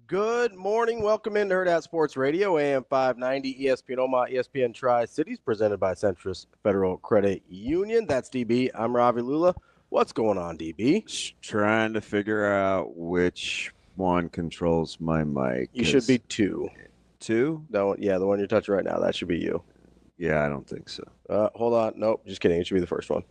Good morning. Welcome into Hurrdat Sports Radio, AM 590, ESPN Omaha, ESPN Tri-Cities, presented by Centris Federal Credit Union. That's DB. I'm Ravi Lulla. What's going on, DB? Trying to figure out which one controls my mic. You should be two. Two? The one you're touching right now. That should be you. Yeah, I don't think so. Hold on. Nope, just kidding. It should be the first one.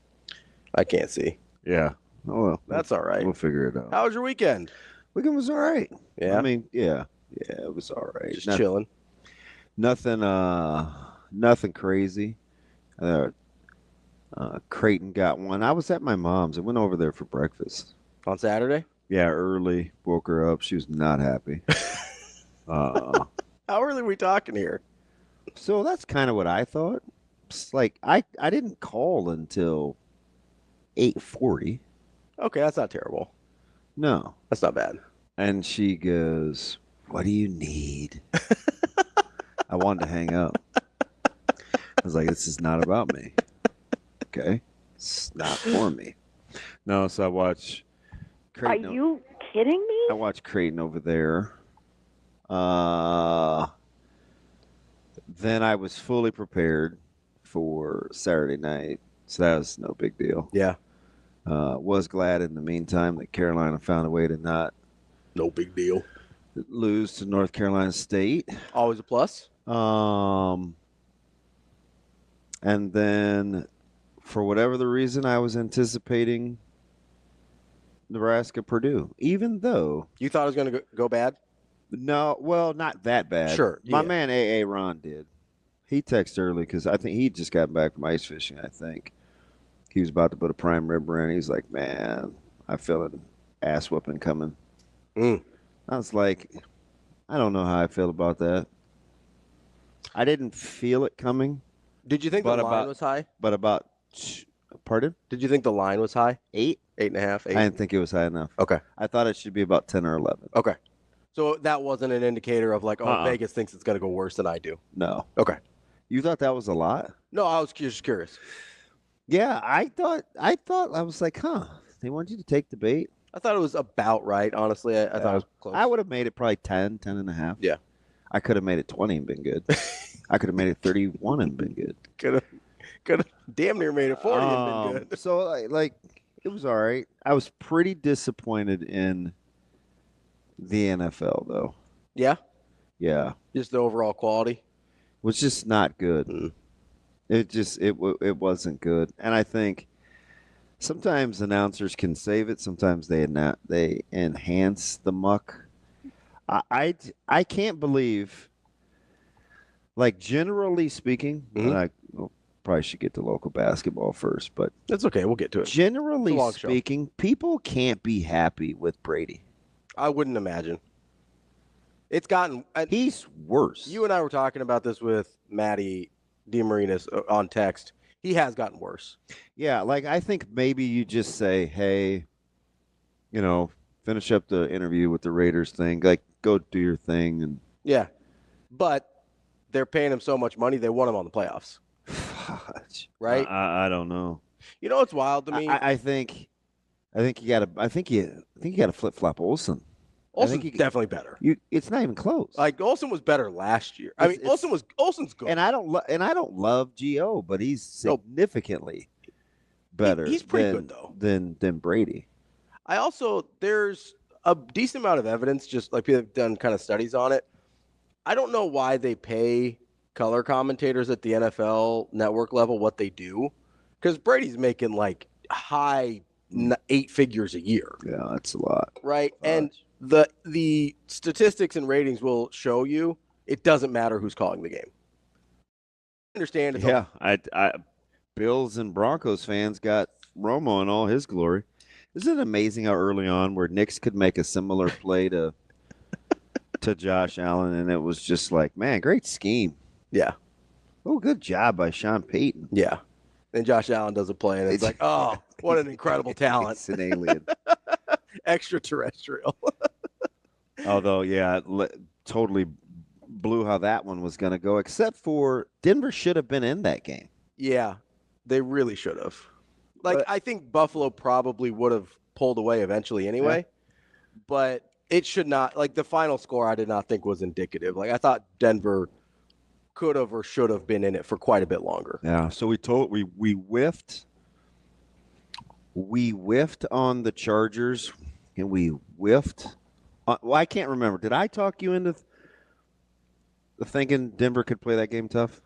I can't see. Yeah. Oh, well. That's all right. We'll figure it out. How was your weekend? Weekend was all right. Yeah? I mean, yeah, it was all right. Just chilling. Nothing crazy. Creighton got one. I was at my mom's. I went over there for breakfast. On Saturday? Yeah, early. Woke her up. She was not happy. How early are we talking here? So that's kind of what I thought. It's like I didn't call until 8:40. Okay, that's not terrible. No. That's not bad. And she goes, "What do you need?" I wanted to hang up. I was like, "This is not about me." Okay? It's not for me. No, so I watch Creighton. Are you kidding me? I watch Creighton over there. Then I was fully prepared for Saturday night, so that was no big deal. Yeah. Was glad in the meantime that Carolina found a way to not No big deal. lose to North Carolina State. Always a plus. And then for whatever the reason, I was anticipating Nebraska Purdue, even though You thought it was going to go bad? no, well, not that bad. Sure, My yeah. man AA Ron did. He texted early because I think he just got back from ice fishing. I think he was about to put a prime ribber in. He's like, "Man, I feel an ass whooping coming." I was like, I don't know how I feel about that. I didn't feel it coming. Did you think the line was high? But about, pardon? Did you think the line was high? 8? 8.5, 8? I didn't think it was high enough. Okay. I thought it should be about 10 or 11. Okay. So that wasn't an indicator of like, Vegas thinks it's going to go worse than I do. No. Okay. You thought that was a lot? No, I was just curious. Yeah, I thought I was like, they want you to take the bait? I thought it was about right, honestly. I thought it was close. I would have made it probably 10, 10 and a half. Yeah. I could have made it 20 and been good. I could have made it 31 and been good. Could have damn near made it 40 and been good. So, like, it was all right. I was pretty disappointed in the NFL, though. Yeah? Yeah. Just the overall quality? Was just not good. It wasn't good. And I think sometimes announcers can save it. Sometimes they enhance the muck. I can't believe, like, generally speaking, and I probably should get to local basketball first, but that's okay. We'll get to it. Generally speaking, people can't be happy with Brady. I wouldn't imagine. It's gotten. He's worse. You and I were talking about this with Maddie DeMarinis on text. He has gotten worse. Yeah, like I think maybe you just say, hey, finish up the interview with the Raiders thing. Like, go do your thing. And yeah, but they're paying him so much money, they want him on the playoffs. Right? I don't know. You know what's wild to me? I think you got to flip flop Olsen. Olsen's definitely better. It's not even close. Like Olsen was better last year. Olsen's good. And I don't love Gio, but he's significantly better. He's pretty good though than Brady. There's a decent amount of evidence, just like people have done kind of studies on it. I don't know why they pay color commentators at the NFL network level what they do, because Brady's making like high 8 figures a year. Yeah, that's a lot. Right? And the statistics and ratings will show you it doesn't matter who's calling the game. I understand. I Bills and Broncos fans got Romo in all his glory. Isn't it amazing how early on where Knicks could make a similar play to Josh Allen, and it was just like, man, great scheme. Yeah. Oh, good job by Sean Payton. Yeah. And Josh Allen does a play, and it's like, oh, what an incredible talent. It's an alien. Extraterrestrial. Although, yeah, totally blew how that one was going to go, except for Denver should have been in that game. Yeah, they really should have. I think Buffalo probably would have pulled away eventually anyway. Yeah. But it should not, like the final score I did not think was indicative. Like I thought Denver could have or should have been in it for quite a bit longer. Yeah, so we whiffed. We whiffed on the Chargers, and we whiffed. Well, I can't remember. Did I talk you into thinking Denver could play that game tough?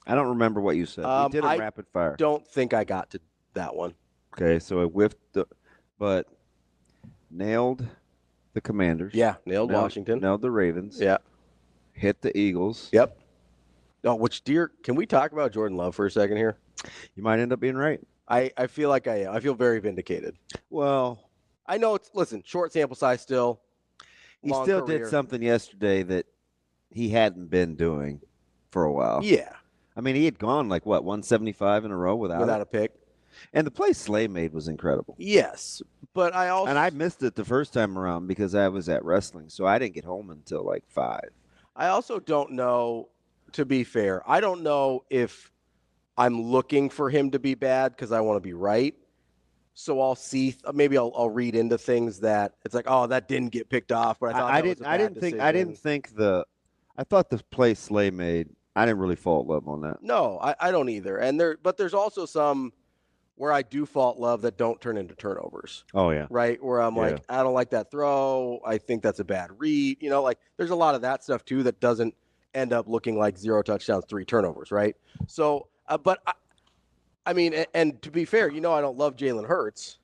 I don't remember what you said. We did a rapid fire. Don't think I got to that one. Okay, so I whiffed, but nailed the Commanders. Yeah, nailed Washington. Nailed the Ravens. Yeah. Hit the Eagles. Yep. Oh, can we talk about Jordan Love for a second here? You might end up being right. I feel like I am. I feel very vindicated. Well, I know listen, short sample size still. He still did something yesterday that he hadn't been doing for a while. Yeah. I mean, he had gone 175 in a row without a pick. And the play Slay made was incredible. Yes, but I missed it the first time around because I was at wrestling, so I didn't get home until 5. I also don't know, to be fair, I don't know if I'm looking for him to be bad because I want to be right. So I'll see, maybe I'll read into things that it's like, oh, that didn't get picked off, but I thought I thought the play Slay made, I didn't really fault Love on that. No, I don't either. But there's also some where I do fault Love that don't turn into turnovers. Oh, yeah. Right? Where I'm like, I don't like that throw. I think that's a bad read. There's a lot of that stuff, too, that doesn't end up looking like 0 touchdowns, 3 turnovers, right? So, and to be fair, I don't love Jalen Hurts.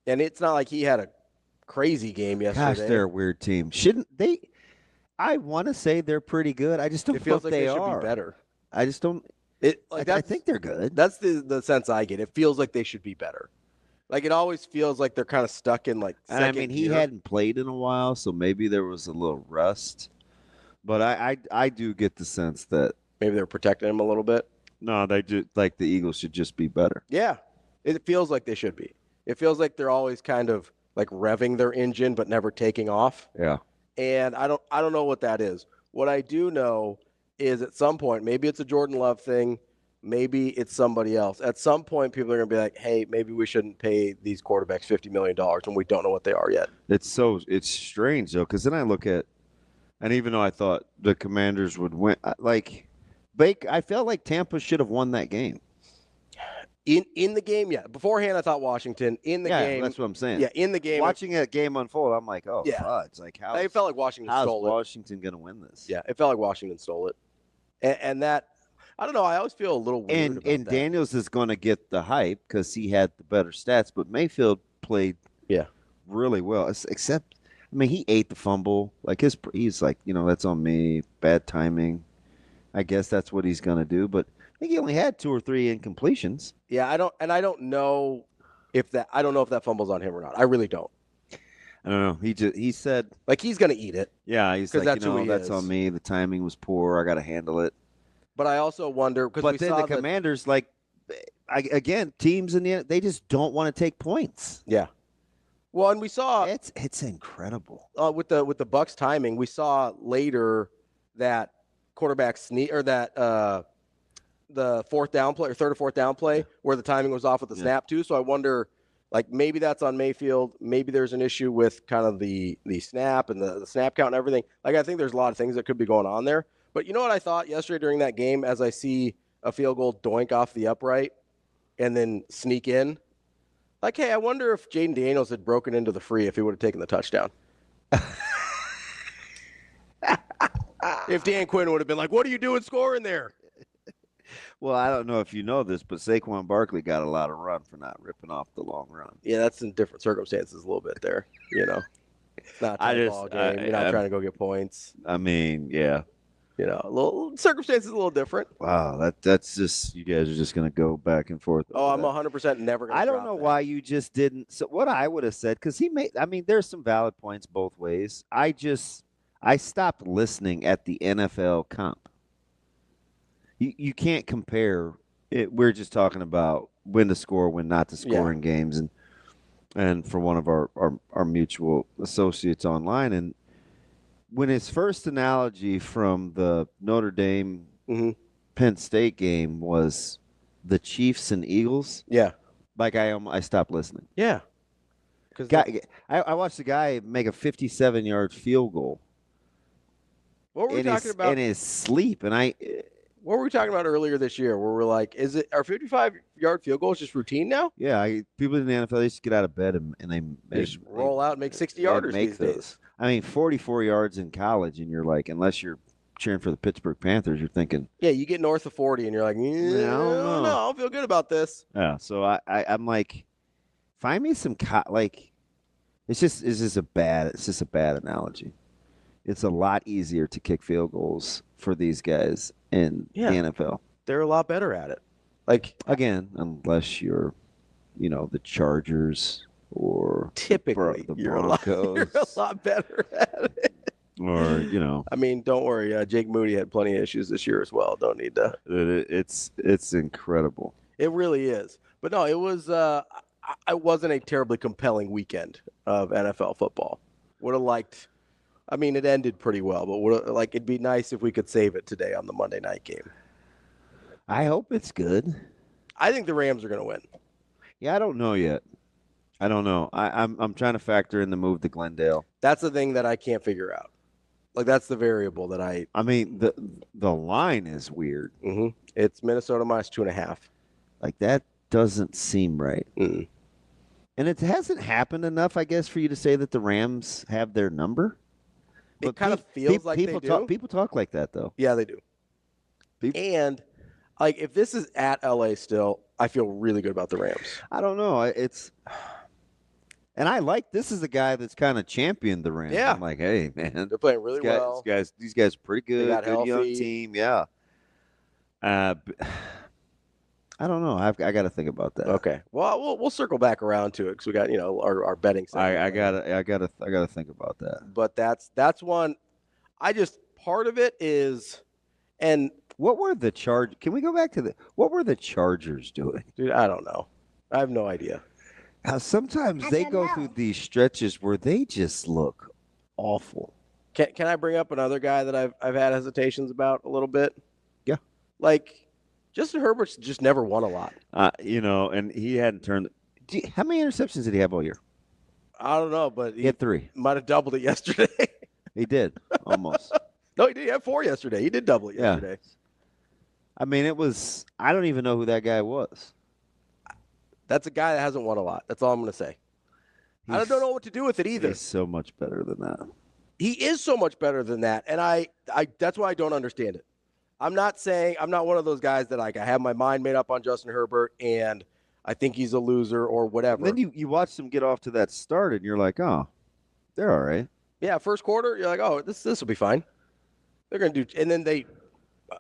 And it's not like he had a crazy game yesterday. Gosh, they're a weird team. Shouldn't they? I want to say they're pretty good. I just don't feel like they are. Should be better. I just don't. I think they're good. That's the sense I get. It feels like they should be better. It always feels like they're kind of stuck in second he gear. hadn't played in a while, so maybe there was a little rust. But I do get the sense that maybe they're protecting him a little bit. No, they do. The Eagles should just be better. Yeah, it feels like they should be. It feels like they're always kind of revving their engine but never taking off. Yeah. And I don't know what that is. What I do know is at some point, maybe it's a Jordan Love thing, maybe it's somebody else. At some point, people are going to be like, hey, maybe we shouldn't pay these quarterbacks $50 million when we don't know what they are yet. It's strange, though, because then I look at, and even though I thought the Commanders would win, I felt like Tampa should have won that game. In the game, yeah. Beforehand, I thought Washington. In the game. That's what I'm saying. Yeah, in the game. Watching a game unfold, I'm like, oh, yeah. It's like, how? It felt like Washington stole it. How's Washington going to win this? Yeah, it felt like Washington stole it. And that, I don't know, I always feel a little weird about that. And Daniels is going to get the hype because he had the better stats, but Mayfield played really well. Except, he ate the fumble. He's like, that's on me, bad timing. I guess that's what he's going to do, but I think he only had 2 or 3 incompletions. Yeah, I don't know if that fumble's on him or not. I really don't. I don't know. He said he's gonna eat it. Yeah, he's like, that's on me. The timing was poor. I got to handle it. But I also wonder because the Commanders, teams in the they just don't want to take points. Yeah. Well, and we saw it's incredible with the Bucks timing. We saw later that quarterback sneak or that. The third or fourth down play where the timing was off with the snap too. So I wonder, maybe that's on Mayfield. Maybe there's an issue with kind of the snap and the snap count and everything. I think there's a lot of things that could be going on there. But you know what I thought yesterday during that game as I see a field goal doink off the upright and then sneak in? Hey, I wonder if Jaden Daniels had broken into the free if he would have taken the touchdown. If Dan Quinn would have been like, what are you doing scoring there? Well, I don't know if you know this, but Saquon Barkley got a lot of run for not ripping off the long run. Yeah, that's in different circumstances a little bit there. It's not a ball game. You're not trying to go get points. Yeah. A little circumstances a little different. Wow, that's just you guys are just going to go back and forth. Oh, I'm 100% never going to. I don't know why you just didn't. So what I would have said, because he made. There's some valid points both ways. I stopped listening at the NFL comp. You can't compare it. We're just talking about when to score, when not to score in games, and for one of our mutual associates online. And when his first analogy from the Notre Dame Penn State game was the Chiefs and Eagles, I stopped listening. Yeah, I watched a guy make a 57-yard field goal. What were we talking about in his sleep? And what were we talking about earlier this year? Where we're like, are 55-yard field goals just routine now? Yeah, people in the NFL, they just get out of bed and they just roll out and make 60-yarders these days. I mean, 44 yards in college, and you're like, unless you're cheering for the Pittsburgh Panthers, you're thinking, yeah, you get north of 40, and you're like, no, I don't feel good about this. Yeah, so I'm like, find me some it's just a bad analogy. It's a lot easier to kick field goals for these guys in the NFL. They're a lot better at it. Like, again, unless you're, the Chargers or typically the Broncos. You're a lot better at it. Or, I mean, don't worry. Jake Moody had plenty of issues this year as well. Don't need to. It's incredible. It really is. But no, it was. I wasn't a terribly compelling weekend of NFL football. Would have liked. I mean, it ended pretty well, but it'd be nice if we could save it today on the Monday night game. I hope it's good. I think the Rams are going to win. Yeah, I don't know yet. I don't know. I'm trying to factor in the move to Glendale. That's the thing that I can't figure out. Like, that's the variable that I mean, the line is weird. Mm-hmm. It's Minnesota minus 2.5. Like, that doesn't seem right. Mm-mm. And it hasn't happened enough, I guess, for you to say that the Rams have their number. It kind of feels like people they do. People talk like that, though. Yeah, they do. And, like, if this is at LA still, I feel really good about the Rams. I don't know. And this is a guy that's kind of championed the Rams. Yeah. I'm like, hey, man. They're playing really well. These guys are pretty good. They got good healthy. Young team. Yeah. I don't know. I got to think about that. Okay. Well, we'll circle back around to it because we got our betting. I gotta think about that. But that's one. Part of it is, and what were the Chargers? Can we go back to what were the Chargers doing? Dude, I don't know. I have no idea. Sometimes they go through these stretches where they just look awful. Can I bring up another guy that I've had hesitations about a little bit? Yeah. Like, Justin Herbert's just never won a lot. And he hadn't turned. How many interceptions did he have all year? I don't know, but he had 3. Might have doubled it yesterday. He did, almost. No, he did. He had 4 yesterday. He did double it yesterday. Yeah. I mean, I don't even know who that guy was. That's a guy that hasn't won a lot. That's all I'm going to say. I don't know what to do with it either. He's so much better than that. He is so much better than that, and I that's why I don't understand it. I'm not one of those guys that I have my mind made up on Justin Herbert and I think he's a loser or whatever. And then you watch them get off to that start and you're like, oh, they're all right. Yeah, first quarter, you're like, oh, this will be fine. They're going to do – and then they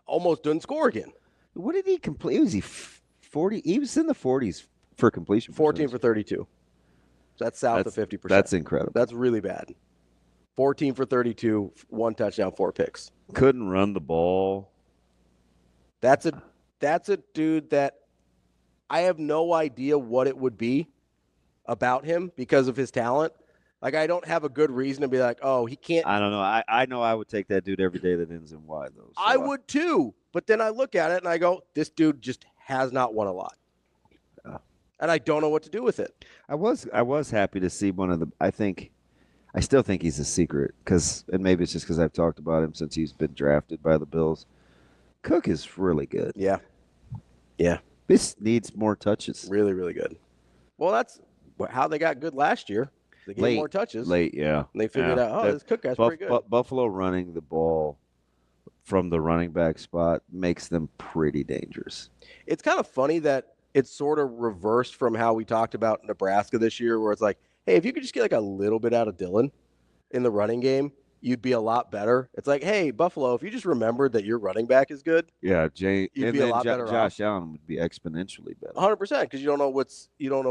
almost didn't score again. What did he complete? Was he 40? He was in the 40s for completion. 14 for 32. So that's south of 50%. That's incredible. That's really bad. 14 for 32, 1 touchdown, 4 picks. Couldn't run the ball. That's a dude that I have no idea what it would be about him because of his talent. Like, I don't have a good reason to be like, oh, he can't. I don't know. I know I would take that dude every day that ends in Y, though. So I would too. But then I look at it and I go, this dude just has not won a lot. And I don't know what to do with it. I was happy to see one of the – I still think he's a secret and maybe it's just because I've talked about him since he's been drafted by the Bills. Cook is really good. Yeah. Yeah. This needs more touches. Really, really good. Well, that's how they got good last year. They gave more touches. Late, yeah. And they figured out, this Cook guy's pretty good. Buffalo running the ball from the running back spot makes them pretty dangerous. It's kind of funny that it's sort of reversed from how we talked about Nebraska this year, where it's like, hey, if you could just get like a little bit out of Dillon in the running game, you'd be a lot better. It's like, hey, Buffalo, if you just remembered that your running back is good, you'd be a lot better. Josh Allen would be exponentially better. 100%, because you don't know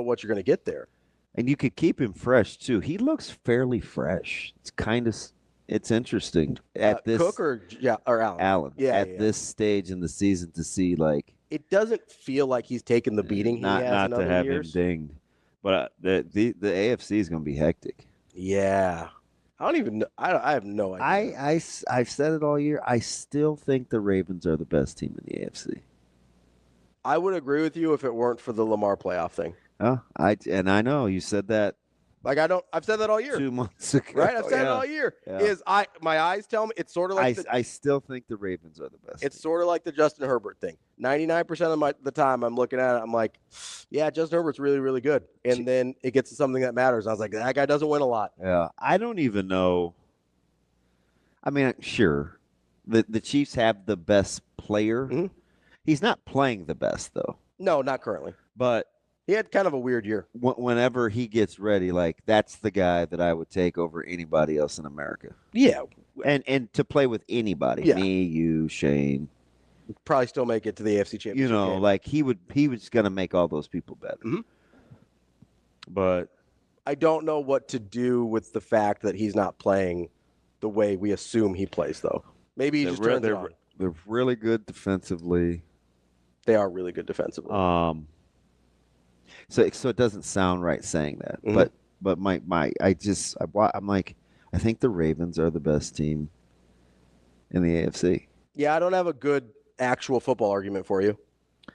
what you're going to get there. And you could keep him fresh too. He looks fairly fresh. It's interesting at this Cook or Allen. Allen. This stage in the season to see like it doesn't feel like he's taken the beating he has in other to have years. him dinged. But the AFC is going to be hectic. Yeah. I don't even know. I have no idea. I've said it all year. I still think the Ravens are the best team in the AFC. I would agree with you if it weren't for the Lamar playoff thing. I know you said that Like I've said that all year. 2 months ago. Right? I've said it all year. Yeah. My eyes tell me it's sort of like I still think the Ravens are the best. It's sort of like the Justin Herbert thing. 99% of the time I'm looking at it, I'm like, yeah, Justin Herbert's really, really good. And then it gets to something that matters. I was like, that guy doesn't win a lot. Yeah. I don't even know. I mean, sure, the Chiefs have the best player. Mm-hmm. He's not playing the best, though. No, not currently. But he had kind of a weird year. Whenever he gets ready, like, that's the guy that I would take over anybody else in America. Yeah. And to play with anybody. Yeah. Me, you, Shane. Probably still make it to the AFC Championship game. Like, he was going to make all those people better. Mm-hmm. But I don't know what to do with the fact that he's not playing the way we assume he plays, though. Maybe he just turns it on. They're really good defensively. They are really good defensively. So it doesn't sound right saying that, Mm-hmm. but I'm like, I think the Ravens are the best team in the AFC. Yeah, I don't have a good actual football argument for you.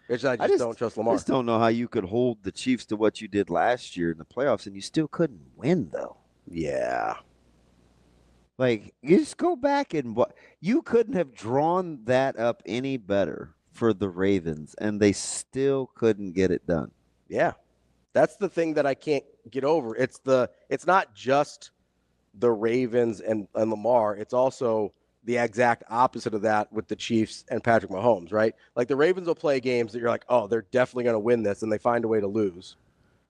I just don't trust Lamar. I just don't know how you could hold the Chiefs to what you did last year in the playoffs, and you still couldn't win, though. Yeah. Like, you just go back and you couldn't have drawn that up any better for the Ravens, and they still couldn't get it done. Yeah. That's the thing that I can't get over. It's not just the Ravens and Lamar. It's also the exact opposite of that with the Chiefs and Patrick Mahomes, right? Like the Ravens will play games that you're like, oh, they're definitely going to win this, and they find a way to lose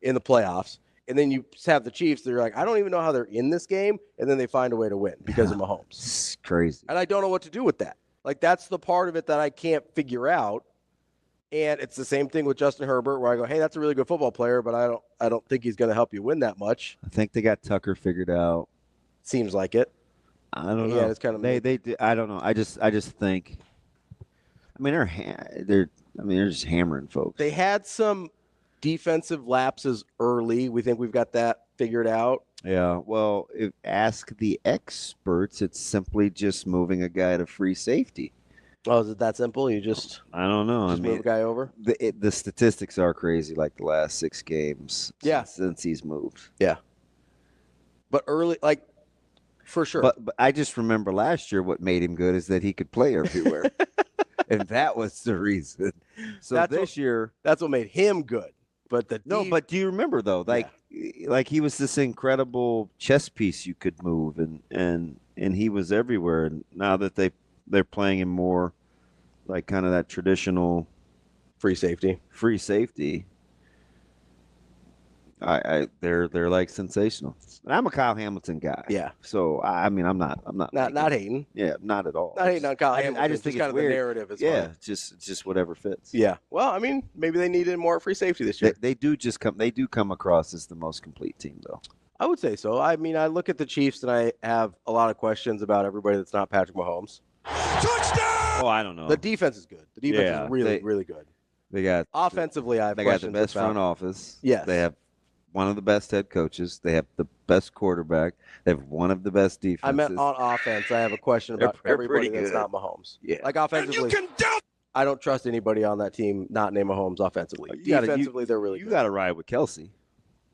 in the playoffs. And then you have the Chiefs that you're like, I don't even know how they're in this game, and then they find a way to win because of Mahomes. It's crazy. And I don't know what to do with that. Like that's the part of it that I can't figure out. And it's the same thing with Justin Herbert, where I go, hey, that's a really good football player, but I don't think he's going to help you win that much. I think they got Tucker figured out. Seems like it. I don't know. Yeah, it's kind of they I don't know. I just think. I mean, they're just hammering folks. They had some defensive lapses early. We think we've got that figured out. Yeah. Well, ask the experts. It's simply just moving a guy to free safety. Oh, is it that simple? You just I don't know. Move a guy over. The statistics are crazy. Like the last 6 games. Yeah. Since he's moved. Yeah. But early, like. For sure. But I just remember last year what made him good is that he could play everywhere. And that was the reason. So this year. That's what made him good. But but do you remember, though? Like he was this incredible chess piece you could move, and he was everywhere. And now that they're playing him more like kind of that traditional free safety. They're like sensational. And I'm a Kyle Hamilton guy. Yeah. So I'm not hating. Yeah, not at all. Not hating on Kyle Hamilton. I just think kind it's of weird. The narrative is yeah, fun. just whatever fits. Yeah. Well, I mean, maybe they needed more free safety this year. They do come across as the most complete team, though. I would say so. I mean, I look at the Chiefs and I have a lot of questions about everybody that's not Patrick Mahomes. Touchdown! Oh, I don't know. The defense is good. The defense is really, really good. They got offensively. I have they got the questions best about. front office. Yes. They have one of the best head coaches. They have the best quarterback. They have one of the best defenses. I meant on offense. I have a question about everybody that's not Mahomes. Yeah. Like offensively, I don't trust anybody on that team not named Mahomes offensively. Defensively, they're really good. You got to ride with Kelsey.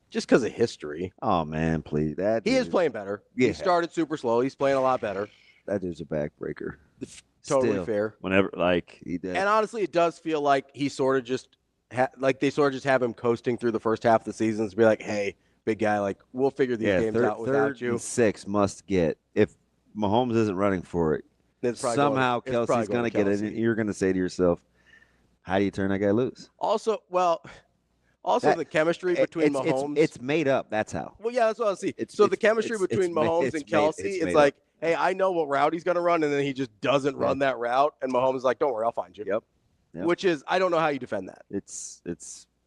Just because of history. Oh, man, please. He is playing better. Yeah. He started super slow. He's playing a lot better. That dude's a backbreaker. Totally fair. Whenever, he did. And honestly, it does feel like he sort of just they sort of just have him coasting through the first half of the season to be like, hey, big guy, like we'll figure these games out without you. Third and 6 must get. If Mahomes isn't running for it, somehow Kelsey's going to get it. And you're going to say to yourself, how do you turn that guy loose? Also, the chemistry between Mahomes. It's made up. That's how. Well, yeah, that's what I see. So the chemistry between Mahomes and Kelsey, it's like, hey, I know what route he's going to run, and then he just doesn't run that route. And Mahomes is like, don't worry, I'll find you. Yep. Which is, I don't know how you defend that. It's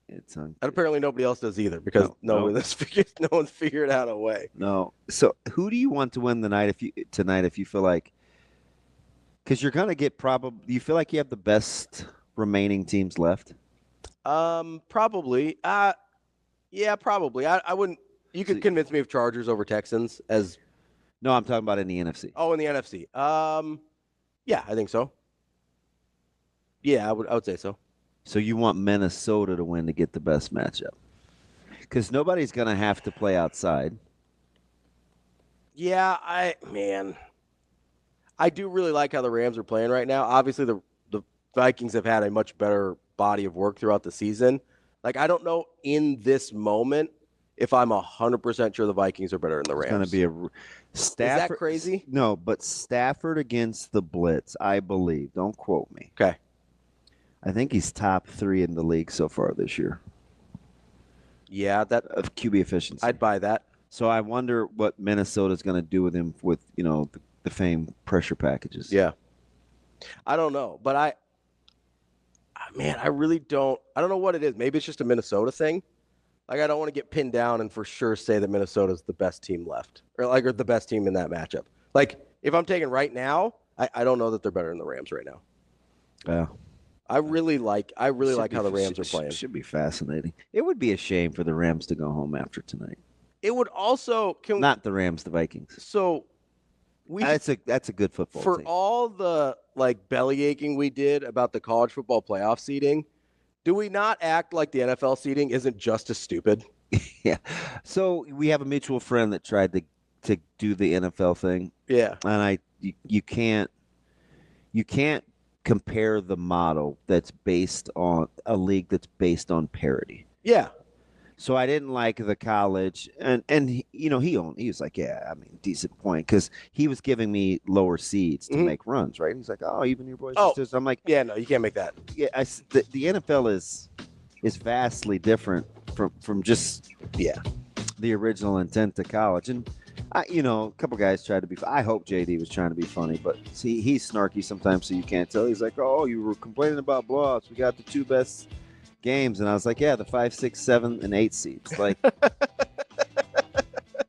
and apparently nobody else does either because no one's figured out a way. No. So who do you want to win tonight if you feel like, because you're going to get do you feel like you have the best remaining teams left? Probably. Yeah, probably. I wouldn't. You could convince me of Chargers over Texans as. No, I'm talking about in the NFC. Oh, in the NFC. Yeah, I think so. Yeah, I would say so. So you want Minnesota to win to get the best matchup? because nobody's going to have to play outside. Yeah, I do really like how the Rams are playing right now. Obviously, the Vikings have had a much better body of work throughout the season. Like, I don't know in this moment if I'm 100% sure the Vikings are better than the Rams. It's going to be Stafford. Is that crazy? No, but Stafford against the blitz, I believe. Don't quote me. Okay. I think he's top 3 in the league so far this year. Yeah, of QB efficiency. I'd buy that. So I wonder what Minnesota's going to do with him with, the famed pressure packages. Yeah. I don't know, but I really don't. I don't know what it is. Maybe it's just a Minnesota thing. Like, I don't want to get pinned down and for sure say that Minnesota's the best team left or the best team in that matchup. Like, if I'm taking right now, I don't know that they're better than the Rams right now. Yeah. I really like how the Rams are playing. Should be fascinating. It would be a shame for the Rams to go home after tonight. It would also not the Rams, the Vikings. So that's a good football for team. all the belly aching we did about the college football playoff seeding. Do we not act like the NFL seeding isn't just as stupid? Yeah. So we have a mutual friend that tried to do the NFL thing. Yeah. And you can't compare the model that's based on a league that's based on parity. Yeah. So I didn't like the college, and he was like, yeah, I mean, decent point, because he was giving me lower seeds to make runs, right? He's like, oh, even your boys. I'm like, yeah, no, you can't make that. Yeah, the NFL is vastly different from just the original intent to college, and a couple guys tried to be. I hope JD was trying to be funny, but see, he's snarky sometimes, so you can't tell. He's like, oh, you were complaining about blowouts. We got the 2 best games, and I was like, yeah, the 5, 6, 7, and 8 seeds. Like,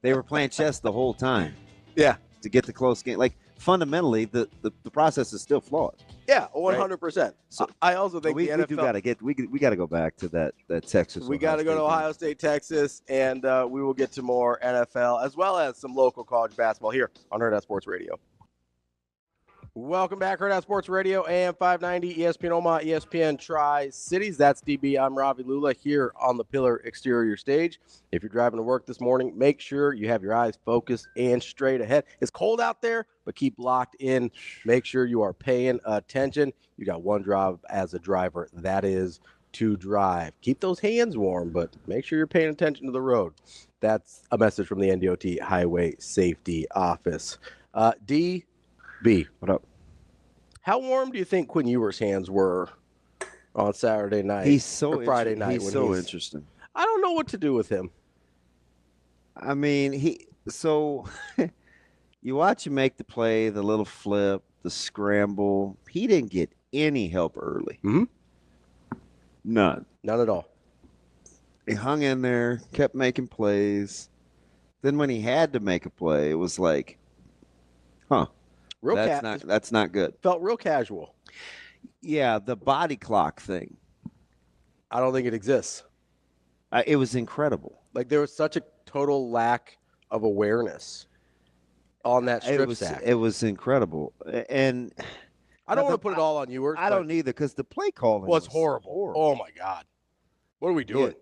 they were playing chess the whole time. Yeah, to get the close game. Like, fundamentally, the process is still flawed. Yeah, 100%. Right? So I also think the NFL. We got to go back to that Texas. We got to go to Ohio State, Texas, and we will get to more NFL as well as some local college basketball here on Hurrdat Sports Radio. Welcome back, Hurrdat Sports Radio, AM 590, ESPN Omaha, ESPN Tri-Cities. That's DB. I'm Ravi Lulla here on the Pillar Exterior stage. If you're driving to work this morning, make sure you have your eyes focused and straight ahead. It's cold out there, but keep locked in. Make sure you are paying attention. You got one job as a driver, that is to drive. Keep those hands warm, but make sure you're paying attention to the road. That's a message from the NDOT Highway Safety Office. DB, what up? How warm do you think Quinn Ewers' hands were on Saturday night? Friday night. He's so interesting. I don't know what to do with him. I mean, you watch him make the play, the little flip, the scramble. He didn't get any help early. Mm-hmm. None at all. He hung in there, kept making plays. Then when he had to make a play, it was like, that's not good. Felt real casual. Yeah, the body clock thing. I don't think it exists. It was incredible. Like, there was such a total lack of awareness on that strip sack. It was incredible. And I don't want to put it all on Ewers. I don't either, because the play calling was horrible. Oh, my God. What are we doing?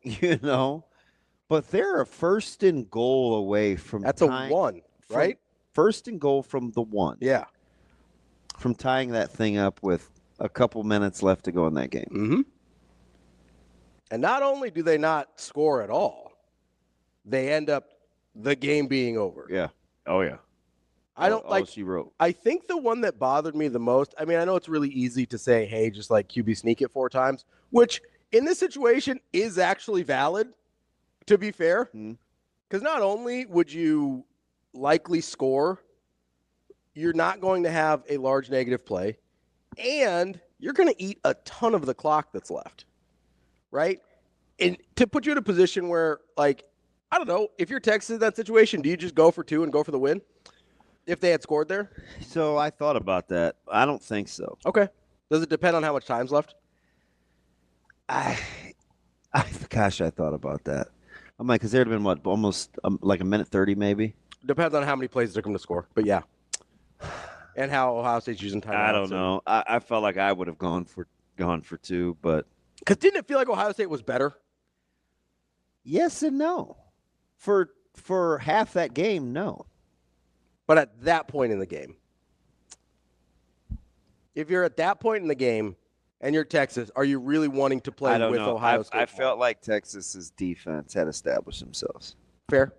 But they're a 1st and goal away from That's a 1, right? 1st and goal from the 1. Yeah. From tying that thing up with a couple minutes left to go in that game. Mm-hmm. And not only do they not score at all, they end up the game being over. Yeah. Oh, yeah. All she wrote. I think the one that bothered me the most, I mean, I know it's really easy to say, hey, just like QB sneak it 4 times, which in this situation is actually valid, to be fair. Because not only would you likely score, you're not going to have a large negative play, and you're going to eat a ton of the clock that's left, right? And to put you in a position where, like, I don't know, if you're Texas in that situation, do you just go for 2 and go for the win if they had scored there? So I thought about that. I don't think so. Okay. Does it depend on how much time's left? I thought about that. I'm like, because there would have been, almost like a minute 30 maybe? Depends on how many plays it took them to score, but yeah. And how Ohio State's using timeouts. I don't know. I felt like I would have gone for 2, but because didn't it feel like Ohio State was better? Yes and no. For half that game, no. But at that point in the game, if you're at that point in the game and you're Texas, are you really wanting to play with Ohio State? I felt like Texas's defense had established themselves. Fair.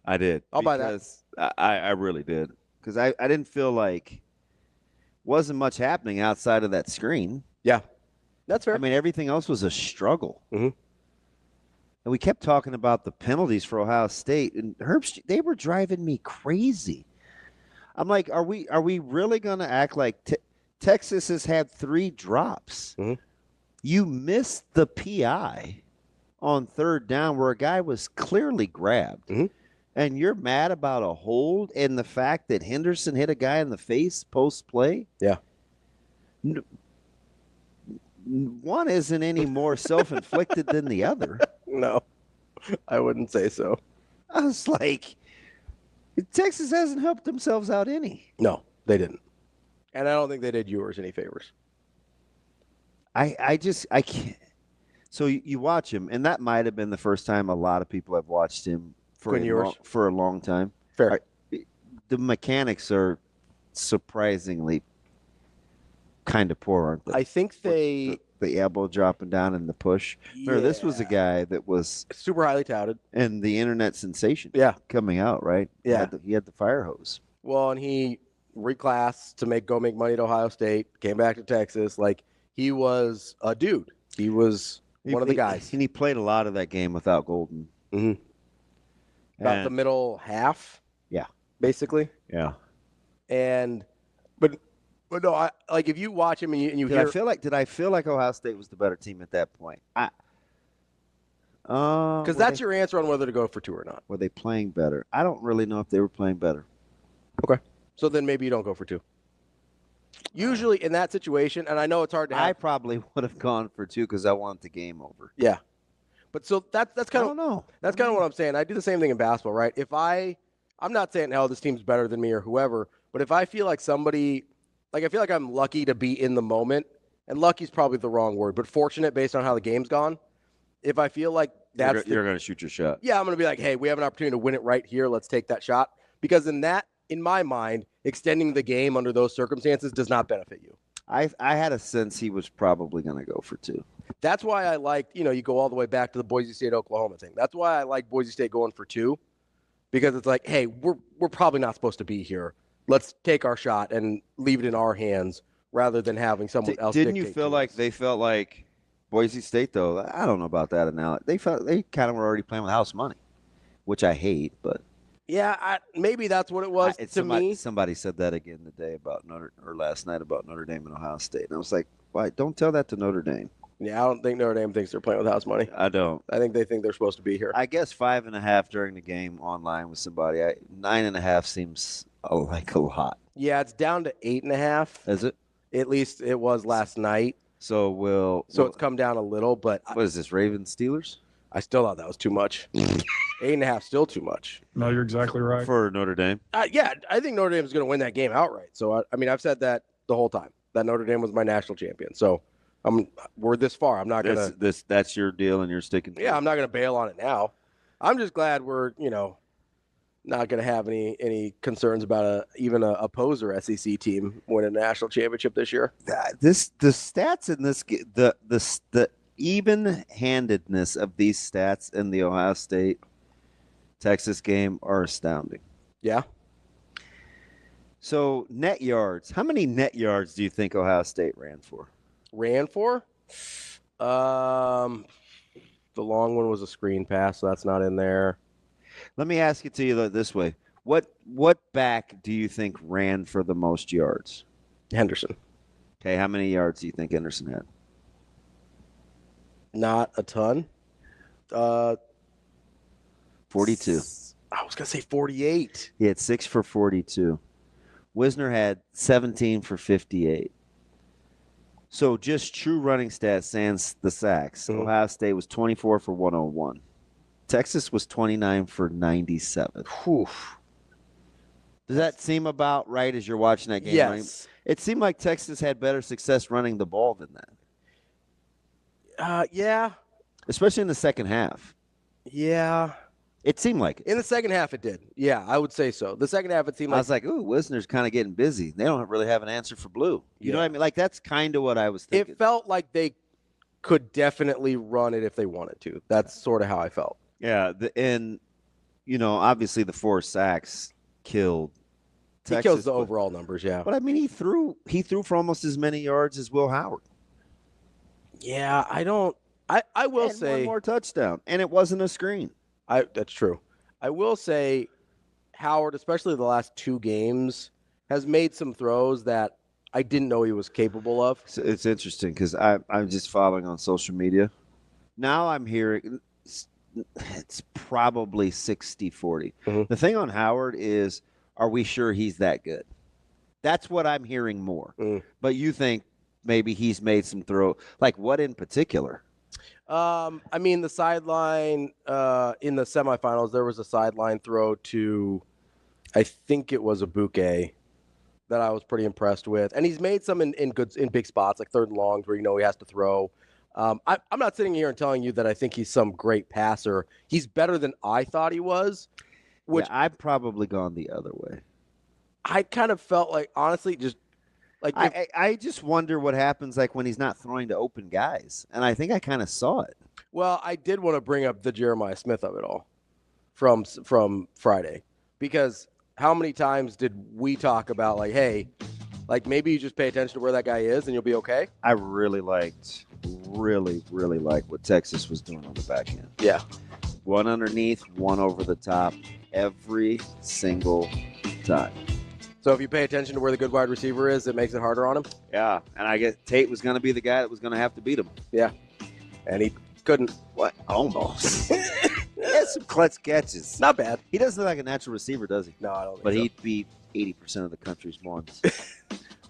I did. I'll buy that. I really did. Because I didn't feel like wasn't much happening outside of that screen. Yeah. That's fair. I mean, everything else was a struggle. Mm-hmm. And we kept talking about the penalties for Ohio State. And they were driving me crazy. I'm like, are we really going to act like Texas has had 3 drops? Mm-hmm. You missed the PI on third down where a guy was clearly grabbed. Mm-hmm. And you're mad about a hold and the fact that Henderson hit a guy in the face post-play? Yeah. One isn't any more self-inflicted than the other. No, I wouldn't say so. I was like, Texas hasn't helped themselves out any. No, they didn't. And I don't think they did yours any favors. I can't. So you watch him, and that might have been the first time a lot of people have watched him for a long time. Fair. The mechanics are surprisingly kind of poor, aren't they? I think the elbow dropping down and the push. Yeah. Remember, this was a guy that was super highly touted. And the internet sensation. Yeah. Coming out, right? Yeah. He had the fire hose. Well, and he reclassed to go make money at Ohio State, came back to Texas. Like, he was a dude. He was one of the guys. And he played a lot of that game without Golden. Mm-hmm. About the middle half. Yeah. Basically. Yeah. But no, I like if you watch him and you hear. Did I feel like Ohio State was the better team at that point? Because that's your answer on whether to go for 2 or not. Were they playing better? I don't really know if they were playing better. Okay. So then maybe you don't go for 2. Usually in that situation, and I know it's hard to have. I probably would have gone for 2 because I want the game over. Yeah. But so that's kind of. I don't know. That's kind of what I'm saying. I do the same thing in basketball, right? If I'm not saying, hell, this team's better than me or whoever, but if I feel like somebody. Like, I feel like I'm lucky to be in the moment, and lucky's probably the wrong word, but fortunate based on how the game's gone. If I feel like that's you're going to shoot your shot. Yeah, I'm going to be like, hey, we have an opportunity to win it right here. Let's take that shot. Because in my mind, extending the game under those circumstances does not benefit you. I had a sense he was probably going to go for 2. That's why I liked, you go all the way back to the Boise State-Oklahoma thing. That's why I like Boise State going for 2, because it's like, hey, we're probably not supposed to be here. Let's take our shot and leave it in our hands rather than having someone else. Didn't you feel like they felt like Boise State, though? I don't know about that analogy. They felt they kind of were already playing with house money, which I hate, but. Yeah, maybe that's what it was me. Somebody said that again today last night about Notre Dame and Ohio State. And I was like, why? Don't tell that to Notre Dame. Yeah, I don't think Notre Dame thinks they're playing with house money. I don't. I think they think they're supposed to be here. I guess 5.5 during the game online with somebody. 9.5 seems like a lot. Yeah, it's down to 8.5. Is it? At least it was last night. So it's come down a little, but what is this? Ravens Steelers? I still thought that was too much. 8.5 still too much. No, you're exactly right. For Notre Dame. Yeah, I think Notre Dame is going to win that game outright. So I mean, I've said that the whole time, that Notre Dame was my national champion. So we're this far. I'm not gonna. That's your deal, and you're sticking to it. Yeah, I'm not gonna bail on it now. I'm just glad we're not gonna have any concerns about even a poser SEC team winning a national championship this year. The stats in this the even-handedness of these stats in the Ohio State Texas game are astounding. Yeah. So net yards. How many net yards do you think Ohio State ran for? The long one was a screen pass, so that's not in there. Let me ask it to you this way. What back do you think ran for the most yards? Henderson. Okay, how many yards do you think Henderson had? Not a ton. 42. I was going to say 48. He had 6 for 42. Wisner had 17 for 58. So just true running stats sans the sacks. Mm-hmm. Ohio State was 24 for 101. Texas was 29 for 97. Whew. Does that seem about right as you're watching that game? Yes. Running? It seemed like Texas had better success running the ball than that. Yeah. Especially in the second half. Yeah. It seemed like it. In the second half, it did. Yeah, I would say so. The second half, it seemed like. I was like, ooh, Wisner's kind of getting busy. They don't really have an answer for Blue. You know what I mean? Like, that's kind of what I was thinking. It felt like they could definitely run it if they wanted to. That's sort of how I felt. Yeah, and, obviously the 4 sacks killed Texas. He kills the overall numbers, yeah. But, I mean, he threw for almost as many yards as Will Howard. Yeah, I will say. One more touchdown, and it wasn't a screen. That's true. I will say Howard, especially the last 2 games, has made some throws that I didn't know he was capable of. So it's interesting because I'm just following on social media. Now I'm hearing it's probably 60-40. Mm-hmm. The thing on Howard is, are we sure he's that good? That's what I'm hearing more. But you think maybe he's made some throw. Like what in particular? I mean, the sideline in the semifinals, there was a sideline throw to, I think it was a bouquet that I was pretty impressed with. And he's made some in big spots, like 3rd and longs where he has to throw. I'm not sitting here and telling you that I think he's some great passer. He's better than I thought he was. Which I've probably gone the other way. I kind of felt like, honestly, just like I just wonder what happens like when he's not throwing to open guys. And I think I kind of saw it. Well, I did want to bring up the Jeremiah Smith of it all from Friday, because how many times did we talk about like, hey, like maybe you just pay attention to where that guy is and you'll be okay? I really liked what Texas was doing on the back end. Yeah. One underneath, one over the top, every single time. So if you pay attention to where the good wide receiver is, it makes it harder on him? Yeah, and I guess Tate was going to be the guy that was going to have to beat him. Yeah, and he couldn't. What? Almost. He had some clutch catches. Not bad. He doesn't look like a natural receiver, does he? No, I don't think but so. He beat 80% of the country's ones.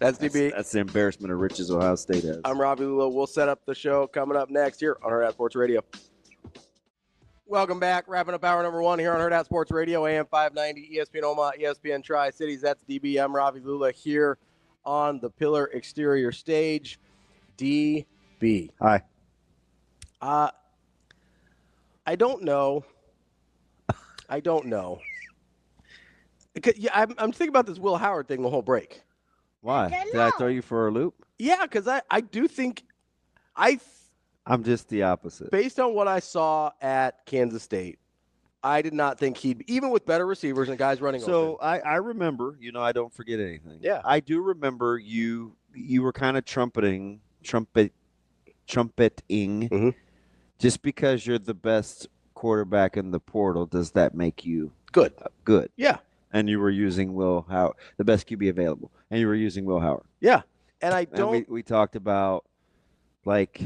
That's DB. That's the embarrassment of riches Ohio State has. I'm Ravi. We'll set up the show coming up next here on Hurrdat Sports Radio. Welcome back. Wrapping up hour number 1 here on Hurrdat Sports Radio, AM 590, ESPN Omaha, ESPN Tri-Cities. That's DB. I'm Ravi Lulla here on the Pillar Exterior stage. DB. Hi. I don't know. I'm thinking about this Will Howard thing the whole break. Why? Did I throw you for a loop? Yeah, because I do think I'm just the opposite. Based on what I saw at Kansas State, I did not think he'd, even with better receivers and guys running so open. I remember, I don't forget anything. Yeah. I do remember you were kind of trumpeting Mm-hmm. just because you're the best quarterback in the portal, does that make you good? Good. Yeah. And you were using Will Howard, the best QB available, and you were using Will Howard. Yeah. And I don't. And we talked about like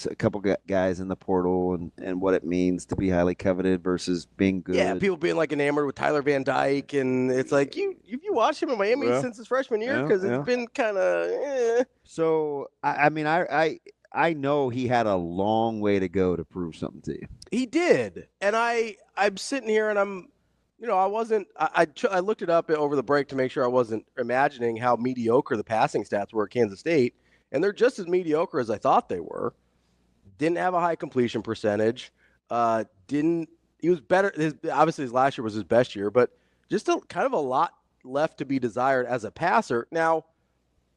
a couple guys in the portal and what it means to be highly coveted versus being good. Yeah, people being like enamored with Tyler Van Dyke, and it's like you watched him in Miami since his freshman year because it's been kind of. So I mean I know he had a long way to go to prove something to you. He did, and I'm sitting here and I'm. I wasn't. I looked it up over the break to make sure I wasn't imagining how mediocre the passing stats were at Kansas State, and they're just as mediocre as I thought they were. Didn't have a high completion percentage. He was better. Obviously, his last year was his best year, but just kind of a lot left to be desired as a passer. Now,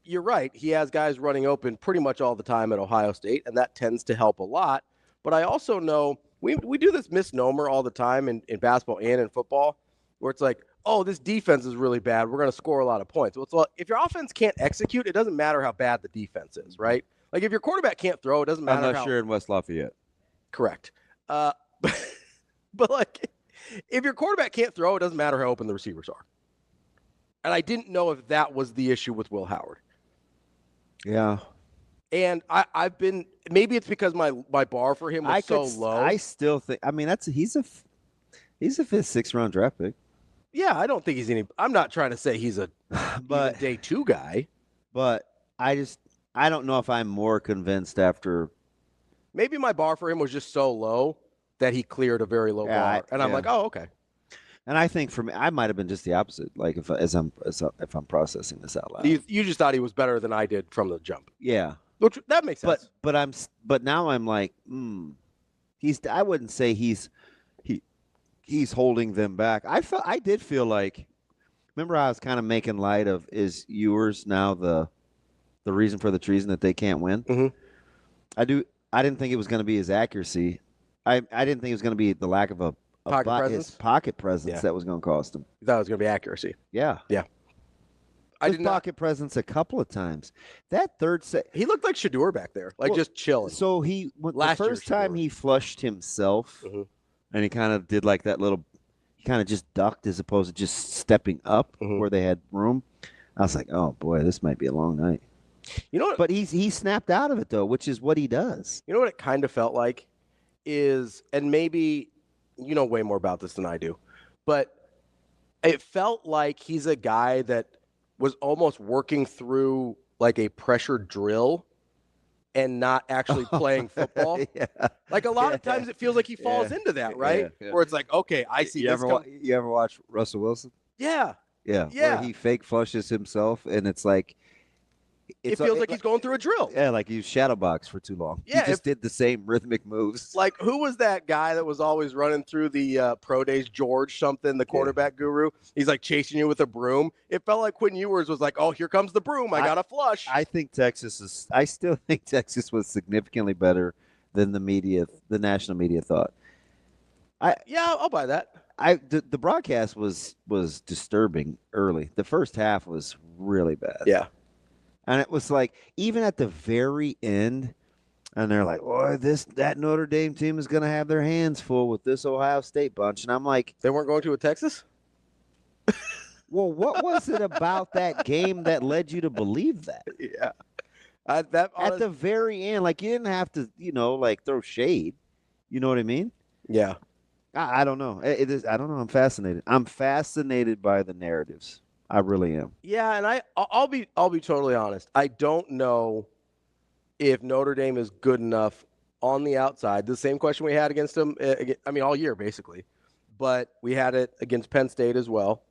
you're right. He has guys running open pretty much all the time at Ohio State, and that tends to help a lot. But I also know we do this misnomer all the time in basketball and in football where it's like, oh, this defense is really bad. We're going to score a lot of points. Well, if your offense can't execute, it doesn't matter how bad the defense is, right? Like if your quarterback can't throw, it doesn't matter. Unless you're in West Lafayette. Correct. But like if your quarterback can't throw, it doesn't matter how open the receivers are. And I didn't know if that was the issue with Will Howard. Yeah. And I've been – maybe it's because my bar for him was so low. I still think – I mean, he's a 5th, 6th round draft pick. Yeah, I don't think he's any – I'm not trying to say he's a day 2 guy. But I don't know if I'm more convinced after – maybe my bar for him was just so low that he cleared a very low bar. And I'm like, oh, okay. And I think for me, I might have been just the opposite. Like if I'm processing this out loud, you just thought he was better than I did from the jump. Yeah, which that makes sense. But now I'm like, I wouldn't say he's holding them back. I did feel like, remember I was kind of making light of, is Ewers now the reason for the treason that they can't win? Mm-hmm. I didn't think it was going to be his accuracy. I didn't think it was going to be the lack of his pocket presence that was going to cost him. You thought it was going to be accuracy. Yeah. Yeah. His pocket presence a couple of times. That third set, he looked like Shedeur back there, just chilling. So the first time he flushed himself, and he kind of did like that little, he kind of just ducked as opposed to just stepping up where they had room. I was like, oh boy, this might be a long night. You know what? But he snapped out of it though, which is what he does. You know what it kind of felt like is, and maybe you know way more about this than I do, but it felt like he's a guy that was almost working through like a pressure drill and not actually playing football. Like a lot of times it feels like he falls into that, right? Where it's like, okay, I see this. You ever watch Russell Wilson? Yeah. Where he fake flushes himself, and it's like it feels like he's going through a drill. Yeah, like he was shadow box for too long. Yeah, he just did the same rhythmic moves. Like, who was that guy that was always running through the pro days? George something, the quarterback guru. He's like chasing you with a broom. It felt like Quinn Ewers was like, "Oh, here comes the broom. I got to flush." I still think Texas was significantly better than the national media thought. I'll buy that. The broadcast was disturbing early. The first half was really bad. Yeah. And it was like, even at the very end, and they're like, boy, that Notre Dame team is going to have their hands full with this Ohio State bunch. And I'm like, they weren't going to a Texas? Well, what was it about that game that led you to believe that? Yeah. At the very end, like, you didn't have to, like throw shade. You know what I mean? Yeah. I don't know. I don't know. I'm fascinated. I'm fascinated by the narratives. I really am. Yeah, and I'll be totally honest. I don't know if Notre Dame is good enough on the outside. The same question we had against them, all year basically. But we had it against Penn State as well,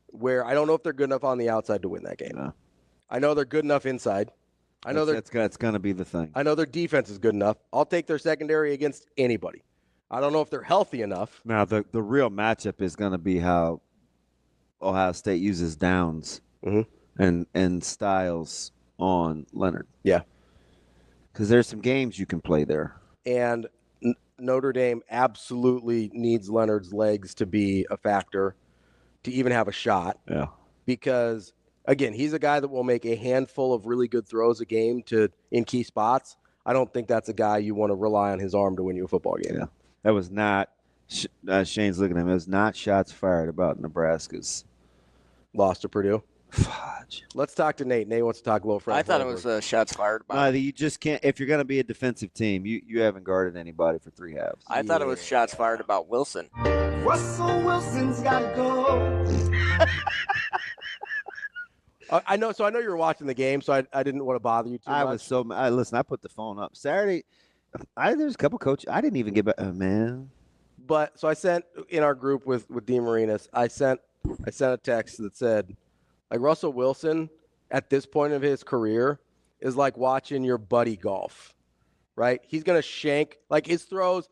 where I don't know if they're good enough on the outside to win that game. No. I know they're good enough inside. I know that's going to be the thing. I know their defense is good enough. I'll take their secondary against anybody. I don't know if they're healthy enough. Now, the real matchup is going to be how Ohio State uses Downs and Styles on Leonard. Yeah. Because there's some games you can play there. And Notre Dame absolutely needs Leonard's legs to be a factor to even have a shot. Yeah. Because, again, he's a guy that will make a handful of really good throws a game in key spots. I don't think that's a guy you want to rely on his arm to win you a football game. Yeah. That was not Shane's looking at him. It was not shots fired about Nebraska's loss to Purdue. Fudge. Let's talk to Nate. Nate wants to talk a little. I thought it was shots fired. No, you just can't. If you're going to be a defensive team, you haven't guarded anybody for 3 halves. I thought it was shots fired about Wilson. Russell Wilson's got to go. I know. So I know you were watching the game, so I didn't want to bother you too much. Listen, I put the phone up Saturday. There's a couple coaches. I didn't even get back. Oh, man. But so I sent in our group with Dean Marinas. I sent a text that said, like, Russell Wilson at this point of his career is like watching your buddy golf, right? He's gonna shank like his throws.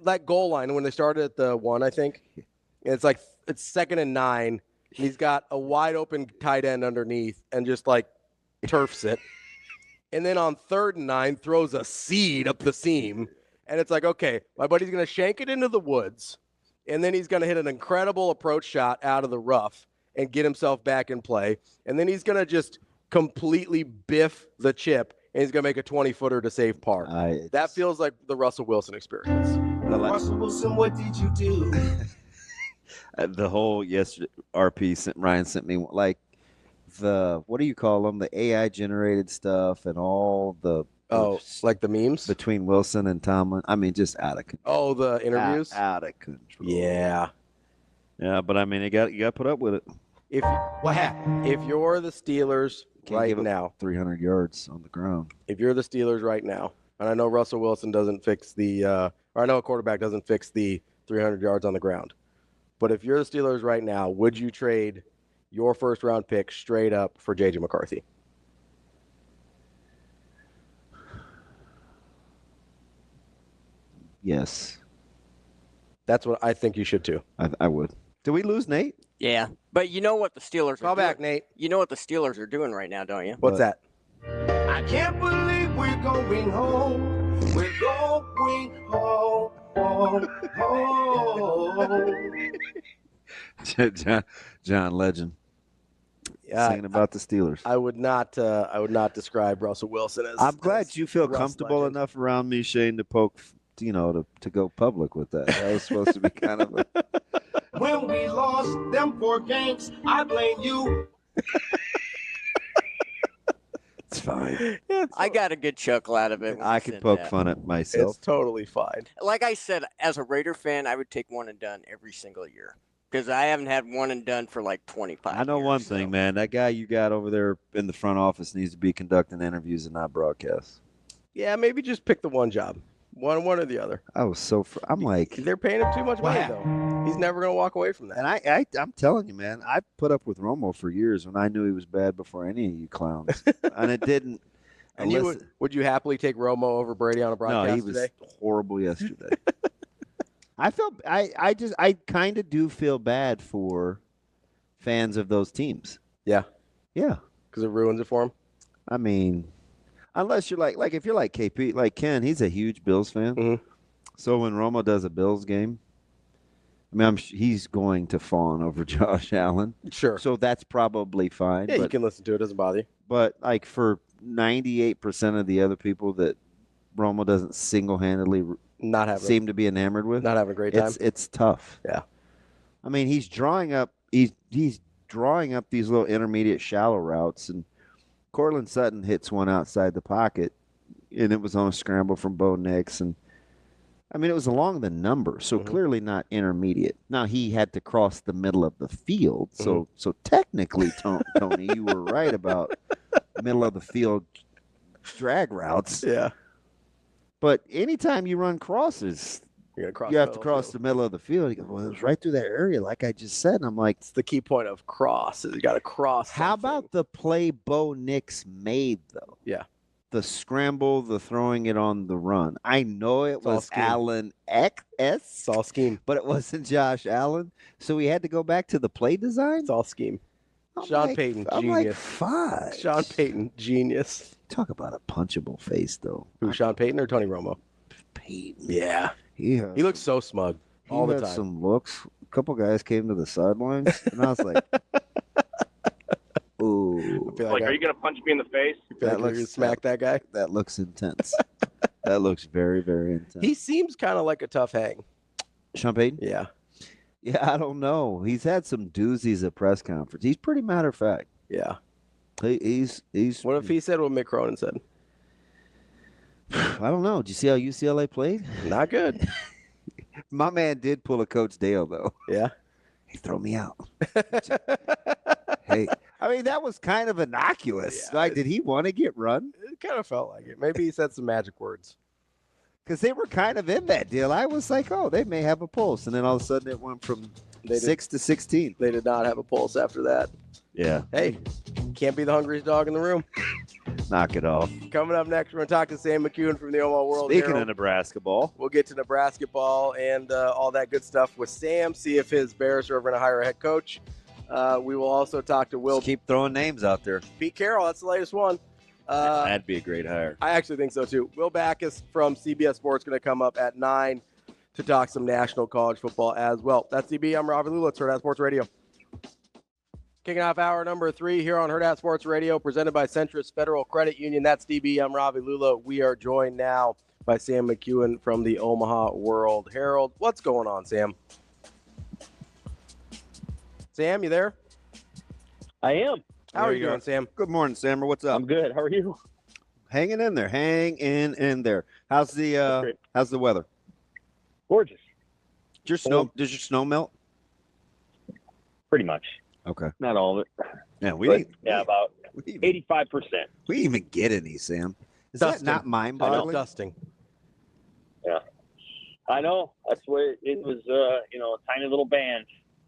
That goal line when they started at the 1, I think, and it's 2nd and 9. And he's got a wide open tight end underneath and just like turfs it. And then on 3rd and 9, throws a seed up the seam. And it's like, okay, my buddy's going to shank it into the woods. And then he's going to hit an incredible approach shot out of the rough and get himself back in play. And then he's going to just completely biff the chip. And he's going to make a 20-footer to save par. That feels like the Russell Wilson experience. Russell Wilson, what did you do? The whole RP Ryan sent me like what do you call them? The AI generated stuff and all the like the memes between Wilson and Tomlin. I mean, just out of control. Oh, the interviews out of control. Yeah, but I mean, you got to put up with it. What happened? If you're the Steelers right now, 300 yards on the ground. If you're the Steelers right now, and I know Russell Wilson doesn't fix or I know a quarterback doesn't fix the 300 yards on the ground, but if you're the Steelers right now, would you trade your first-round pick straight up for J.J. McCarthy? Yes. That's what I think you should too. I would. Did we lose Nate? Yeah, but you know what the Steelers Call are back, doing? Nate. You know what the Steelers are doing right now, don't you? What's that? I can't believe we're going home. We're going home, home. John Legend Yeah, singing about the Steelers. I would not describe Russell Wilson as. I'm glad as you feel Russ comfortable Legend. enough around me, Shane, to poke, to go public with that. That was supposed to be kind of a. When we lost them 4 games, I blame you. It's fine. I got a good chuckle out of it. when I you could said poke that. fun at myself. It's totally fine. Like I said, as a Raider fan, I would take one and done every single year because I haven't had one and done for like 25 I know years, one so. thing, man. That guy you got over there in the front office needs to be conducting interviews and not broadcasts. Yeah, maybe just pick the one job, one or the other. I was so. I'm like, They're paying him too much money Wow. though. He's never going to walk away from that. and I'm telling you, man. I put up with Romo for years when I knew he was bad before any of you clowns, and it didn't. And you would you happily take Romo over Brady on a broadcast No, he was today? horrible yesterday. I kind of do feel bad for fans of those teams. Yeah, Yeah. because it ruins it for him. I mean, unless you're like if you're like KP, like Ken, he's a huge Bills fan. Mhm. So when Romo does a Bills game, I mean, he's going to fawn over Josh Allen. Sure. So that's probably fine. Yeah, you but, can listen to it. Doesn't bother you. but like for 98% of the other people that Romo doesn't single-handedly Not having seem to be enamored with, not having a great time. it's tough. Yeah. I mean, he's drawing up these little intermediate shallow routes, and Cortland Sutton hits one outside the pocket, and it was on a scramble from Bo Nix, and I mean, it was along the number, so clearly not intermediate. Now he had to cross the middle of the field, so technically, Tony, you were right about middle of the field drag routes. Yeah. But anytime you run crosses, You're gonna cross. you have to cross the middle of the field. He goes, well, it was right through that area, like I just said. And I'm like, It's the key point of cross. You got to cross. how something. about the play Bo Nix made, though? Yeah. The scramble, the throwing it on the run. I know it all was scheme. Allen It's X, all scheme. but it wasn't Josh Allen. So we had to go back to the play design. It's all scheme. I'm Sean like- Payton, I'm like, genius. fudge. Sean Payton, genius. Talk about a punchable face, though. Who? Sean Payton or Tony Romo? Payton. Yeah. He He looks so smug all the had time. some looks. A couple guys came to the sidelines, and I was like, "Ooh, I feel Like, I- are you going to punch me in the face? I feel like that you're gonna looks- smack that guy. that looks intense. That looks very, very intense." He seems kind of like a tough hang. Sean Payton? Yeah. Yeah, I don't know. He's had some doozies at press conference. He's pretty matter of fact. Yeah. He's. What if he said what Mick Cronin said? I don't know. Did you see how UCLA played? Not good. My man did pull a Coach Dale though. Yeah. He threw me out. Hey, I mean that was kind of innocuous. Yeah. Like, did he want to get run? It kind of felt like it. Maybe he said some magic words. Because they were kind of in that deal. I was like, oh, they may have a pulse, and then all of a sudden it went from They 6 to 16. They did not have a pulse after that. Yeah, Hey, can't be the hungriest dog in the room. knock it off. Coming up next, we're going to talk to Sam McKewon from the Omaha World Speaking Herald. of Nebraska ball, We'll get to Nebrasketball and all that good stuff with Sam, see if his Bears are going to hire a head coach. We will also talk to Will. just keep throwing names out there. Pete Carroll, that's the latest one. That'd be a great hire. I actually think so, too. Will Backus from CBS Sports going to come up at 9 to talk some national college football as well. That's CB. I'm Ravi Lulla. It's Hurrdat Sports Radio. Kicking off hour number 3 here on Hurrdat Sports Radio, presented by Centris Federal Credit Union. That's DB. I'm Ravi Lulla. We are joined now by Sam McKewon from the Omaha World Herald. What's going on, Sam? Sam, you there? I am. How are you doing, Sam? Good morning, Sammer. What's up? I'm good. How are you? Hanging in there. Hang in there. How's the Great. how's the weather? Gorgeous. Does your snow melt? Pretty much. Okay. Not all of it. Yeah, But, yeah, about we didn't 85%. even get any, Sam. Is Dusting. that not mind-boggling? Dusting. I know. That's what it was, a tiny little band.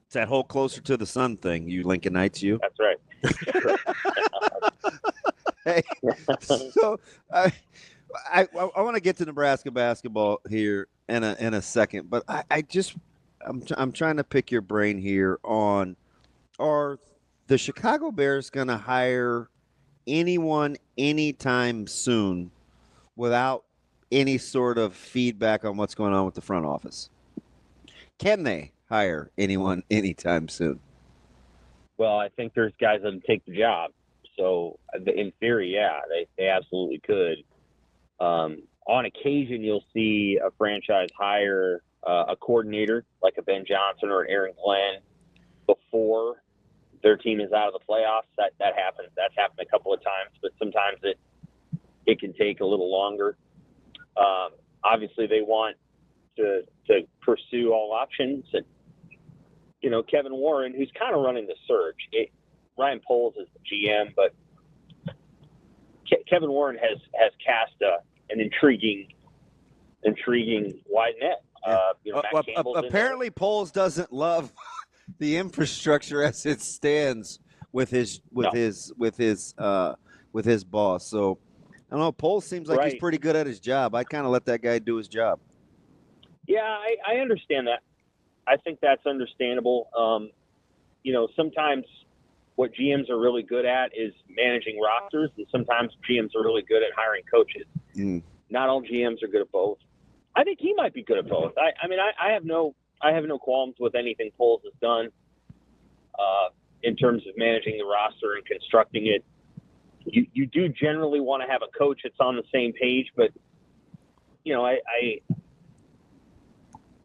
It's that whole closer to the sun thing, you Lincolnites, you. That's right. Hey, so I want to get to Nebraska basketball here in a second, but I'm trying to pick your brain here on, are the Chicago Bears going to hire anyone anytime soon without any sort of feedback on what's going on with the front office? Can they hire anyone anytime soon? Well, I think there's guys that take the job. So in theory, yeah, they absolutely could. On occasion, you'll see a franchise hire a coordinator like a Ben Johnson or an Aaron Glenn before their team is out of the playoffs. That happens. That's happened a couple of times, but sometimes it can take a little longer. Obviously, they want to pursue all options. And, Kevin Warren, who's kind of running the search. Ryan Poles is the GM, but Kevin Warren has cast an intriguing wide net. Apparently, Poles doesn't love the infrastructure as it stands with his boss. So I don't know. Poles seems like he's pretty good at his job. I kind of let that guy do his job. Yeah, I understand that. I think that's understandable. Sometimes what GMs are really good at is managing rosters, and sometimes GMs are really good at hiring coaches. Not all GMs are good at both. I think he might be good at both. I have no qualms with anything Poles has done in terms of managing the roster and constructing it. You do generally want to have a coach that's on the same page, but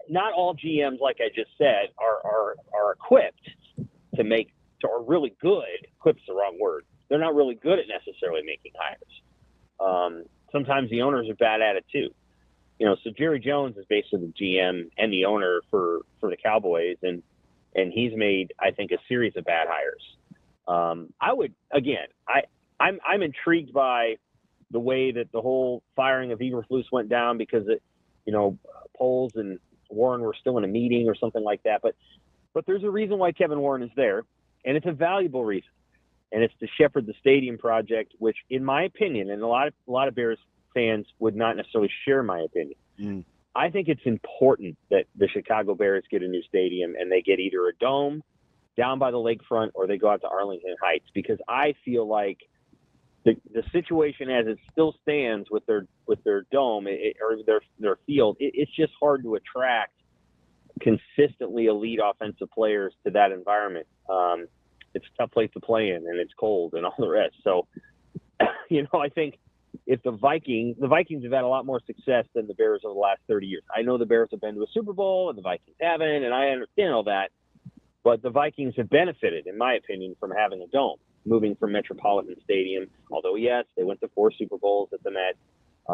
not all GMs, like I just said, are equipped are really good. Equipped's the wrong word. They're not really good at necessarily making hires. Sometimes the owners are bad at it too. So Jerry Jones is basically the GM and the owner for the Cowboys, and he's made, I think, a series of bad hires. I'm intrigued by the way that the whole firing of Eberflus went down because Poles and Warren were still in a meeting or something like that. But there's a reason why Kevin Warren is there, and it's a valuable reason, and it's to shepherd the stadium project, which, in my opinion, and a lot of Bears fans would not necessarily share my opinion. I think it's important that the Chicago Bears get a new stadium and they get either a dome down by the lakefront or they go out to Arlington Heights, because I feel like the situation as it still stands with their dome or their field, it's just hard to attract consistently elite offensive players to that environment. It's a tough place to play in, and it's cold and all the rest. So, I think if the Vikings have had a lot more success than the Bears over the last 30 years. I know the Bears have been to a Super Bowl and the Vikings haven't, and I understand all that. But the Vikings have benefited, in my opinion, from having a dome, moving from Metropolitan Stadium. Although, yes, they went to 4 Super Bowls at the Met.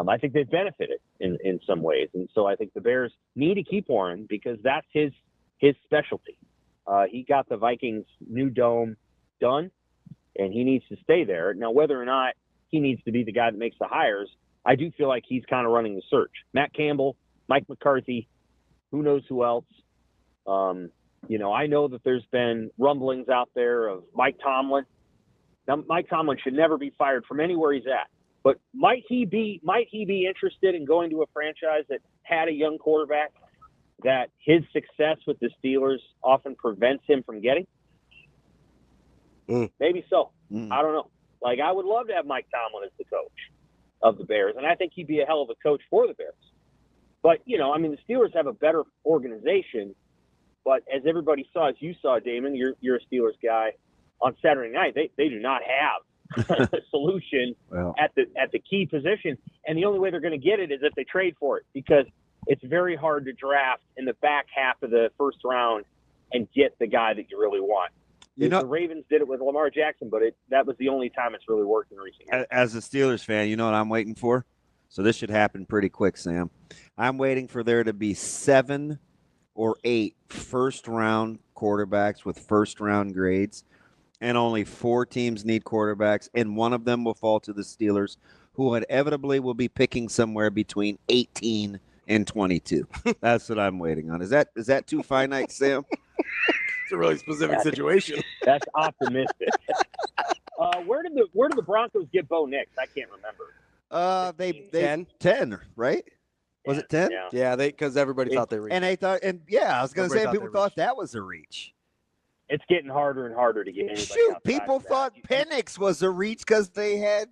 I think they've benefited in some ways. And so I think the Bears need to keep Warren because that's his specialty. He got the Vikings' new dome done, and he needs to stay there. Now, whether or not he needs to be the guy that makes the hires, I do feel like he's kind of running the search. Matt Campbell, Mike McCarthy, who knows who else. I know that there's been rumblings out there of Mike Tomlin. Now, Mike Tomlin should never be fired from anywhere he's at. But might he be interested in going to a franchise that had a young quarterback that his success with the Steelers often prevents him from getting? Maybe so. I don't know. I would love to have Mike Tomlin as the coach of the Bears, and I think he'd be a hell of a coach for the Bears. But, the Steelers have a better organization, but as everybody saw, as you saw, Damon, you're a Steelers guy, on Saturday night, they do not have a solution at the key position, and the only way they're going to get it is if they trade for it, because it's very hard to draft in the back half of the first round and get the guy that you really want. The Ravens did it with Lamar Jackson, but that was the only time it's really worked in recent years. As a Steelers fan, you know what I'm waiting for? So this should happen pretty quick, Sam. I'm waiting for there to be 7 or 8 first-round quarterbacks with first-round grades, and only 4 teams need quarterbacks, and one of them will fall to the Steelers, who inevitably will be picking somewhere between 18 and 22. That's what I'm waiting on. Is that too finite, Sam? It's a really specific situation. That's optimistic. Where did the Broncos get Bo Nix? I can't remember. They 10, right? Was it 10? Yeah, because everybody thought they reached. And they thought, I was going to say, Everybody people thought that was a reach. It's getting harder and harder to get anybody Shoot, outside people of that. thought Penix was a reach because they had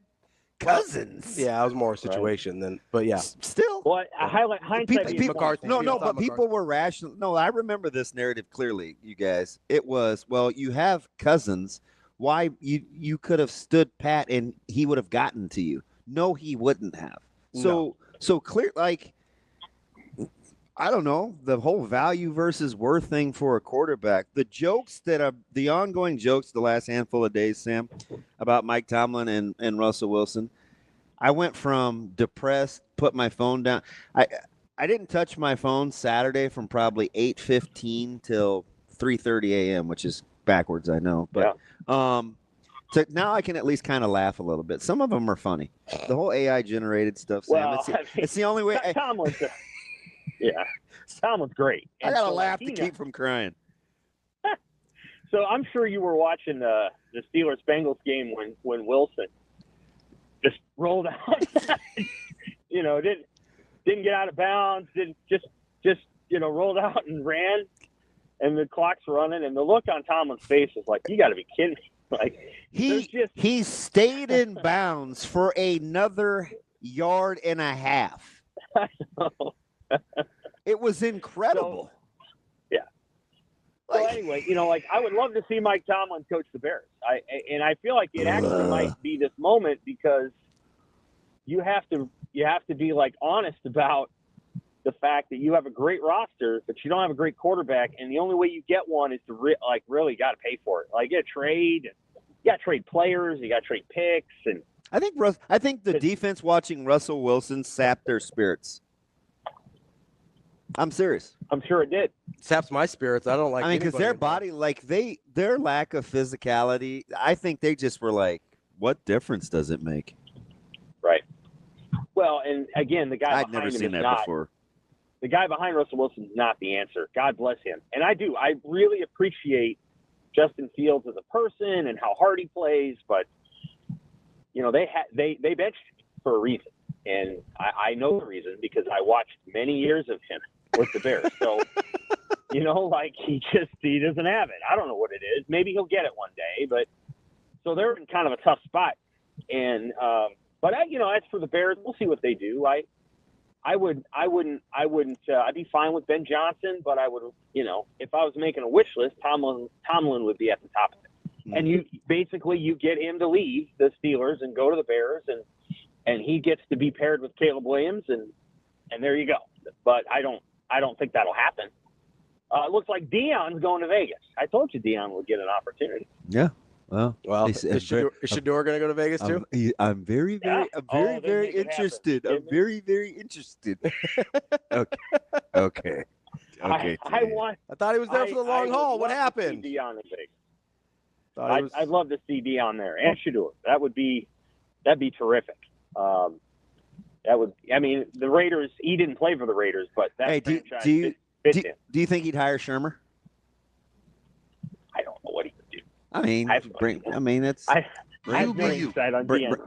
Cousins. Yeah, it was more a situation than, but yeah. Still. Well, hindsight. People, McCarthy. no, but McCarthy. people were rational. No, I remember this narrative clearly, you guys. It was, well, you have Cousins. Why you could have stood pat and he would have gotten to you. No, he wouldn't have. So clear, like, I don't know, the whole value versus worth thing for a quarterback. The jokes the ongoing jokes the last handful of days, Sam, about Mike Tomlin and Russell Wilson. I went from depressed, put my phone down. I didn't touch my phone Saturday from probably 8:15 till 3:30 a.m., which is backwards, I know. But so now I can at least kind of laugh a little bit. Some of them are funny. The whole AI generated stuff, Sam. Well, it's the only way. Tomlin's Tomlin's great. I got to laugh to keep from crying. So I'm sure you were watching the Steelers-Bengals game when Wilson just rolled out. Didn't get out of bounds. Didn't just rolled out and ran, and the clock's running, and the look on Tomlin's face is like, you got to be kidding me. Like he stayed in bounds for another yard and a half. I know. It was incredible. So anyway, I would love to see Mike Tomlin coach the Bears. I feel like it actually might be this moment because you have to be like honest about the fact that you have a great roster, but you don't have a great quarterback, and the only way you get one is to really got to pay for it. Like, you got to trade players, you got to trade picks, and I think the defense watching Russell Wilson sapped their spirits. I'm serious. I'm sure it did. Saps my spirits. I don't like. I mean, because their body, their lack of physicality, I think they just were like, "What difference does it make?" Right. Well, and again, the guy I'd never seen that before. The guy behind Russell Wilson is not the answer. God bless him. And I really appreciate Justin Fields as a person and how hard he plays, but they benched him for a reason, and I know the reason because I watched many years of him with the Bears. So, he doesn't have it. I don't know what it is. Maybe he'll get it one day, but so they're in kind of a tough spot. And but as for the Bears, we'll see what they do. I'd be fine with Ben Johnson, but I would, if I was making a wish list, Tomlin would be at the top of it. And you get him to leave the Steelers and go to the Bears, and he gets to be paired with Caleb Williams, and there you go. But I don't think that'll happen. It looks like Deion's going to Vegas. I told you Deion would get an opportunity. Yeah. Well, is Shador going to go to Vegas too? I'm very interested. I'm very, very interested. Okay. I thought he was there for the long haul. What happened? Deion in Vegas. I'd love to see Deion there and Shador. That'd be terrific. The Raiders. He didn't play for the Raiders, but that franchise fits him. Do you think he'd hire Shermer? I don't know what he would do.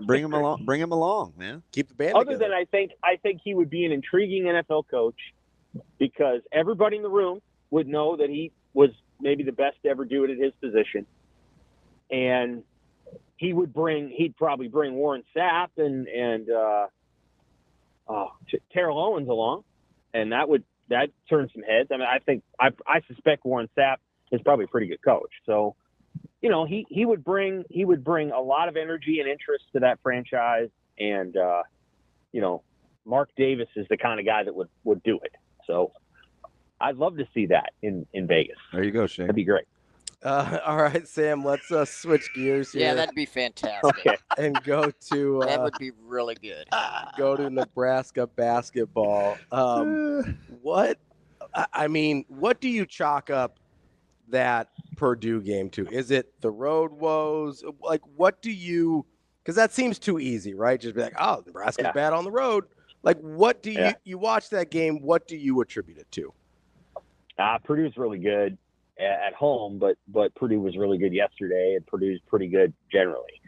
Bring him along. Bring him along, man. Keep the band Other together. than I think he would be an intriguing NFL coach because everybody in the room would know that he was maybe the best to ever do it at his position, and he'd probably bring Warren Sapp and Terrell Owens along, and that turns some heads. I mean, I suspect Warren Sapp is probably a pretty good coach. So, he would bring a lot of energy and interest to that franchise, and Mark Davis is the kind of guy that would do it. So, I'd love to see that in Vegas. There you go, Shane. That'd be great. All right, Sam, let's switch gears here. Yeah, that'd be fantastic. Okay. And go to that would be really good. Go to Nebraska basketball. What do you chalk up that Purdue game to? Is it the road woes? Like, what do you? Because that seems too easy, right? Just be like, oh, Nebraska's bad on the road. Like, what do you watch that game? What do you attribute it to? Purdue's really good at home, but Purdue was really good yesterday, and Purdue's pretty good generally.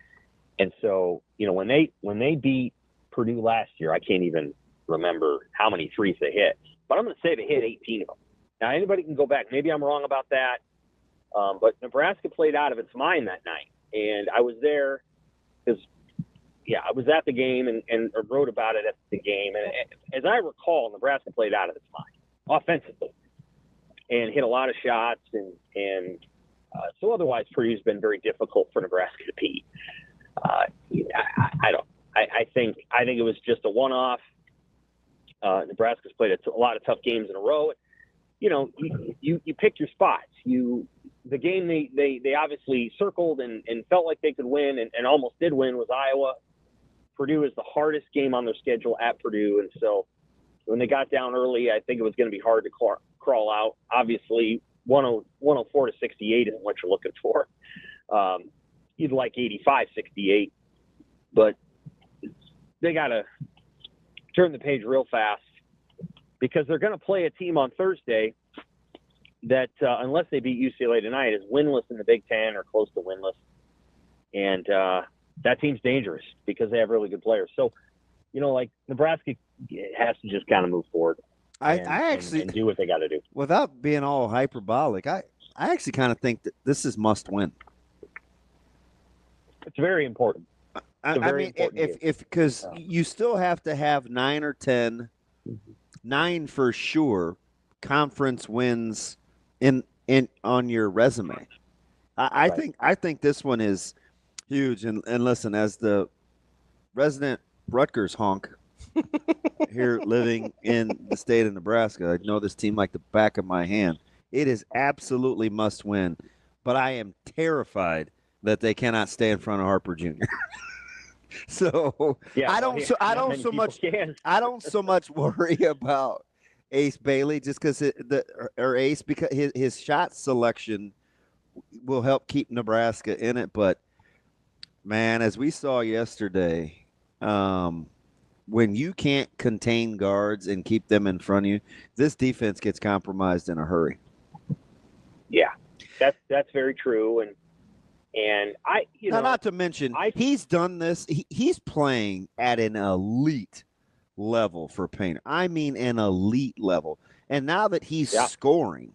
And so, when they beat Purdue last year, I can't even remember how many threes they hit, but I'm going to say they hit 18 of them. Now, anybody can go back. Maybe I'm wrong about that, but Nebraska played out of its mind that night, and I was there because, I was at the game and wrote about it at the game. And as I recall, Nebraska played out of its mind offensively and hit a lot of shots. So otherwise, Purdue's been very difficult for Nebraska to beat. I think it was just a one-off. Nebraska's played a lot of tough games in a row. You pick your spots. The game they obviously circled and felt like they could win and almost did win was Iowa. Purdue is the hardest game on their schedule at Purdue, and so when they got down early, I think it was going to be hard to crawl out. Obviously, 104 to 68 isn't what you're looking for. You'd like 85-68, but they got to turn the page real fast because they're going to play a team on Thursday that, unless they beat UCLA tonight, is winless in the Big Ten or close to winless. And that team's dangerous because they have really good players. So, Nebraska has to just kind of move forward and do what they got to do. Without being all hyperbolic, I actually kind of think that this is must win. It's very important. Because you still have to have 9 or 10, 9 for sure, conference wins in on your resume. I think this one is huge. And listen, as the resident Rutgers honk here living in the state of Nebraska, I know this team like the back of my hand. It is absolutely must win, but I am terrified that they cannot stay in front of Harper Jr. So I don't so much worry about Ace Bailey just because because his shot selection will help keep Nebraska in it. But man, as we saw yesterday, when you can't contain guards and keep them in front of you, this defense gets compromised in a hurry. Yeah, that's very true. And not to mention, he's done this. He's playing at an elite level for Painter. I mean, an elite level. And now that he's scoring,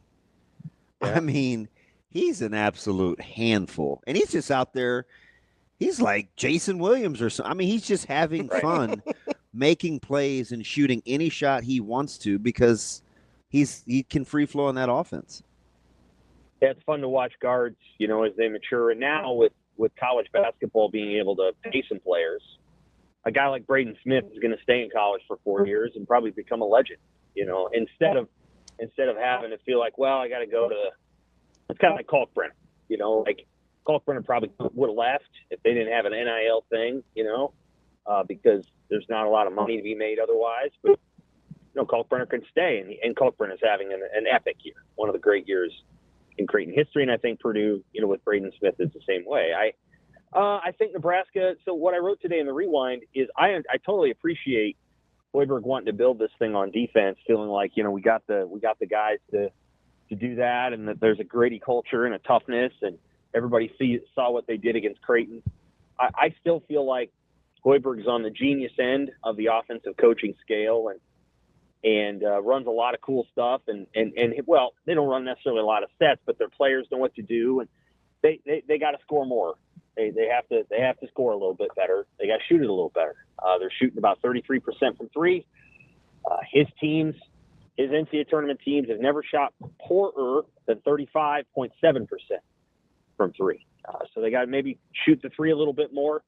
I mean, he's an absolute handful. And he's just out there. He's like Jason Williams or something. I mean, he's just having fun making plays and shooting any shot he wants to because he can free flow in that offense. Yeah, it's fun to watch guards, as they mature. And now with college basketball being able to pay some players, a guy like Braden Smith is going to stay in college for 4 years and probably become a legend, instead of having to feel like, well, I got to go to – it's kind of like Kalkbrenner, like Kalkbrenner probably would have left if they didn't have an NIL thing, because there's not a lot of money to be made otherwise. But, Kalkbrenner can stay, and Kalkbrenner is having an epic year, one of the great years in Creighton history, and I think Purdue, with Braden Smith is the same way. I think Nebraska. So what I wrote today in the Rewind is I totally appreciate Hoiberg wanting to build this thing on defense, feeling like we got the guys to do that, and that there's a gritty culture and a toughness, and everybody saw what they did against Creighton. I still feel like Hoiberg's on the genius end of the offensive coaching scale, and runs a lot of cool stuff. And they don't run necessarily a lot of sets, but their players know what to do, and they got to score more. They have to score a little bit better. They got to shoot it a little better. They're shooting about 33% from three. His NCAA tournament teams have never shot poorer than 35.7% from three. So they got to maybe shoot the three a little bit more.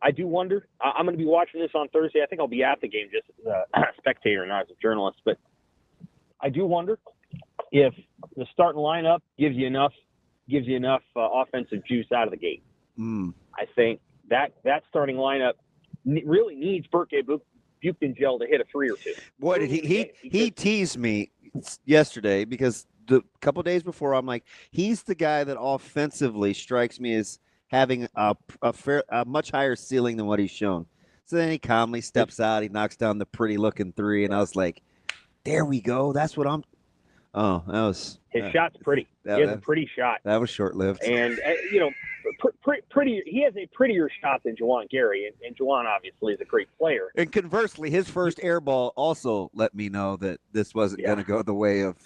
I do wonder. I'm going to be watching this on Thursday. I think I'll be at the game just as a spectator, not as a journalist. But I do wonder if the starting lineup gives you enough offensive juice out of the gate. I think that starting lineup really needs Burke Buchengel to hit a three or two. Boy, did he teased me yesterday because the couple days before I'm like, he's the guy that offensively strikes me as having a much higher ceiling than what he's shown. So then he calmly steps out. He knocks down the pretty looking three, and I was like, "There we go. That's what I'm." Oh, that was his shot's pretty. He has a pretty shot. That was short lived. And pretty. He has a prettier shot than Juwan Gary, and Juwan obviously is a great player. And conversely, his first air ball also let me know that this wasn't going to go the way of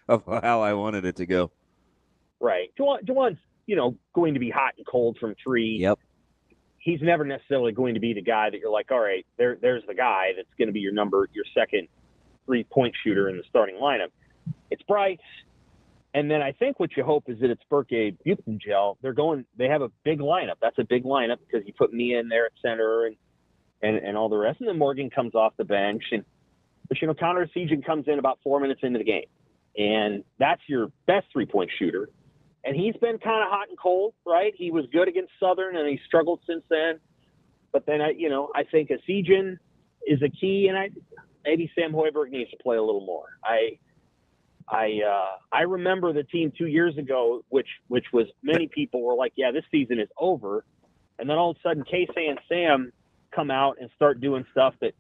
how I wanted it to go. Right. Juwan's, going to be hot and cold from three. Yep. He's never necessarily going to be the guy that you're like, all right, there's the guy that's going to be your second 3-point shooter in the starting lineup. It's Bryce. And then I think what you hope is that it's Burke Buchengel. They have a big lineup. That's a big lineup because you put me in there at center and all the rest. And then Morgan comes off the bench. But Connor Sejan comes in about 4 minutes into the game. And that's your best 3-point shooter. And he's been kind of hot and cold, right? He was good against Southern and he struggled since then. But then, I think a Sejan is a key. And maybe Sam Hoiberg needs to play a little more. I remember the team 2 years ago, which was many people were like, yeah, this season is over. And then all of a sudden, Casey and Sam come out and start doing stuff that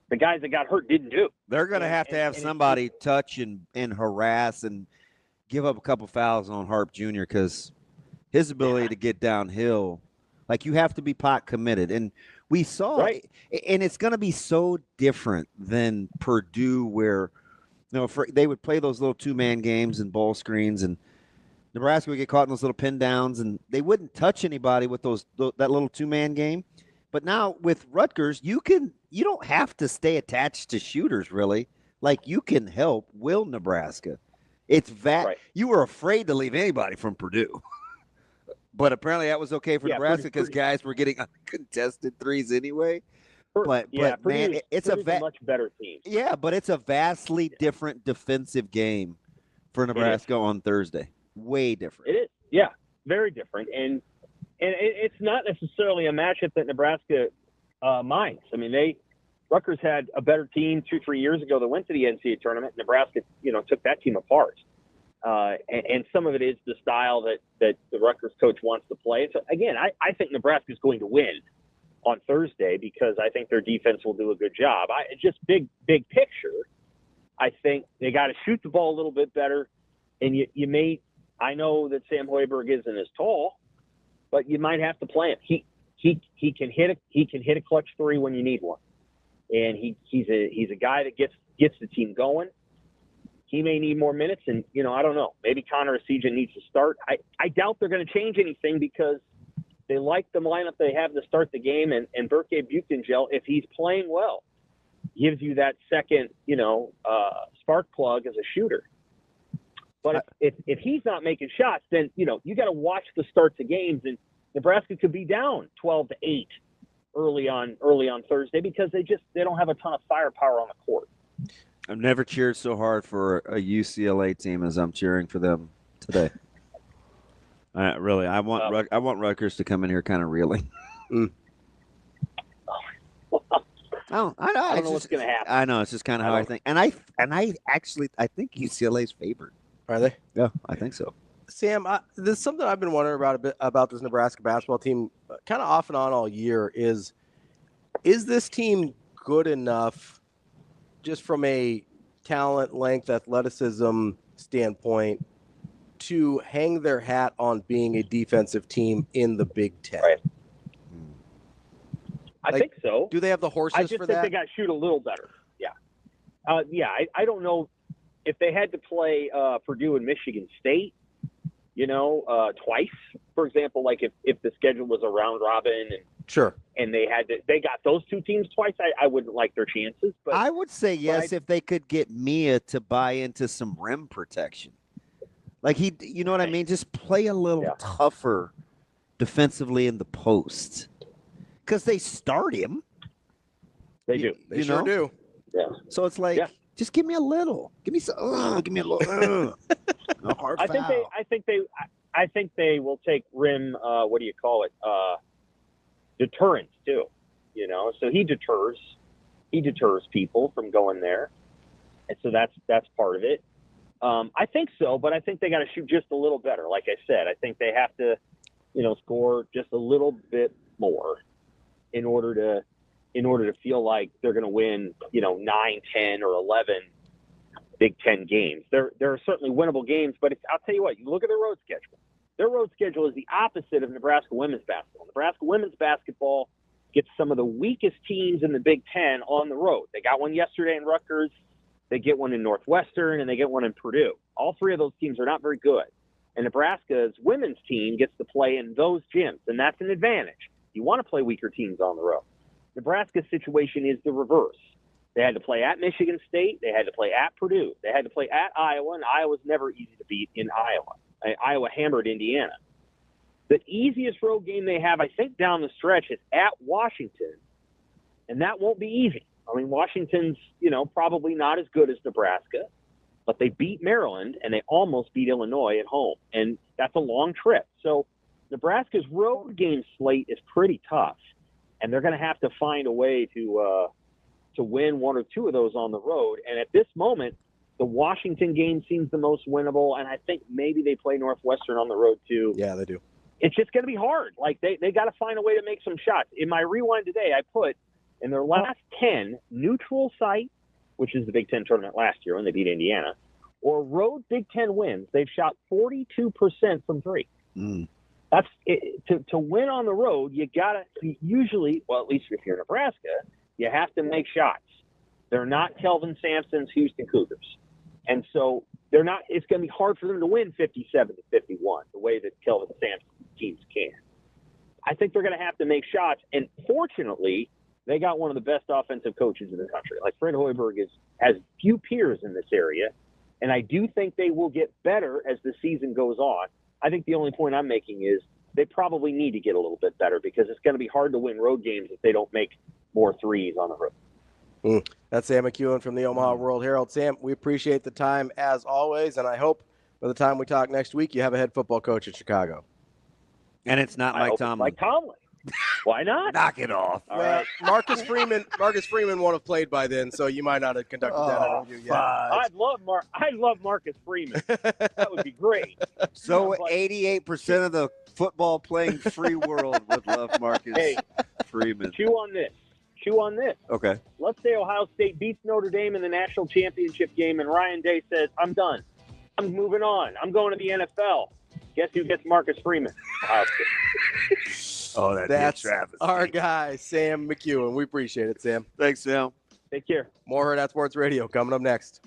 the guys that got hurt didn't do. They're going to have somebody touch and harass and give up a couple fouls on Harp Jr. because his ability to get downhill, like you have to be pot committed. And we saw it, and it's going to be so different than Purdue where – they would play those little 2-man games and ball screens, and Nebraska would get caught in those little pin downs, and they wouldn't touch anybody with that little 2-man game. But now with Rutgers, you don't have to stay attached to shooters really. Like you can help will Nebraska. It's you were afraid to leave anybody from Purdue, but apparently that was okay for Nebraska because guys were getting uncontested threes anyway. But man, it's a much better team. Yeah, but it's a vastly different defensive game for Nebraska on Thursday. Way different. It is. Yeah, very different. And it's not necessarily a matchup that Nebraska minds. I mean, Rutgers had a better team 2-3 years ago that went to the NCAA tournament. Nebraska, took that team apart. And some of it is the style that the Rutgers coach wants to play. So again, I think Nebraska is going to win on Thursday because I think their defense will do a good job. Just big picture, I think they got to shoot the ball a little bit better. And I know that Sam Hoiberg isn't as tall, but you might have to play him. He can hit a clutch three when you need one. And he's a guy that gets the team going. He may need more minutes, and I don't know. Maybe Connor Sejan needs to start. I doubt they're going to change anything because they like the lineup they have to start the game, and Burke Buchengel, if he's playing well, gives you that second, spark plug as a shooter. But if he's not making shots, then you got to watch the starts of games, and Nebraska could be down 12-8 early on Thursday because they don't have a ton of firepower on the court. I've never cheered so hard for a UCLA team as I'm cheering for them today. Really, I want Rutgers to come in here kind of reeling. I know what's going to happen. I know it's just kind of how I think, and I think UCLA's favored. Are they? Yeah, I think so. Sam, there's something I've been wondering about this Nebraska basketball team, kind of off and on all year. Is this team good enough, just from a talent, length, athleticism standpoint, to hang their hat on being a defensive team in the Big Ten? Right. I think so. Do they have the horses for that? I just think they got to shoot a little better. Yeah. I don't know if they had to play Purdue and Michigan State, twice, for example, like if the schedule was a round robin and sure, and they got those two teams twice, I wouldn't like their chances. But I would say yes if they could get Mia to buy into some rim protection. Like you know what I mean? Just play a little tougher defensively in the post. Because they start him. They do. They sure do. Yeah. So it's like, just give me a little. Give me some. Give me a little. A hard foul. I think they will take rim. What do you call it? Deterrence too. So he deters people from going there, and so that's part of it. I think so, but I think they got to shoot just a little better. Like I said, I think they have to, score just a little bit more in order to feel like they're going to win, 9, 10, or 11 Big Ten games. There are certainly winnable games, but I'll tell you what, you look at the road schedule. Their road schedule is the opposite of Nebraska women's basketball. Nebraska women's basketball gets some of the weakest teams in the Big Ten on the road. They got one yesterday in Rutgers. They get one in Northwestern, and they get one in Purdue. All three of those teams are not very good. And Nebraska's women's team gets to play in those gyms, and that's an advantage. You want to play weaker teams on the road. Nebraska's situation is the reverse. They had to play at Michigan State. They had to play at Purdue. They had to play at Iowa, and Iowa's never easy to beat in Iowa. Iowa hammered Indiana. The easiest road game they have, I think, down the stretch is at Washington, and that won't be easy. I mean, Washington's, probably not as good as Nebraska, but they beat Maryland, and they almost beat Illinois at home, and that's a long trip. So Nebraska's road game slate is pretty tough, and they're going to have to find a way to win one or two of those on the road. And at this moment, the Washington game seems the most winnable, and I think maybe they play Northwestern on the road too. Yeah, they do. It's just going to be hard. Like, they got to find a way to make some shots. In my rewind today, I put in their last 10 neutral site, which is the Big Ten tournament last year when they beat Indiana, or road Big Ten wins, they've shot 42% from three. That's it. To win on the road, you got to usually, well, at least if you're Nebraska, you have to make shots. They're not Kelvin Sampson's Houston Cougars. And so they're not. It's going to be hard for them to win 57-51 the way that Kelvin Sampson teams can. I think they're going to have to make shots. And fortunately, they got one of the best offensive coaches in the country. Like, Fred Hoiberg has few peers in this area. And I do think they will get better as the season goes on. I think the only point I'm making is they probably need to get a little bit better because it's going to be hard to win road games if they don't make more threes on the road. That's Sam McKewon from the Omaha World Herald. Sam, we appreciate the time as always, and I hope by the time we talk next week, you have a head football coach in Chicago. And it's not Mike Tomlin. Mike Tomlin. Why not? Knock it off. All right. Marcus Freeman won't have played by then, so you might not have conducted that interview yet. I'd love Marcus Freeman. That would be great. So 88% of the football playing free world would love Marcus Freeman. Chew on this. Okay. Let's say Ohio State beats Notre Dame in the national championship game, and Ryan Day says, "I'm done. I'm moving on. I'm going to the NFL." Guess who gets Marcus Freeman? Ohio State. Oh, that's our guy, Sam McKewon. We appreciate it, Sam. Thanks, Sam. Take care. More Hurrdat Sports Radio coming up next.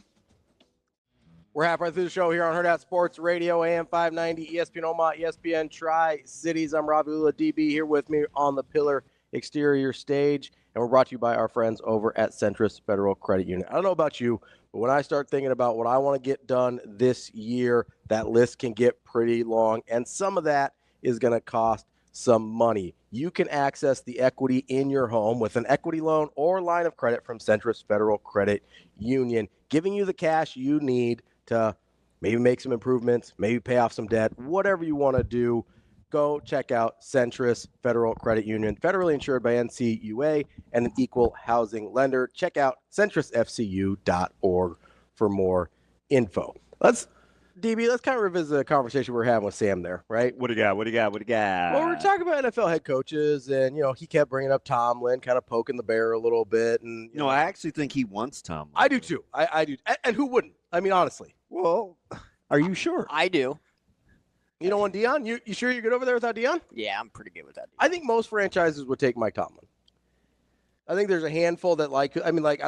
We're halfway through the show here on Hurrdat Sports Radio, AM 590, ESPN Omaha, ESPN Tri-Cities. I'm Ravi, Lulla, DB, here with me on the Pillar Exterior stage, and we're brought to you by our friends over at Centris Federal Credit Union. I don't know about you, but when I start thinking about what I want to get done this year, that list can get pretty long, and some of that is going to cost some money. You can access the equity in your home with an equity loan or line of credit from Centris Federal Credit Union, giving you the cash you need to maybe make some improvements, maybe pay off some debt, whatever you want to do. Go check out Centris Federal Credit Union, federally insured by NCUA and an equal housing lender. Check out centrisfcu.org for more info. Let's kind of revisit the conversation we were having with Sam there, right? What do you got? Well, we were talking about NFL head coaches, and, he kept bringing up Tomlin, kind of poking the bear a little bit. And No, I actually think he wants Tomlin. I do, too. I do. And who wouldn't? I mean, honestly. Well, are you sure? I do. You don't want Dion? You sure you're good over there without Dion? Yeah, I'm pretty good with that. I think most franchises would take Mike Tomlin. I think there's a handful that I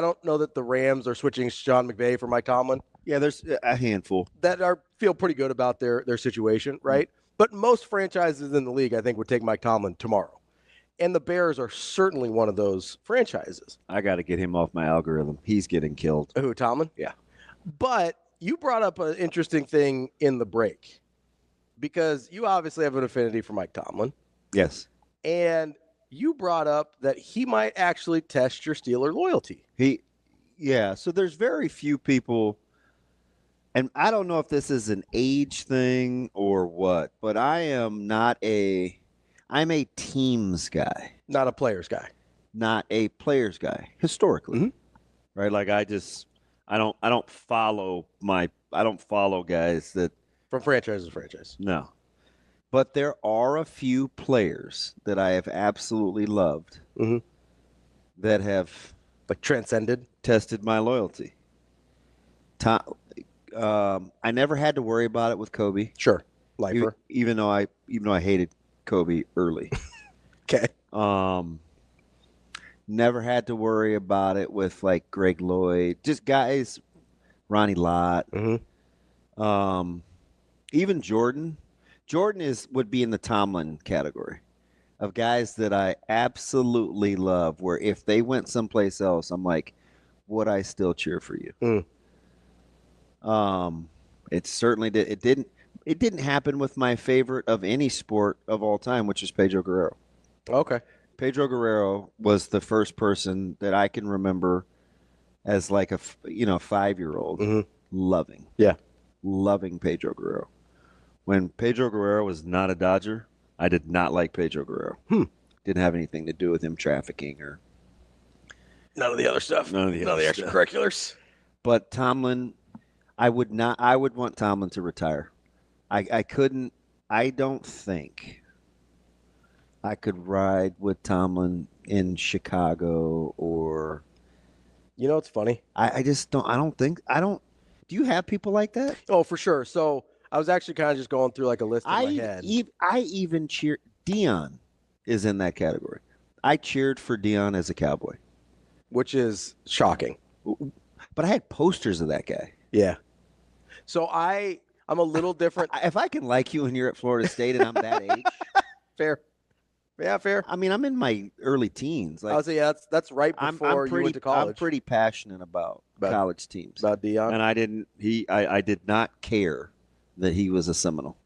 don't know that the Rams are switching Sean McVay for Mike Tomlin. Yeah, there's a handful that feel pretty good about their situation, right? But most franchises in the league, I think, would take Mike Tomlin tomorrow. And the Bears are certainly one of those franchises. I got to get him off my algorithm. He's getting killed. Who, Tomlin? Yeah. But you brought up an interesting thing in the break because you obviously have an affinity for Mike Tomlin. Yes. And you brought up that he might actually test your Steeler loyalty. So there's very few people, and I don't know if this is an age thing or what, but I'm a teams guy. Not a players guy. Not a players guy, historically. Mm-hmm. Right? Like I don't follow guys that from franchise to franchise. No. But there are a few players that I have absolutely loved that have tested my loyalty. I never had to worry about it with Kobe. Sure. Lifer. Even though I hated Kobe early. Okay. Never had to worry about it with like Greg Lloyd, just guys, Ronnie Lott. Mm-hmm. Even Jordan. Jordan would be in the Tomlin category of guys that I absolutely love, where if they went someplace else, I'm like, would I still cheer for you? It certainly did. It didn't happen with my favorite of any sport of all time, which is Pedro Guerrero. Okay. Pedro Guerrero was the first person that I can remember as like a 5-year-old loving Pedro Guerrero. When Pedro Guerrero was not a Dodger, I did not like Pedro Guerrero. Didn't have anything to do with him trafficking or none of the other stuff. None of the extracurriculars. But Tomlin, I would want Tomlin to retire. I don't think I could ride with Tomlin in Chicago or. You know, it's funny. I just don't. Do you have people like that? Oh, for sure. So I was actually kind of just going through like a list in my head. I even cheer. Dion is in that category. I cheered for Dion as a Cowboy, which is shocking. But I had posters of that guy. Yeah. So I'm a little different. If I can like you when you're at Florida State and I'm that age. Fair. Yeah, fair. I mean, I'm in my early teens. I would say, yeah, that's right before you went to college. I'm pretty passionate about college teams. About Dion. And I did not care that he was a Seminole.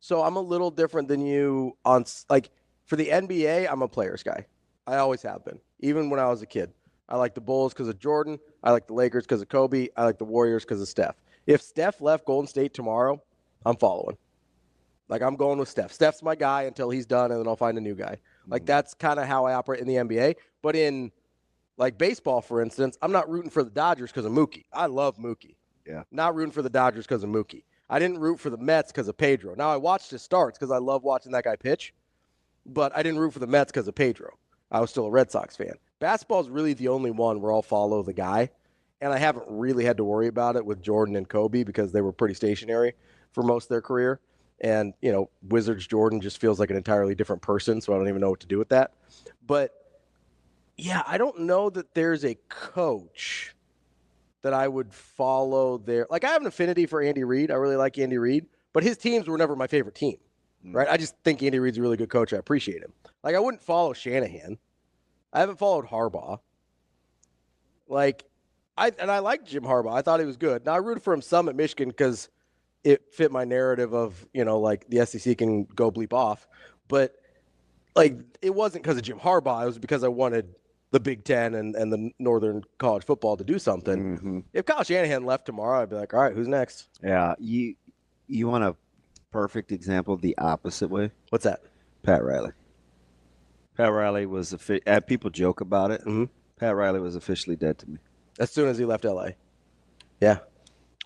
So I'm a little different than you on, like, for the NBA, I'm a players guy. I always have been, even when I was a kid. I like the Bulls because of Jordan. I like the Lakers because of Kobe. I like the Warriors because of Steph. If Steph left Golden State tomorrow, I'm following. Like, I'm going with Steph. Steph's my guy until he's done, and then I'll find a new guy. Like, that's kind of how I operate in the NBA. But in, like, baseball, for instance, I'm not rooting for the Dodgers because of Mookie. I love Mookie. Yeah. Not rooting for the Dodgers because of Mookie. I didn't root for the Mets because of Pedro. Now, I watched his starts because I love watching that guy pitch. But I didn't root for the Mets because of Pedro. I was still a Red Sox fan. Basketball is really the only one where I'll follow the guy. And I haven't really had to worry about it with Jordan and Kobe because they were pretty stationary for most of their career. And, you know, Wizards Jordan just feels like an entirely different person, so I don't even know what to do with that. But, yeah, I don't know that there's a coach that I would follow there. Like, I have an affinity for Andy Reid. I really like Andy Reid. But his teams were never my favorite team, right? I just think Andy Reid's a really good coach. I appreciate him. Like, I wouldn't follow Shanahan. I haven't followed Harbaugh. Like, I like Jim Harbaugh. I thought he was good. Now, I rooted for him some at Michigan because it fit my narrative of, you know, like the SEC can go bleep off. But, like, it wasn't because of Jim Harbaugh. It was because I wanted the Big Ten and the Northern College football to do something. Mm-hmm. If Kyle Shanahan left tomorrow, I'd be like, all right, who's next? Yeah. You want a perfect example of the opposite way? What's that? Pat Riley. Pat Riley was people joke about it. Mm-hmm. Pat Riley was officially dead to me. As soon as he left LA. Yeah.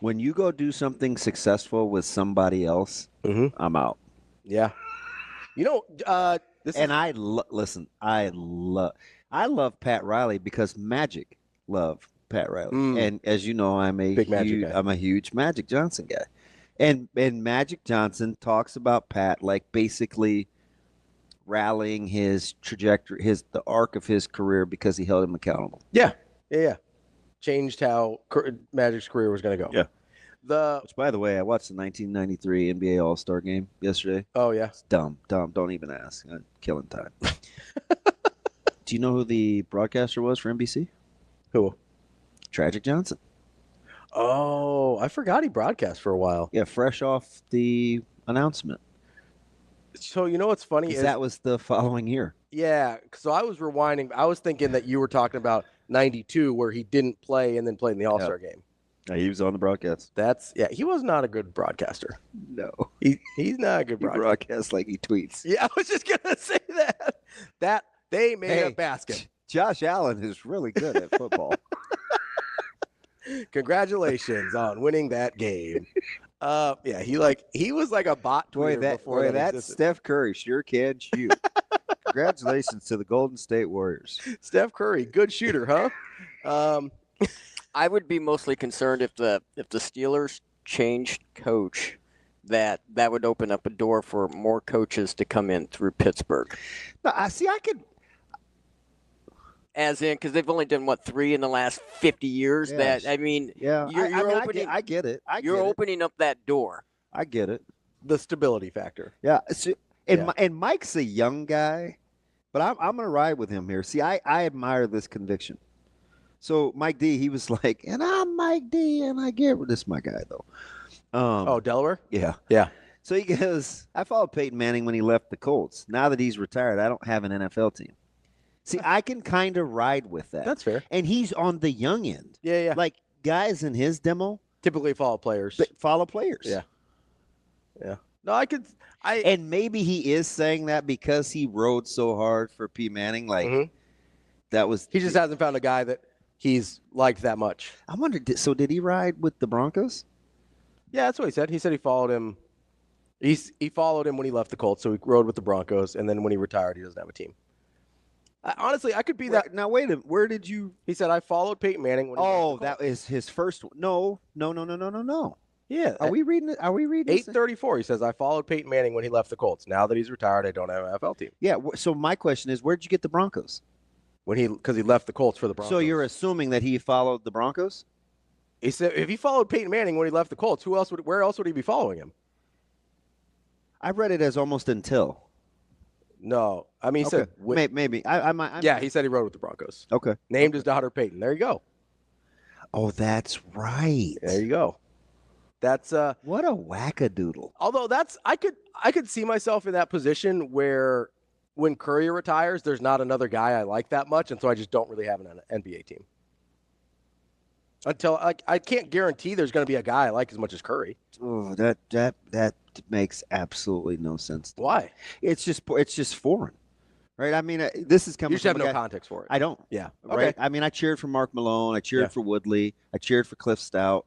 When you go do something successful with somebody else, I'm out. Yeah. You know, I love Pat Riley because Magic loved Pat Riley. And as you know, I'm a huge Magic Johnson guy. And Magic Johnson talks about Pat like basically rallying his trajectory, the arc of his career because he held him accountable. Yeah. Changed how Magic's career was going to go. Yeah. Which, by the way, I watched the 1993 NBA All-Star game yesterday. Oh, yeah. It's dumb. Don't even ask. I'm killing time. Do you know who the broadcaster was for NBC? Who? Tragic Johnson. Oh, I forgot he broadcast for a while. Yeah, fresh off the announcement. So, you know what's funny is that was the following year. Yeah, so I was rewinding. I was thinking that you were talking about 92 where he didn't play and then played in the All-Star game. Yeah, he was on the broadcast. He was not a good broadcaster. No. He's not a good broadcaster. He broadcasts like he tweets. Yeah, I was just going to say that. That they made a basket. Josh Allen is really good at football. Congratulations on winning that game. Yeah, he was like a bot tweeter before that existed. Steph Curry sure can shoot. Congratulations to the Golden State Warriors. Steph Curry, good shooter, huh? I would be mostly concerned if the Steelers changed coach that would open up a door for more coaches to come in through Pittsburgh. No, I could. As in, because they've only done, 3 in the last 50 years? Yes. That, I mean, Yeah, you're opening, I get it. you're opening up that door. I get it. The stability factor. Yeah. So, and Mike's a young guy, but I'm going to ride with him here. See, I admire this conviction. So Mike D, he was like, and I'm Mike D, and I get this is my guy though. Delaware? Yeah. Yeah. So he goes, I followed Peyton Manning when he left the Colts. Now that he's retired, I don't have an NFL team. See, I can kind of ride with that. That's fair. And he's on the young end. Yeah. Like guys in his demo Typically follow players. follow players. Yeah. No, And maybe he is saying that because he rode so hard for P. Manning. Like that was. He just hasn't found a guy that he's liked that much. I wonder. So did he ride with the Broncos? Yeah, that's what he said. He said he followed him. He followed him when he left the Colts, so he rode with the Broncos, and then when he retired, he doesn't have a team. Honestly, I could be that. Now wait a minute. Where did you? He said I followed Peyton Manning when he left the Colts. That is his first one. No. Yeah. Are we reading it? 8:34. He says I followed Peyton Manning when he left the Colts. Now that he's retired, I don't have an NFL team. Yeah. So my question is, where did you get the Broncos? Because he left the Colts for the Broncos. So you're assuming that he followed the Broncos? He said if he followed Peyton Manning when he left the Colts, where else would he be following him? I read it as almost until. No, I mean he said maybe. I might. Yeah, he said he rode with the Broncos. Okay. Named his daughter Peyton. There you go. Oh, that's right. There you go. That's what a wackadoodle. Although I could see myself in that position where when Curry retires, there's not another guy I like that much, and so I just don't really have an NBA team. Until I can't guarantee there's going to be a guy I like as much as Curry. Oh, that makes absolutely no sense. Why? It's just foreign, right? I mean, this is coming. You just have no context for it. I don't. Yeah. Right. Okay. I mean, I cheered for Mark Malone. I cheered for Woodley. I cheered for Cliff Stout.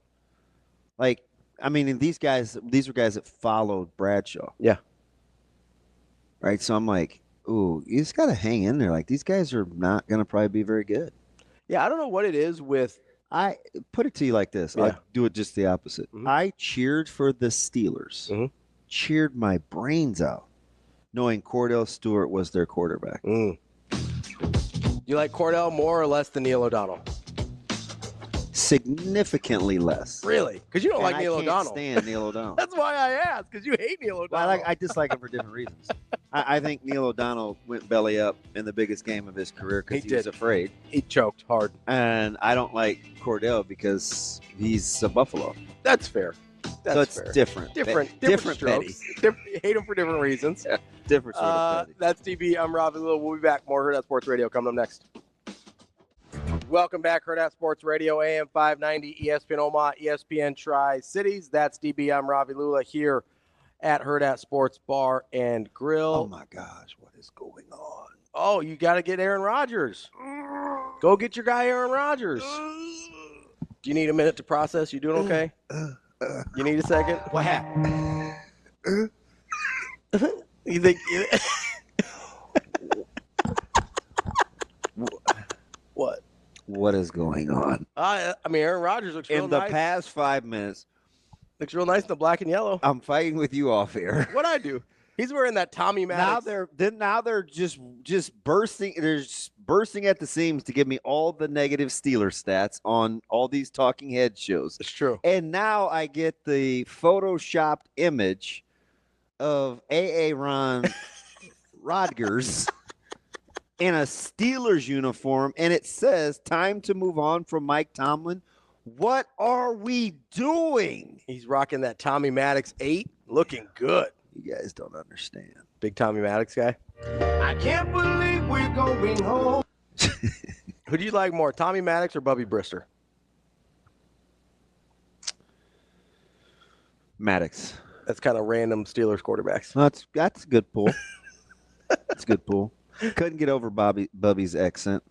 Like, I mean, and these were guys that followed Bradshaw. Yeah. Right. So I'm like, ooh, you just got to hang in there. Like, these guys are not going to probably be very good. Yeah, I don't know what it is with. I put it to you like this. Yeah. I'll do it just the opposite. Mm-hmm. I cheered for the Steelers. Mm-hmm. Cheered my brains out, knowing Cordell Stewart was their quarterback. You like Cordell more or less than Neil O'Donnell? Significantly less. Really? Because you don't like Neil O'Donnell. I can't stand Neil O'Donnell. That's why I asked, because you hate Neil O'Donnell. Well, I dislike him for different reasons. I think Neil O'Donnell went belly up in the biggest game of his career because he was afraid. He choked hard. And I don't like Cordell because he's a Buffalo. That's fair. So it's different. Different petty. strokes. Hate him for different reasons. Yeah, different sort of petty. That's DB. I'm Ravi. We'll be back. More Hurrdat Sports Radio coming up next. Welcome back, Hurrdat Sports Radio, AM 590, ESPN Omaha, ESPN Tri-Cities. That's DB. I'm Ravi Lulla here at Hurrdat Sports Bar and Grill. Oh, my gosh. What is going on? Oh, you got to get Aaron Rodgers. Go get your guy, Aaron Rodgers. Do you need a minute to process? You doing okay? You need a second? What happened? You think... What? What is going on? I mean, Aaron Rodgers looks real In the nice. past 5 minutes, Looks real nice in the black and yellow. I'm fighting with you off air. What'd I do? He's wearing that Tommy Maddox. Now they're just bursting. They're just bursting at the seams to give me all the negative Steelers stats on all these talking head shows. It's true. And now I get the photoshopped image of Ron Rodgers in a Steelers uniform, and it says time to move on from Mike Tomlin. What are we doing? He's rocking that Tommy Maddox 8, looking good. You guys don't understand. Big Tommy Maddox guy. I can't believe we're going home. Who do you like more, Tommy Maddox or Bubby Brister? Maddox. That's kind of random Steelers quarterbacks. That's a good pull. That's a good pull. Couldn't get over Bubby's accent.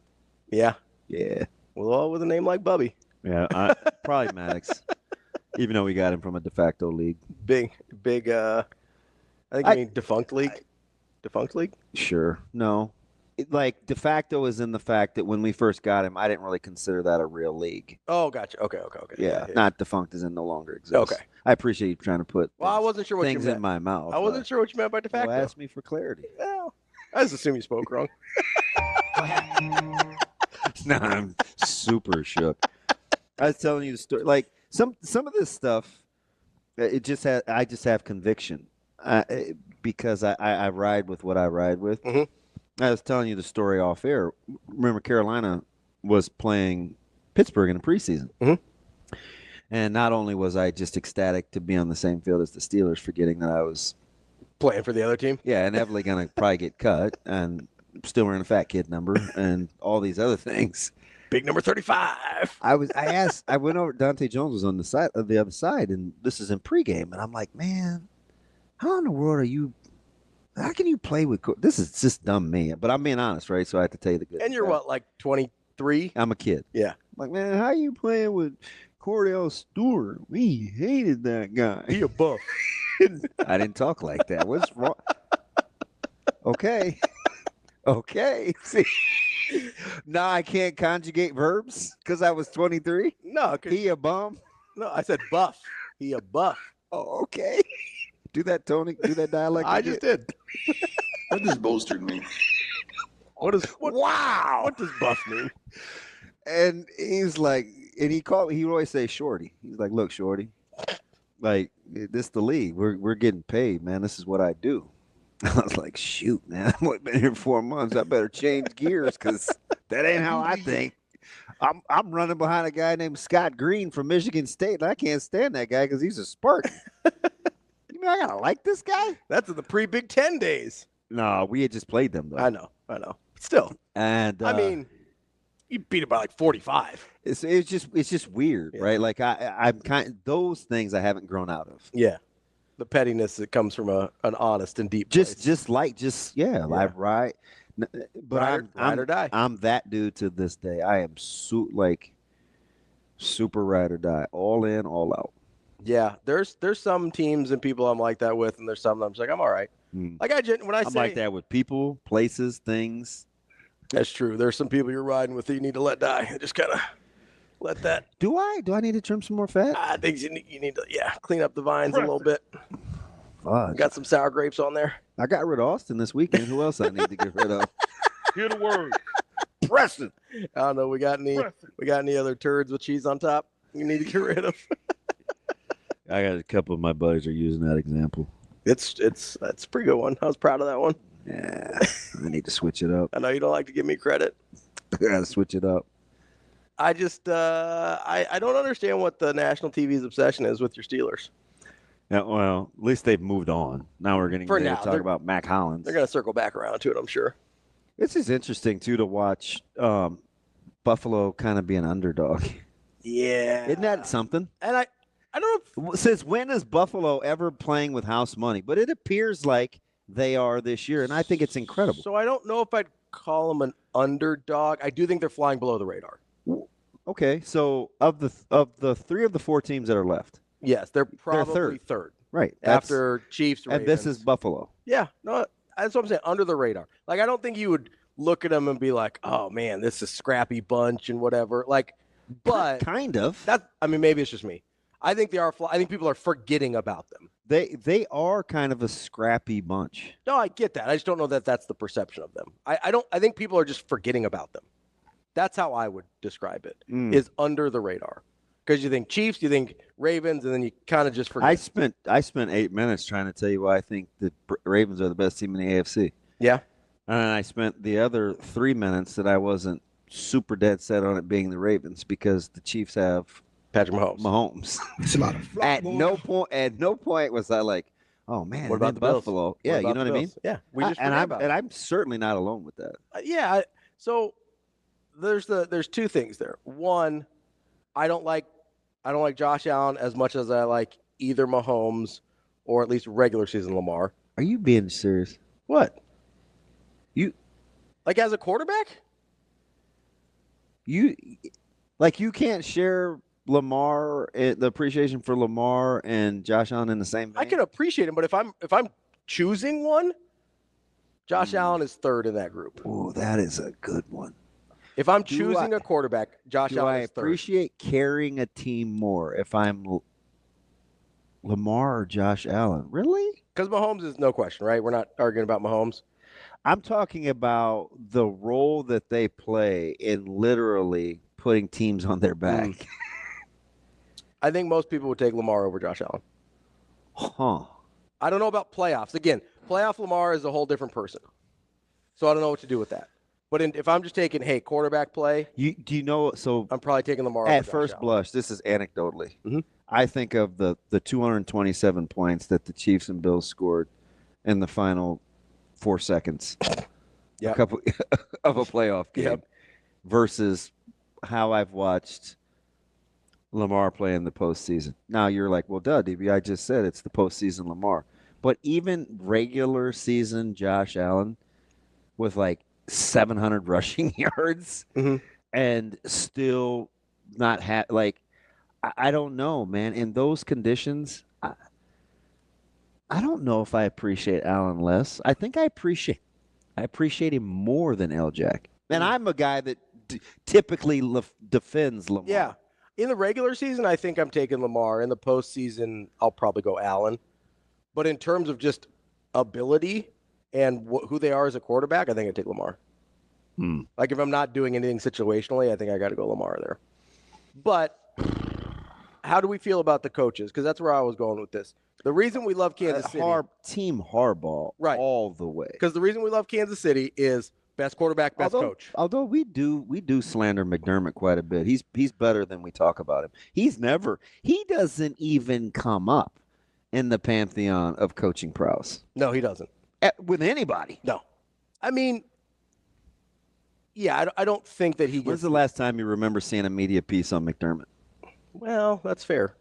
Yeah. Yeah. Well, with a name like Bubby. Yeah, probably Maddox. Even though we got him from a de facto league. Big, I think you mean defunct league? Defunct league? Sure. No. like de facto is in the fact that when we first got him, I didn't really consider that a real league. Oh, gotcha. Okay. Yeah, not defunct as in no longer exists. Okay. I appreciate you trying to put I wasn't sure what you things meant. in my mouth. I wasn't sure what you meant by de facto. Well, ask me for clarity. Well, I just assume you spoke wrong. No, I'm super shook. I was telling you the story. Like some of this stuff, I just have conviction because I ride with what I ride with. Mm-hmm. I was telling you the story off air. Remember, Carolina was playing Pittsburgh in the preseason. Mm-hmm. And not only was I just ecstatic to be on the same field as the Steelers, forgetting that I was playing for the other team. Yeah, inevitably going to probably get cut, and still wearing a fat kid number and all these other things. Big number 35. I went over. Dante Jones was on the other side, and this is in pregame, and I'm like, man, how in the world are you? How can you play with? This is just dumb me, but I'm being honest, right? So I have to tell you the good. And you're what, like 23? I'm a kid. Yeah. I'm like, man, how are you playing with Cordell Stewart? We hated that guy. He a buff. I didn't talk like that. What's wrong? Okay. See, now I can't conjugate verbs because I was 23. No, he a bum. No, I said buff. He a buff. Oh, okay. Do that, Tony. Do that dialect. I just did. That just bolstered me. Wow. What does buff mean? And he's like, and he would always say Shorty. He's like, look, Shorty, like this the league. We're getting paid, man. This is what I do. I was like, shoot, man, I've only been here 4 months. I better change gears because that ain't how I think. I'm running behind a guy named Scott Green from Michigan State, and I can't stand that guy because he's a Spartan. You mean I gotta like this guy? That's in the pre-Big Ten days. No, we had just played them though. I know. Still, and I mean, you beat it by like 45. It's just weird, right? Like I'm those things I haven't grown out of. Yeah. The pettiness that comes from an honest and deep place. Like right. But ride or die. I'm that dude to this day. I am super ride or die, all in, all out. Yeah, there's some teams and people I'm like that with, and there's some that I'm just like, I'm all right. Like I'm like that with people, places, things. That's true. There's some people you're riding with that you need to let die. Just kind of let that. Do I need to trim some more fat? I think you need to clean up the vines a little bit. Got some sour grapes on there. I got rid of Austin this weekend. Who else I need to get rid of? Hear the word. Preston. I don't know. We got any other turds with cheese on top you need to get rid of? I got a couple of my buddies are using that example. That's a pretty good one. I was proud of that one. Yeah, I need to switch it up. I know you don't like to give me credit. I gotta switch it up. I just I don't understand what the national TV's obsession is with your Steelers. Yeah, well, at least they've moved on. Now we're going to talk about Mac Hollins. They're going to circle back around to it, I'm sure. This is interesting too to watch Buffalo kind of be an underdog. Yeah, isn't that something? And I don't know. Since when is Buffalo ever playing with house money? But it appears like they are this year, and I think it's incredible. So I don't know if I'd call them an underdog. I do think they're flying below the radar. Okay, so of the 3 of the 4 teams that are left, yes, they're probably third. Right. After Chiefs, Ravens. And this is Buffalo. Yeah, no, that's what I'm saying, under the radar. Like, I don't think you would look at them and be like, oh, man, this is a scrappy bunch and whatever. Like, but kind of. Maybe it's just me. I think they are. I think people are forgetting about them. They are kind of a scrappy bunch. No, I get that. I just don't know that that's the perception of them. I think people are just forgetting about them. That's how I would describe it, is under the radar. Because you think Chiefs, you think Ravens, and then you kind of just forget. I spent 8 minutes trying to tell you why I think the Ravens are the best team in the AFC. Yeah. And I spent the other 3 minutes that I wasn't super dead set on it being the Ravens because the Chiefs have Patrick Mahomes. It's a lot of at no point was I like, oh man, what about the Buffalo? Bills? Yeah, you know what I mean? Yeah. I'm certainly not alone with that. So there's 2 things there. One, I don't like Josh Allen as much as I like either Mahomes or at least regular season Lamar. Are you being serious? What? You like as a quarterback? You can't share Lamar, the appreciation for Lamar and Josh Allen in the same vein? I can appreciate him, but if I'm choosing one, Josh Allen is third in that group. Oh, that is a good one. If I'm choosing a quarterback, Josh Do Allen I is third. appreciate carrying a team more if I'm Lamar or Josh Allen? Really? Because Mahomes is no question, right? We're not arguing about Mahomes. I'm talking about the role that they play in literally putting teams on their back. I think most people would take Lamar over Josh Allen. Huh. I don't know about playoffs. Again, playoff Lamar is a whole different person. So I don't know what to do with that. But if I'm just taking, hey, quarterback play, Do you know? So I'm probably taking Lamar over at Josh first Allen. blush, this is anecdotally. Mhm. I think of the 227 points that the Chiefs and Bills scored in the final 4 seconds Yep. a couple of a playoff game Yep. versus how I've watched Lamar play in the postseason. Now you're like, well, duh, DB, I just said it's the postseason Lamar. But even regular season Josh Allen with like 700 rushing yards Mhm. and still not like, I don't know, man. In those conditions, I don't know if I appreciate Allen less. I think I appreciate him more than L-Jack. And I'm a guy that typically defends Lamar. Yeah. In the regular season, I think I'm taking Lamar. In the postseason, I'll probably go Allen. But in terms of just ability and who they are as a quarterback, I think I'd take Lamar. Like if I'm not doing anything situationally, I think I got to go Lamar there. But how do we feel about the coaches? Because that's where I was going with this. The reason we love Kansas City. Team Harbaugh Right. all the way. Because the reason we love Kansas City is best quarterback, best coach. Although we do slander McDermott quite a bit. He's better than we talk about him. He doesn't even come up in the pantheon of coaching prowess. No, he doesn't. With anybody. No. I mean, yeah, I don't think that he gets. When's the last time you remember seeing a media piece on McDermott? Well, that's fair.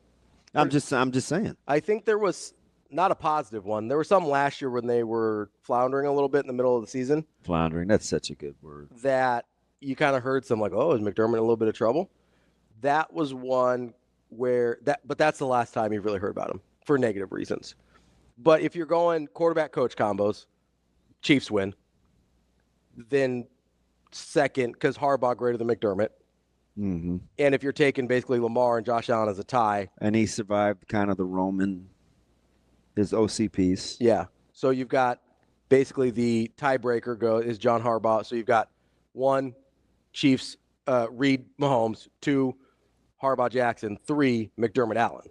I'm just saying. I think there was not a positive one. There were some last year when they were floundering a little bit in the middle of the season. Floundering, that's such a good word. That you kind of heard some like, oh, is McDermott in a little bit of trouble? That was one where but that's the last time you've really heard about him for negative reasons. But if you're going quarterback coach combos, Chiefs win. Then second, because Harbaugh greater than McDermott. Mm-hmm. And if you're taking basically Lamar and Josh Allen as a tie. And he survived kind of the Roman, his OC piece. Yeah. So you've got basically the tiebreaker is John Harbaugh. So you've got 1, Chiefs, Reed Mahomes, 2, Harbaugh Jackson, 3, McDermott Allen.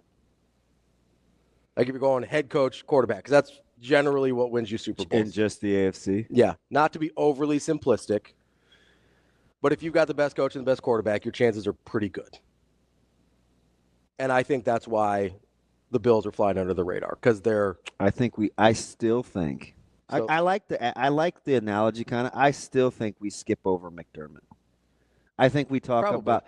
Like if you're going head coach, quarterback, because that's generally what wins you Super Bowls. In just the AFC? Yeah. Not to be overly simplistic. But if you've got the best coach and the best quarterback, your chances are pretty good. And I think that's why the Bills are flying under the radar because they're. I still think. So, I like the analogy kind of. I still think we skip over McDermott. I think we talk about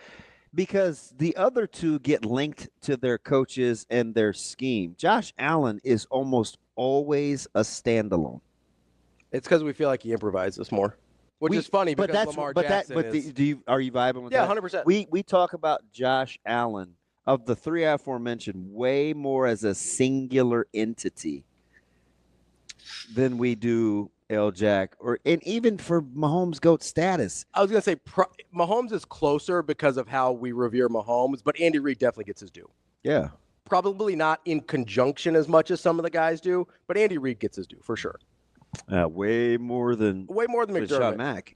because the other two get linked to their coaches and their scheme. Josh Allen is almost always a standalone. It's because we feel like he improvises more. Which is funny because Lamar Jackson is. Are you vibing with that? Yeah, 100%. We talk about Josh Allen, of the three aforementioned, way more as a singular entity than we do L-Jack, and even for Mahomes' GOAT status. I was going to say Mahomes is closer because of how we revere Mahomes, but Andy Reid definitely gets his due. Yeah. Probably not in conjunction as much as some of the guys do, but Andy Reid gets his due for sure. Way more than McDermott. Sean Mack.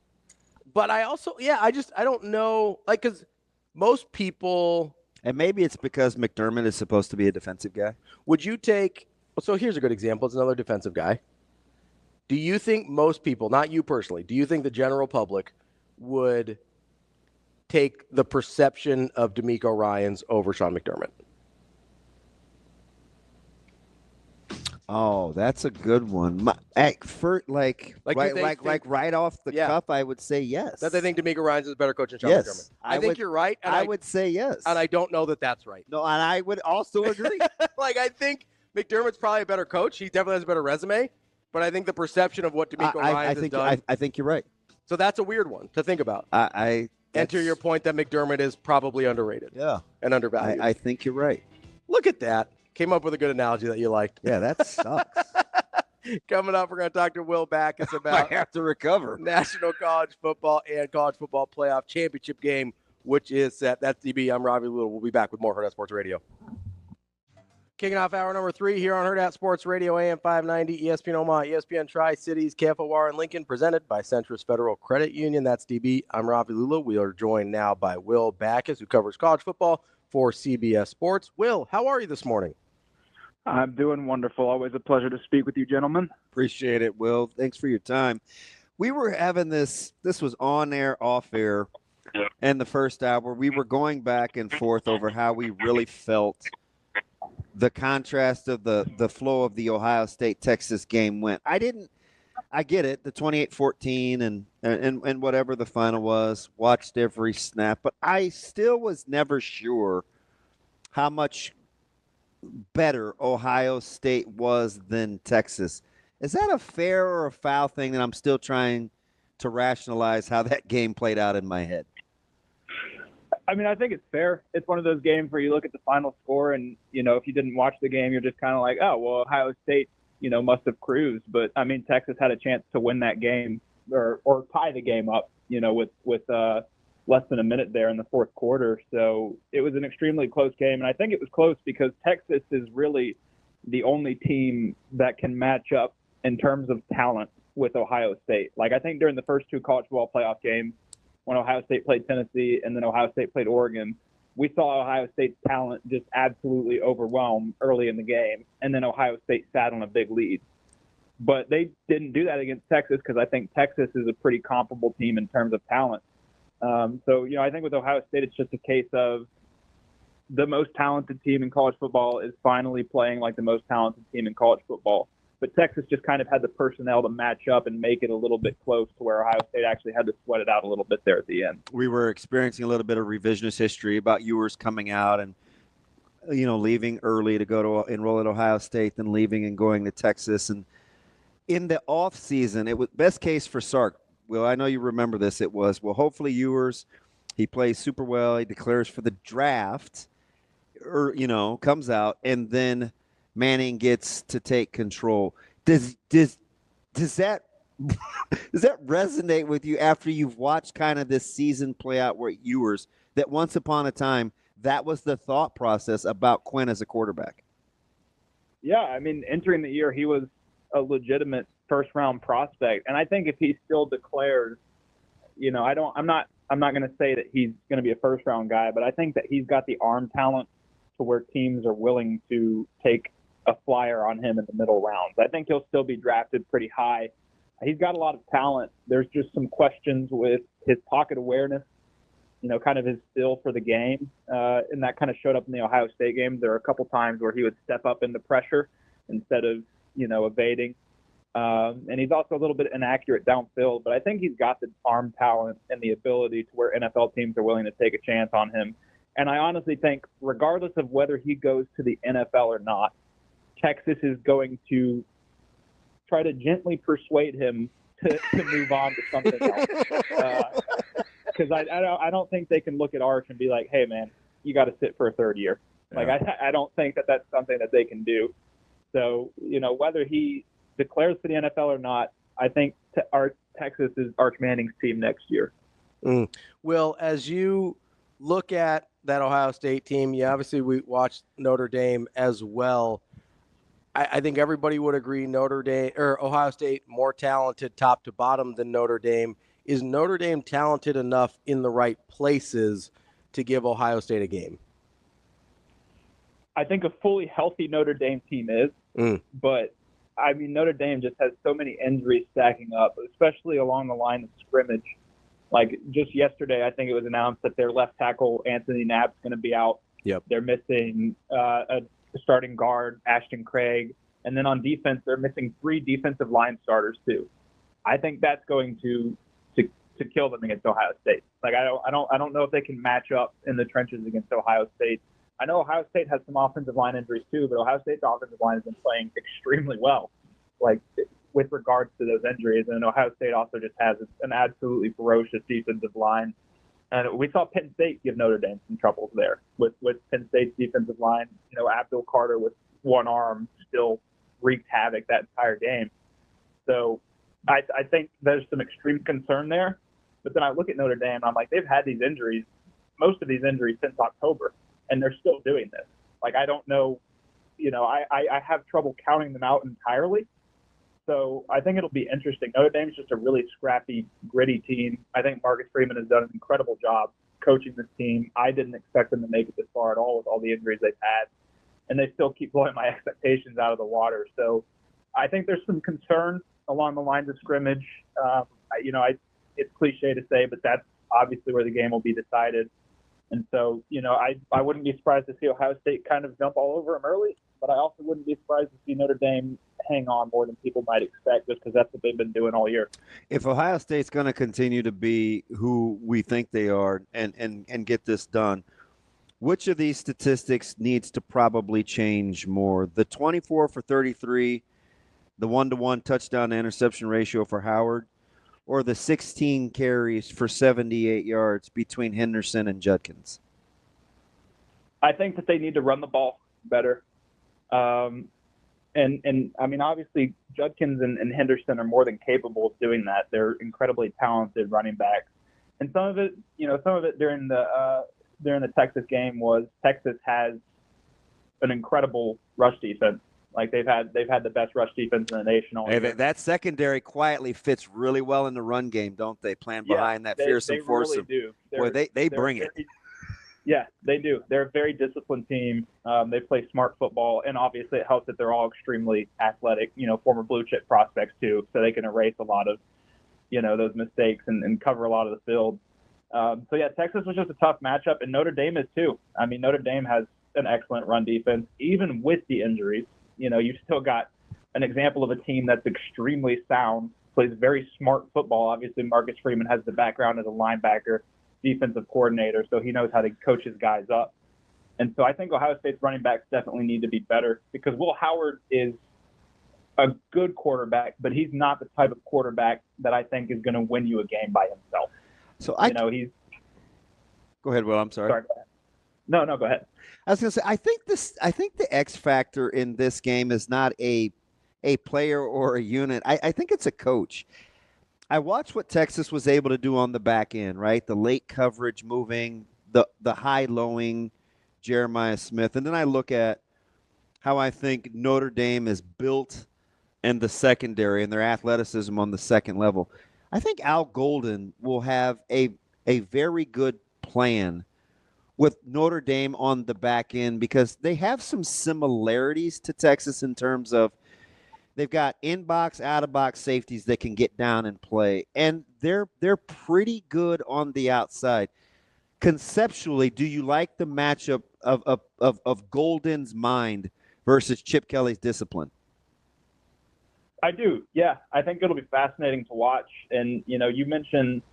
But I also, I don't know, like, because most people. And maybe it's because McDermott is supposed to be a defensive guy. Would you take, so here's a good example. It's another defensive guy. Do you think most people, not you personally, do you think the general public would take the perception of DeMeco Ryans over Sean McDermott? Oh, that's a good one. Right off the cuff, I would say yes. That they think DeMeco Ryans is a better coach than Sean McDermott. I think you're right. And I would say yes. And I don't know that that's right. No, and I would also agree. I think McDermott's probably a better coach. He definitely has a better resume. But I think the perception of what DeMeco Ryans has done. I think you're right. So that's a weird one to think about. And to your point that McDermott is probably underrated. Yeah. And undervalued. I think you're right. Look at that. Came up with a good analogy that you liked. Yeah, that sucks. Coming up, we're going to talk to Will Backus I about have to recover. National College Football and College Football Playoff Championship game, which is set. That's DB. I'm Ravi. We'll be back with more Hurrdat Sports Radio. Kicking off hour number 3 here on Hurrdat Sports Radio, AM 590, ESPN Omaha, ESPN Tri-Cities, KFOR and Lincoln, presented by Centris Federal Credit Union. That's DB. I'm Ravi Lulla. We are joined now by Will Backus, who covers college football for CBS Sports. Will, how are you this morning? I'm doing wonderful. Always a pleasure to speak with you, gentlemen. Appreciate it, Will. Thanks for your time. We were having this was on air, off air, and the first hour. We were going back and forth over how we really felt the contrast of the flow of the Ohio State-Texas game went. I get it, the 28-14 and whatever the final was, watched every snap, but I still was never sure how much better Ohio State was than Texas. Is that a fair or a foul thing that I'm still trying to rationalize how that game played out in my head? I mean, I think it's fair. It's one of those games where you look at the final score and, if you didn't watch the game, you're just kind of like, oh, well, Ohio State, must have cruised. But, I mean, Texas had a chance to win that game or tie the game up, with less than a minute there in the fourth quarter. So it was an extremely close game. And I think it was close because Texas is really the only team that can match up in terms of talent with Ohio State. Like, I think during the first 2 college football playoff games, when Ohio State played Tennessee and then Ohio State played Oregon, we saw Ohio State's talent just absolutely overwhelm early in the game, and then Ohio State sat on a big lead. But they didn't do that against Texas because I think Texas is a pretty comparable team in terms of talent. So, I think with Ohio State, it's just a case of the most talented team in college football is finally playing like the most talented team in college football. But Texas just kind of had the personnel to match up and make it a little bit close to where Ohio State actually had to sweat it out a little bit there at the end. We were experiencing a little bit of revisionist history about Ewers coming out and, leaving early to go to enroll at Ohio State, then leaving and going to Texas. And in the off season, it was best case for Sark. Well, I know you remember this. It was, well, hopefully Ewers, he plays super well. He declares for the draft, or, comes out, and then Manning gets to take control. Does that resonate with you after you've watched kind of this season play out where Ewers, that once upon a time that was the thought process about Quinn as a quarterback? Yeah, I mean, entering the year he was a legitimate first round prospect, and I think if he still declares, I'm not going to say that he's going to be a first round guy, but I think that he's got the arm talent to where teams are willing to take a flyer on him in the middle rounds. I think he'll still be drafted pretty high. He's got a lot of talent. There's just some questions with his pocket awareness, kind of his feel for the game. And that kind of showed up in the Ohio State game. There were a couple times where he would step up into pressure instead of, evading. And he's also a little bit inaccurate downfield, but I think he's got the arm talent and the ability to where NFL teams are willing to take a chance on him. And I honestly think regardless of whether he goes to the NFL or not, Texas is going to try to gently persuade him to move on to something else. Because I don't think they can look at Arch and be like, hey, man, you got to sit for a third year. Yeah. Like, I don't think that that's something that they can do. So, whether he declares for the NFL or not, I think Texas is Arch Manning's team next year. Will, as you look at that Ohio State team, obviously we watched Notre Dame as well. I think everybody would agree Notre Dame or Ohio State more talented top to bottom than Notre Dame. Is Notre Dame talented enough in the right places to give Ohio State a game? I think a fully healthy Notre Dame team is, but I mean, Notre Dame just has so many injuries stacking up, especially along the line of scrimmage. Like just yesterday, I think it was announced that their left tackle, Anthony Knapp's going to be out. Yep. They're missing a starting guard, Ashton Craig. And then on defense, they're missing 3 defensive line starters too. I think that's going to kill them against Ohio State. Like I don't know if they can match up in the trenches against Ohio State. I know Ohio State has some offensive line injuries too, but Ohio State's offensive line has been playing extremely well, like with regards to those injuries. And Ohio State also just has an absolutely ferocious defensive line. And we saw Penn State give Notre Dame some troubles there with Penn State's defensive line. Abdul Carter with one arm still wreaked havoc that entire game. so I think there's some extreme concern there. But then I look at Notre Dame, and I'm like, they've had these injuries, most of these injuries since October, and they're still doing this. Like, I don't know, I have trouble counting them out entirely. So I think it'll be interesting. Notre Dame's just a really scrappy, gritty team. I think Marcus Freeman has done an incredible job coaching this team. I didn't expect them to make it this far at all with all the injuries they've had, and they still keep blowing my expectations out of the water. So I think there's some concern along the lines of scrimmage. It's cliche to say, but that's obviously where the game will be decided. And so, I wouldn't be surprised to see Ohio State kind of jump all over them early, but I also wouldn't be surprised to see Notre Dame hang on more than people might expect, just because that's what they've been doing all year. If Ohio State's going to continue to be who we think they are and get this done, which of these statistics needs to probably change more? The 24 for 33, the 1-to-1 touchdown to interception ratio for Howard, or the 16 carries for 78 yards between Henderson and Judkins? I think that they need to run the ball better. And I mean, obviously, Judkins and Henderson are more than capable of doing that. They're incredibly talented running backs. And some of it during the Texas game was Texas has an incredible rush defense. Like they've had the best rush defense in the nation all year. That secondary quietly fits really well in the run game, don't they? Playing behind that fearsome force. They really do. Boy, they bring it. Yeah, they do. They're a very disciplined team. They play smart football, and obviously it helps that they're all extremely athletic, former blue chip prospects too, so they can erase a lot of, those mistakes and cover a lot of the field. So yeah, Texas was just a tough matchup, and Notre Dame is too. I mean, Notre Dame has an excellent run defense, even with the injuries. You've still got an example of a team that's extremely sound, plays very smart football. Obviously, Marcus Freeman has the background as a linebacker, defensive coordinator, so he knows how to coach his guys up. And so I think Ohio State's running backs definitely need to be better, because Will Howard is a good quarterback, but he's not the type of quarterback that I think is going to win you a game by himself. So he's. Go ahead, Will. I'm sorry. Sorry, go ahead. No, go ahead. I was going to say, I think the X factor in this game is not a player or a unit. I think it's a coach. I watched what Texas was able to do on the back end, right? The late coverage moving, the high-lowing Jeremiah Smith. And then I look at how I think Notre Dame is built in the secondary and their athleticism on the second level. I think Al Golden will have a very good plan with Notre Dame on the back end, because they have some similarities to Texas in terms of they've got in-box, out-of-box safeties that can get down and play, and they're pretty good on the outside. Conceptually, do you like the matchup of Golden's mind versus Chip Kelly's discipline? I do, yeah. I think it'll be fascinating to watch. And, you mentioned,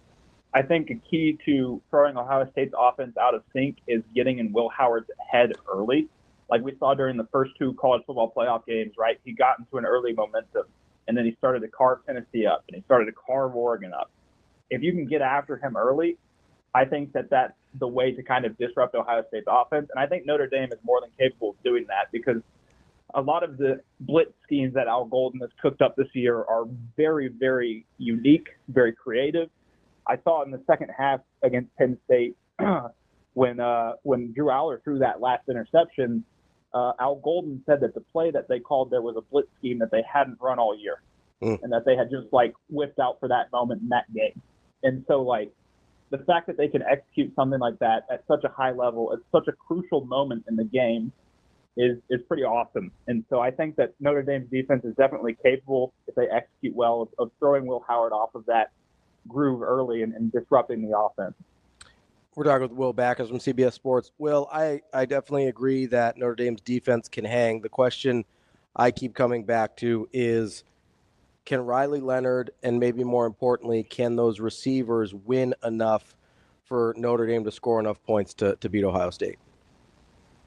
I think a key to throwing Ohio State's offense out of sync is getting in Will Howard's head early. Like we saw during the first two college football playoff games, right? He got into an early momentum, and then he started to carve Tennessee up, and he started to carve Oregon up. If you can get after him early, I think that's the way to kind of disrupt Ohio State's offense. And I think Notre Dame is more than capable of doing that, because a lot of the blitz schemes that Al Golden has cooked up this year are very, very unique, very creative. I saw in the second half against Penn State when Drew Aller threw that last interception, Al Golden said that the play that they called there was a blitz scheme that they hadn't run all year, and that they had just whipped out for that moment in that game. And so the fact that they can execute something like that at such a high level at such a crucial moment in the game is pretty awesome. And so I think that Notre Dame's defense is definitely capable, if they execute well, of throwing Will Howard off of that groove early and disrupting the offense. We're talking with Will Backus from CBS Sports. Will, I definitely agree that Notre Dame's defense can hang. The question I keep coming back to is, can Riley Leonard, and maybe more importantly, can those receivers win enough for Notre Dame to score enough points to beat Ohio State?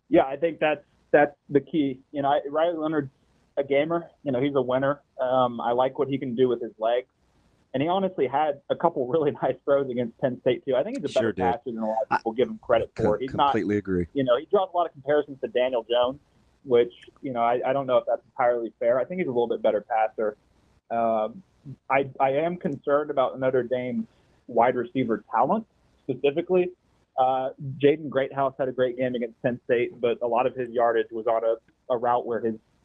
Yeah, I think that's the key. Riley Leonard's a gamer. He's a winner. I like what he can do with his legs. And he honestly had a couple really nice throws against Penn State, too. I think he's a better passer than a lot of people give him credit for. He's completely agree. He draws a lot of comparisons to Daniel Jones, which, I don't know if that's entirely fair. I think he's a little bit better passer. I am concerned about Notre Dame's wide receiver talent specifically. Jaden Greathouse had a great game against Penn State, but a lot of his yardage was on a route where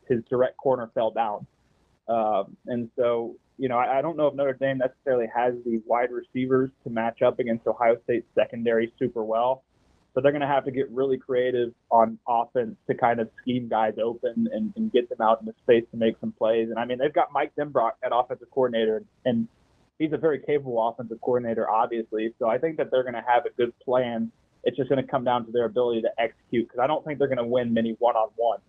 his direct corner fell down. And so, I don't know if Notre Dame necessarily has the wide receivers to match up against Ohio State's secondary super well. So they're going to have to get really creative on offense to kind of scheme guys open and get them out into space to make some plays. And, I mean, they've got Mike Denbrock at offensive coordinator, and he's a very capable offensive coordinator, obviously. So I think that they're going to have a good plan. It's just going to come down to their ability to execute, because I don't think they're going to win many one-on-one.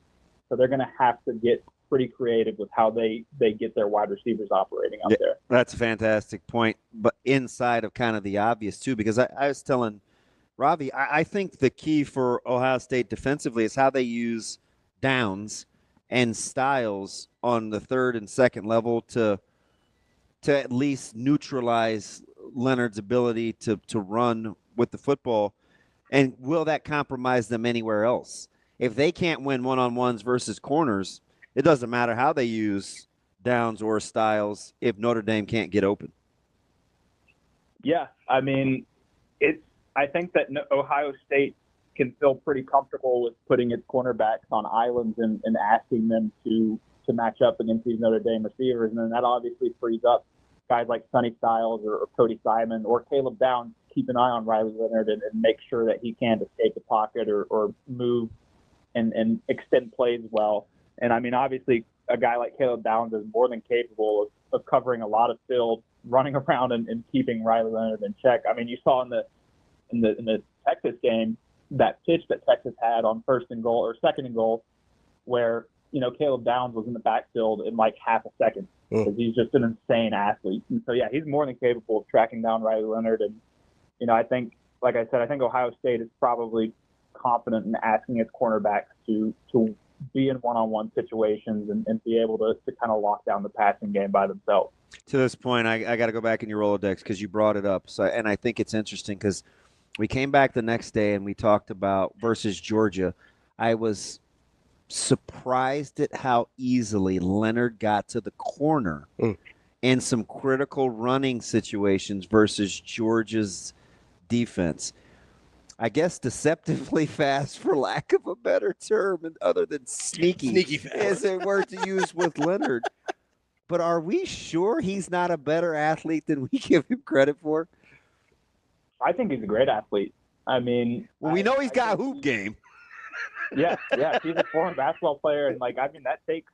So they're going to have to get pretty creative with how they get their wide receivers operating out there. That's a fantastic point, but inside of kind of the obvious, too, because I was telling Ravi, I think the key for Ohio State defensively is how they use downs and styles on the third and second level to at least neutralize Leonard's ability to run with the football. And will that compromise them anywhere else? If they can't win one-on-ones versus corners, it doesn't matter how they use downs or styles if Notre Dame can't get open. Yeah, I mean, I think that Ohio State can feel pretty comfortable with putting its cornerbacks on islands and asking them to match up against these Notre Dame receivers. And then that obviously frees up guys like Sonny Styles or Cody Simon or Caleb Downs. Keep an eye on Riley Leonard and make sure that he can't escape the pocket or move and extend plays well. And, I mean, obviously a guy like Caleb Downs is more than capable of covering a lot of field, running around and keeping Riley Leonard in check. I mean, you saw in the Texas game, that pitch that Texas had on second and goal, where, Caleb Downs was in the backfield in like half a second, because he's just an insane athlete. And so, yeah, he's more than capable of tracking down Riley Leonard. And, I think, like I said, I think Ohio State is probably confident in asking its cornerbacks to be in one-on-one situations and be able to kind of lock down the passing game by themselves. To this point, I got to go back in your Rolodex because you brought it up. And I think it's interesting because we came back the next day and we talked about versus Georgia. I was surprised at how easily Leonard got to the corner in some critical running situations versus Georgia's defense. I guess deceptively fast, for lack of a better term, other than sneaky fast, as they were to use with Leonard. But are we sure he's not a better athlete than we give him credit for? I think he's a great athlete. I mean, we know he's got a hoop game. Yeah, he's a former basketball player, and that takes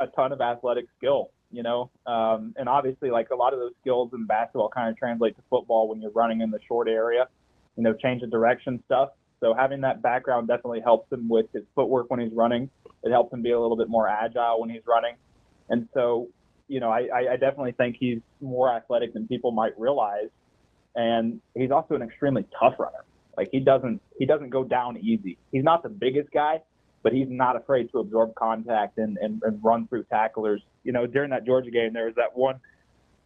a ton of athletic skill, and obviously, like, a lot of those skills in basketball kind of translate to football when you're running in the short area, change of direction stuff. So having that background definitely helps him with his footwork when he's running. It helps him be a little bit more agile when he's running, and so, I definitely think he's more athletic than people might realize, and he's also an extremely tough runner. Like, he doesn't go down easy. He's not the biggest guy, but he's not afraid to absorb contact and run through tacklers. During that Georgia game, there was that one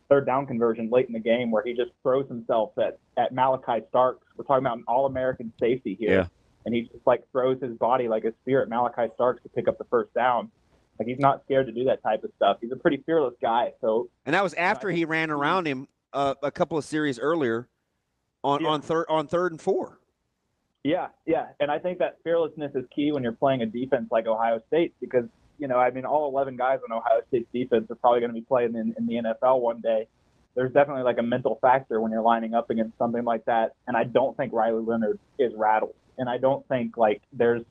third down conversion late in the game where he just throws himself at Malachi Starks. We're talking about an All-American safety here. Yeah. And he just, throws his body like a spear at Malachi Starks to pick up the first down. Like, he's not scared to do that type of stuff. He's a pretty fearless guy. So, and that was after he ran around him a couple of series earlier on third and 4. Yeah. And I think that fearlessness is key when you're playing a defense like Ohio State, because, all 11 guys on Ohio State's defense are probably going to be playing in the NFL one day. There's definitely like a mental factor when you're lining up against something like that. And I don't think Riley Leonard is rattled. And I don't think there's,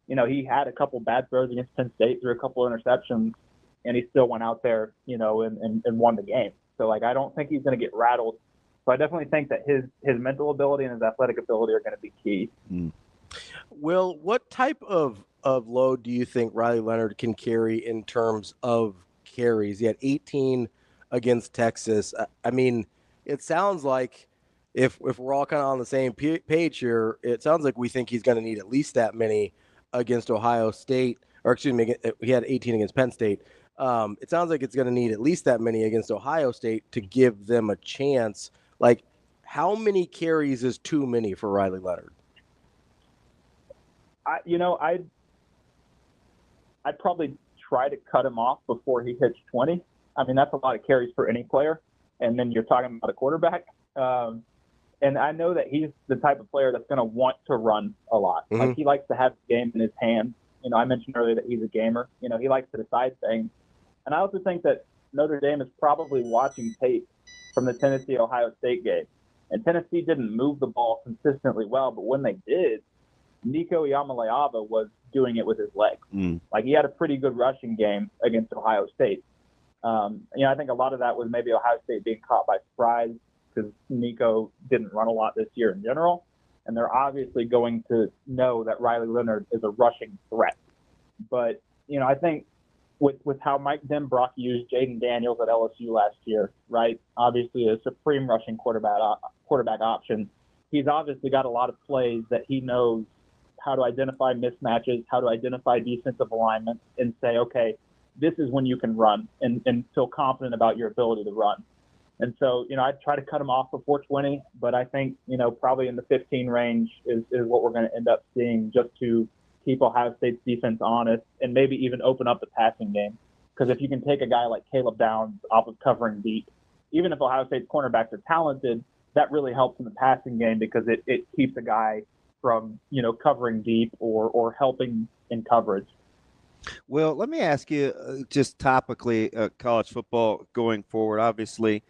he had a couple bad throws against Penn State, threw a couple interceptions, and he still went out there, and won the game. So I don't think he's going to get rattled. So I definitely think that his mental ability and his athletic ability are going to be key. Will, what type of load do you think Riley Leonard can carry in terms of carries? He had 18 against Texas. I mean, it sounds like if we're all kind of on the same page here, it sounds like we think he's going to need at least that many against Ohio State. Or excuse me, he had 18 against Penn State. It sounds like it's going to need at least that many against Ohio State to give them a chance. Like, how many carries is too many for Riley Leonard? I'd probably try to cut him off before he hits 20. I mean, that's a lot of carries for any player. And then you're talking about a quarterback. And I know that he's the type of player that's going to want to run a lot. Mm-hmm. Like, he likes to have the game in his hands. You know, I mentioned earlier that he's a gamer. You know, he likes to decide things. And I also think that Notre Dame is probably watching tape from the Tennessee-Ohio State game. And Tennessee didn't move the ball consistently well, but when they did, Nico Iamaleava was doing it with his legs. Like, he had a pretty good rushing game against Ohio State. You know, I think a lot of that was maybe Ohio State being caught by surprise because Nico didn't run a lot this year in general. And they're obviously going to know that Riley Leonard is a rushing threat. But, you know, I think with how Mike Denbrock used Jaden Daniels at LSU last year, right, obviously a supreme rushing quarterback option, he's obviously got a lot of plays that he knows how to identify mismatches, how to identify defensive alignment, and say, okay, this is when you can run and feel confident about your ability to run. And so, you know, I'd try to cut him off for 420, but I think, you know, probably in the 15 range is what we're going to end up seeing just to keep Ohio State's defense honest and maybe even open up the passing game. Because if you can take a guy like Caleb Downs off of covering deep, even if Ohio State's cornerbacks are talented, that really helps in the passing game because it keeps a guy from, you know, covering deep or helping in coverage. Well, let me ask you just topically, college football going forward. Obviously,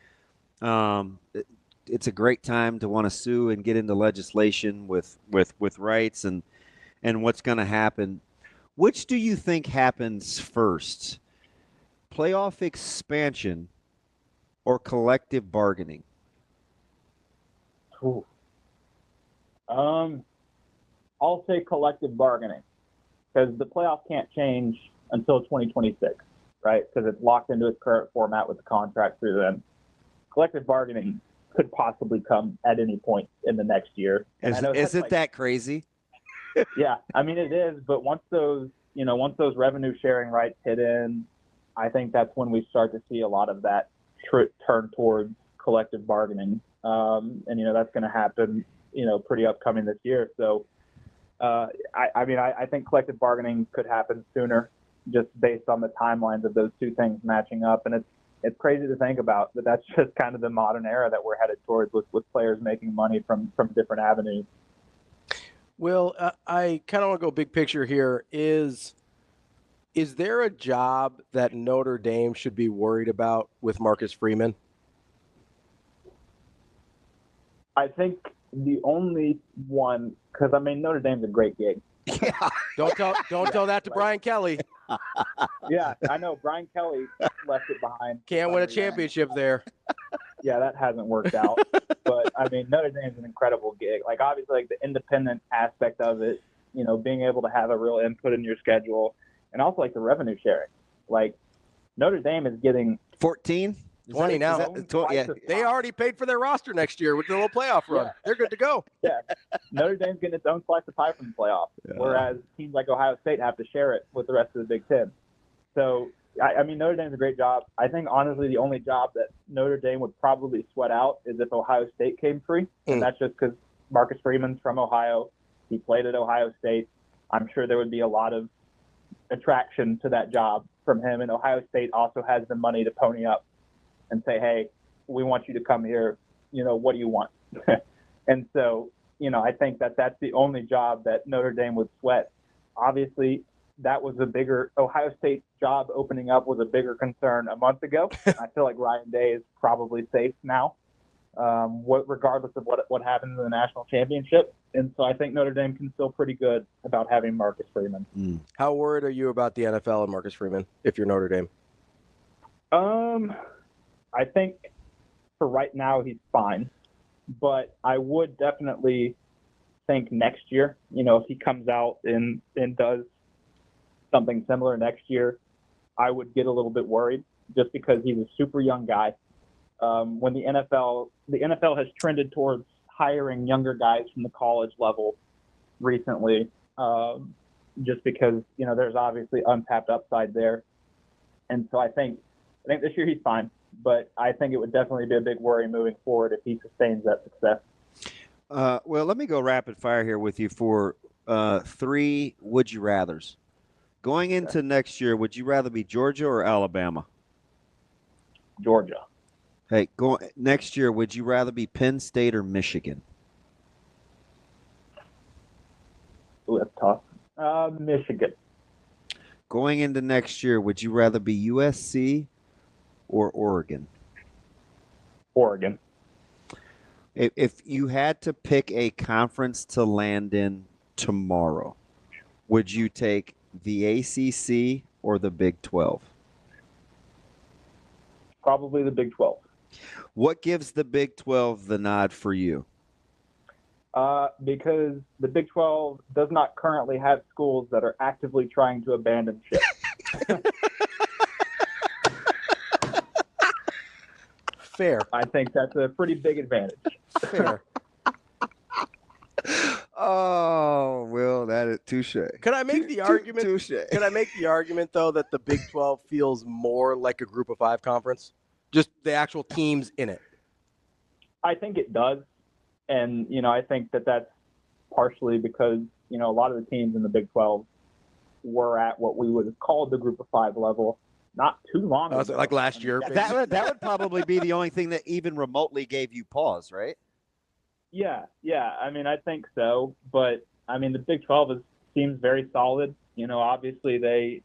it's a great time to want to sue and get into legislation with rights and what's going to happen. Which do you think happens first? Playoff expansion or collective bargaining? Ooh. I'll say collective bargaining because the playoff can't change until 2026, right? Because it's locked into its current format with the contract through then. Collective bargaining could possibly come at any point in the next year. Is it that crazy? Yeah, I mean it is. But once those revenue sharing rights hit in, I think that's when we start to see a lot of that turn towards collective bargaining. And you know that's going to happen, you know, pretty upcoming this year. So, I think collective bargaining could happen sooner, just based on the timelines of those two things matching up. And it's crazy to think about, but that's just kind of the modern era that we're headed towards with players making money from different avenues. Well, I kind of want to go big picture here. Is there a job that Notre Dame should be worried about with Marcus Freeman? I think the only one, because I mean Notre Dame's a great gig. Yeah. Don't tell that to Brian Kelly. Yeah, I know Brian Kelly left it behind. Can't win a championship there. Yeah, that hasn't worked out. But I mean Notre Dame's an incredible gig. Like obviously like the independent aspect of it, you know, being able to have a real input in your schedule, and also like the revenue sharing. Like Notre Dame is getting 14. 20 now. Yeah. They already paid for their roster next year with the little playoff run. Yeah. They're good to go. Yeah. Notre Dame's getting its own slice of pie from the playoff, whereas teams like Ohio State have to share it with the rest of the Big Ten. So, I mean, Notre Dame's a great job. I think, honestly, the only job that Notre Dame would probably sweat out is if Ohio State came free, and that's just because Marcus Freeman's from Ohio. He played at Ohio State. I'm sure there would be a lot of attraction to that job from him, and Ohio State also has the money to pony up and say, hey, we want you to come here. You know, what do you want? And so, you know, I think that's the only job that Notre Dame would sweat. Obviously, that was Ohio State's job opening up was a bigger concern a month ago. I feel like Ryan Day is probably safe now, regardless of what happens in the national championship. And so I think Notre Dame can feel pretty good about having Marcus Freeman. How worried are you about the NFL and Marcus Freeman if you're Notre Dame? I think for right now he's fine, but I would definitely think next year, you know, if he comes out and does something similar next year, I would get a little bit worried just because he's a super young guy. When the NFL has trended towards hiring younger guys from the college level recently, just because, you know, there's obviously untapped upside there. And so I think this year he's fine. But I think it would definitely be a big worry moving forward if he sustains that success. Well, let me go rapid fire here with you for 3 would you rathers. Going into next year, would you rather be Georgia or Alabama? Georgia. Hey, next year, would you rather be Penn State or Michigan? Ooh, that's tough. Michigan. Going into next year, would you rather be USC or Oregon? Oregon. If you had to pick a conference to land in tomorrow, would you take the ACC or the Big 12? Probably the Big 12. What gives the Big 12 the nod for you? Because the Big 12 does not currently have schools that are actively trying to abandon ship. Fair. I think that's a pretty big advantage. Fair. Oh, Will, that is touche. Could I make the argument? Touche. Could I make the argument though that the Big 12 feels more like a Group of 5 conference? Just the actual teams in it. I think it does. And, I think that that's partially because, a lot of the teams in the Big 12 were at what we would have called the Group of 5 level not too long ago. Like last year. That would probably be the only thing that even remotely gave you pause, right? Yeah. I think so. But, the Big 12 seems very solid. Obviously they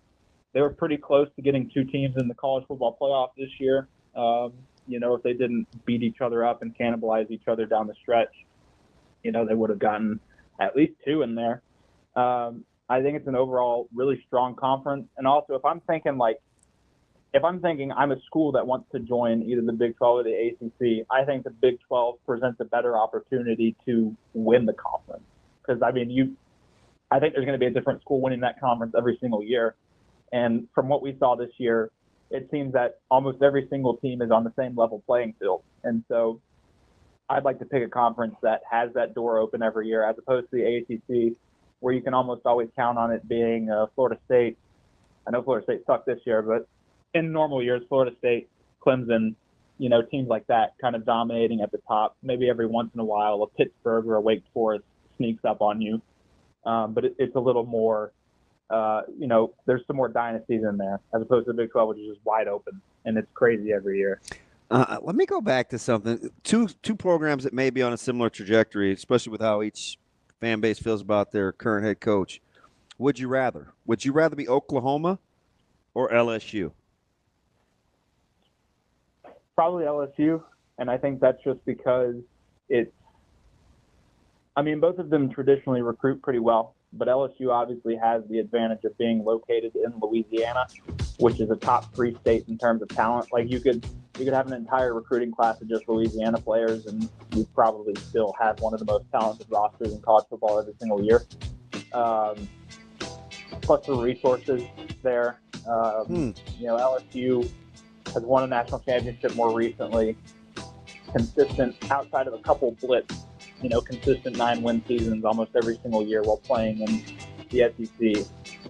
were pretty close to getting 2 teams in the college football playoff this year. If they didn't beat each other up and cannibalize each other down the stretch, they would have gotten at least 2 in there. I think it's an overall really strong conference. And also, if I'm thinking I'm a school that wants to join either the Big 12 or the ACC, I think the Big 12 presents a better opportunity to win the conference. Because, I think there's going to be a different school winning that conference every single year. And from what we saw this year, it seems that almost every single team is on the same level playing field. And so I'd like to pick a conference that has that door open every year as opposed to the ACC, where you can almost always count on it being Florida State. I know Florida State sucked this year, but in normal years, Florida State, Clemson, teams like that kind of dominating at the top. Maybe every once in a while a Pittsburgh or a Wake Forest sneaks up on you. But it's a little more there's some more dynasties in there as opposed to the Big 12, which is just wide open, and it's crazy every year. Let me go back to something. Two programs that may be on a similar trajectory, especially with how each fan base feels about their current head coach. Would you rather? Would you rather be Oklahoma or LSU? Probably LSU, and I think that's just because both of them traditionally recruit pretty well. But LSU obviously has the advantage of being located in Louisiana, which is a top 3 state in terms of talent. Like you could have an entire recruiting class of just Louisiana players, and you probably still have one of the most talented rosters in college football every single year. Plus the resources there. LSU has won a national championship more recently. Consistent outside of a couple blips. Consistent 9-win seasons almost every single year while playing in the SEC.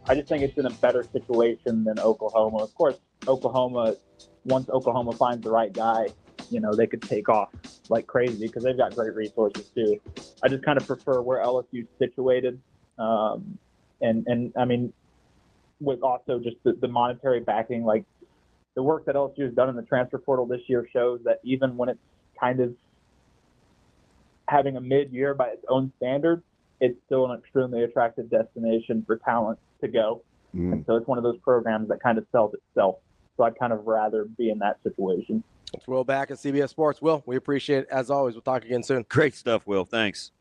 I just think it's in a better situation than Oklahoma. Of course, once Oklahoma finds the right guy, they could take off like crazy because they've got great resources too. I just kind of prefer where LSU's situated. With also just the monetary backing, like the work that LSU has done in the transfer portal this year shows that even when it's kind of having a mid-year by its own standards, it's still an extremely attractive destination for talent to go. And so it's one of those programs that kind of sells itself. So I'd kind of rather be in that situation. It's Will Backus, CBS Sports. Will, we appreciate it as always. We'll talk again soon. Great stuff, Will. Thanks.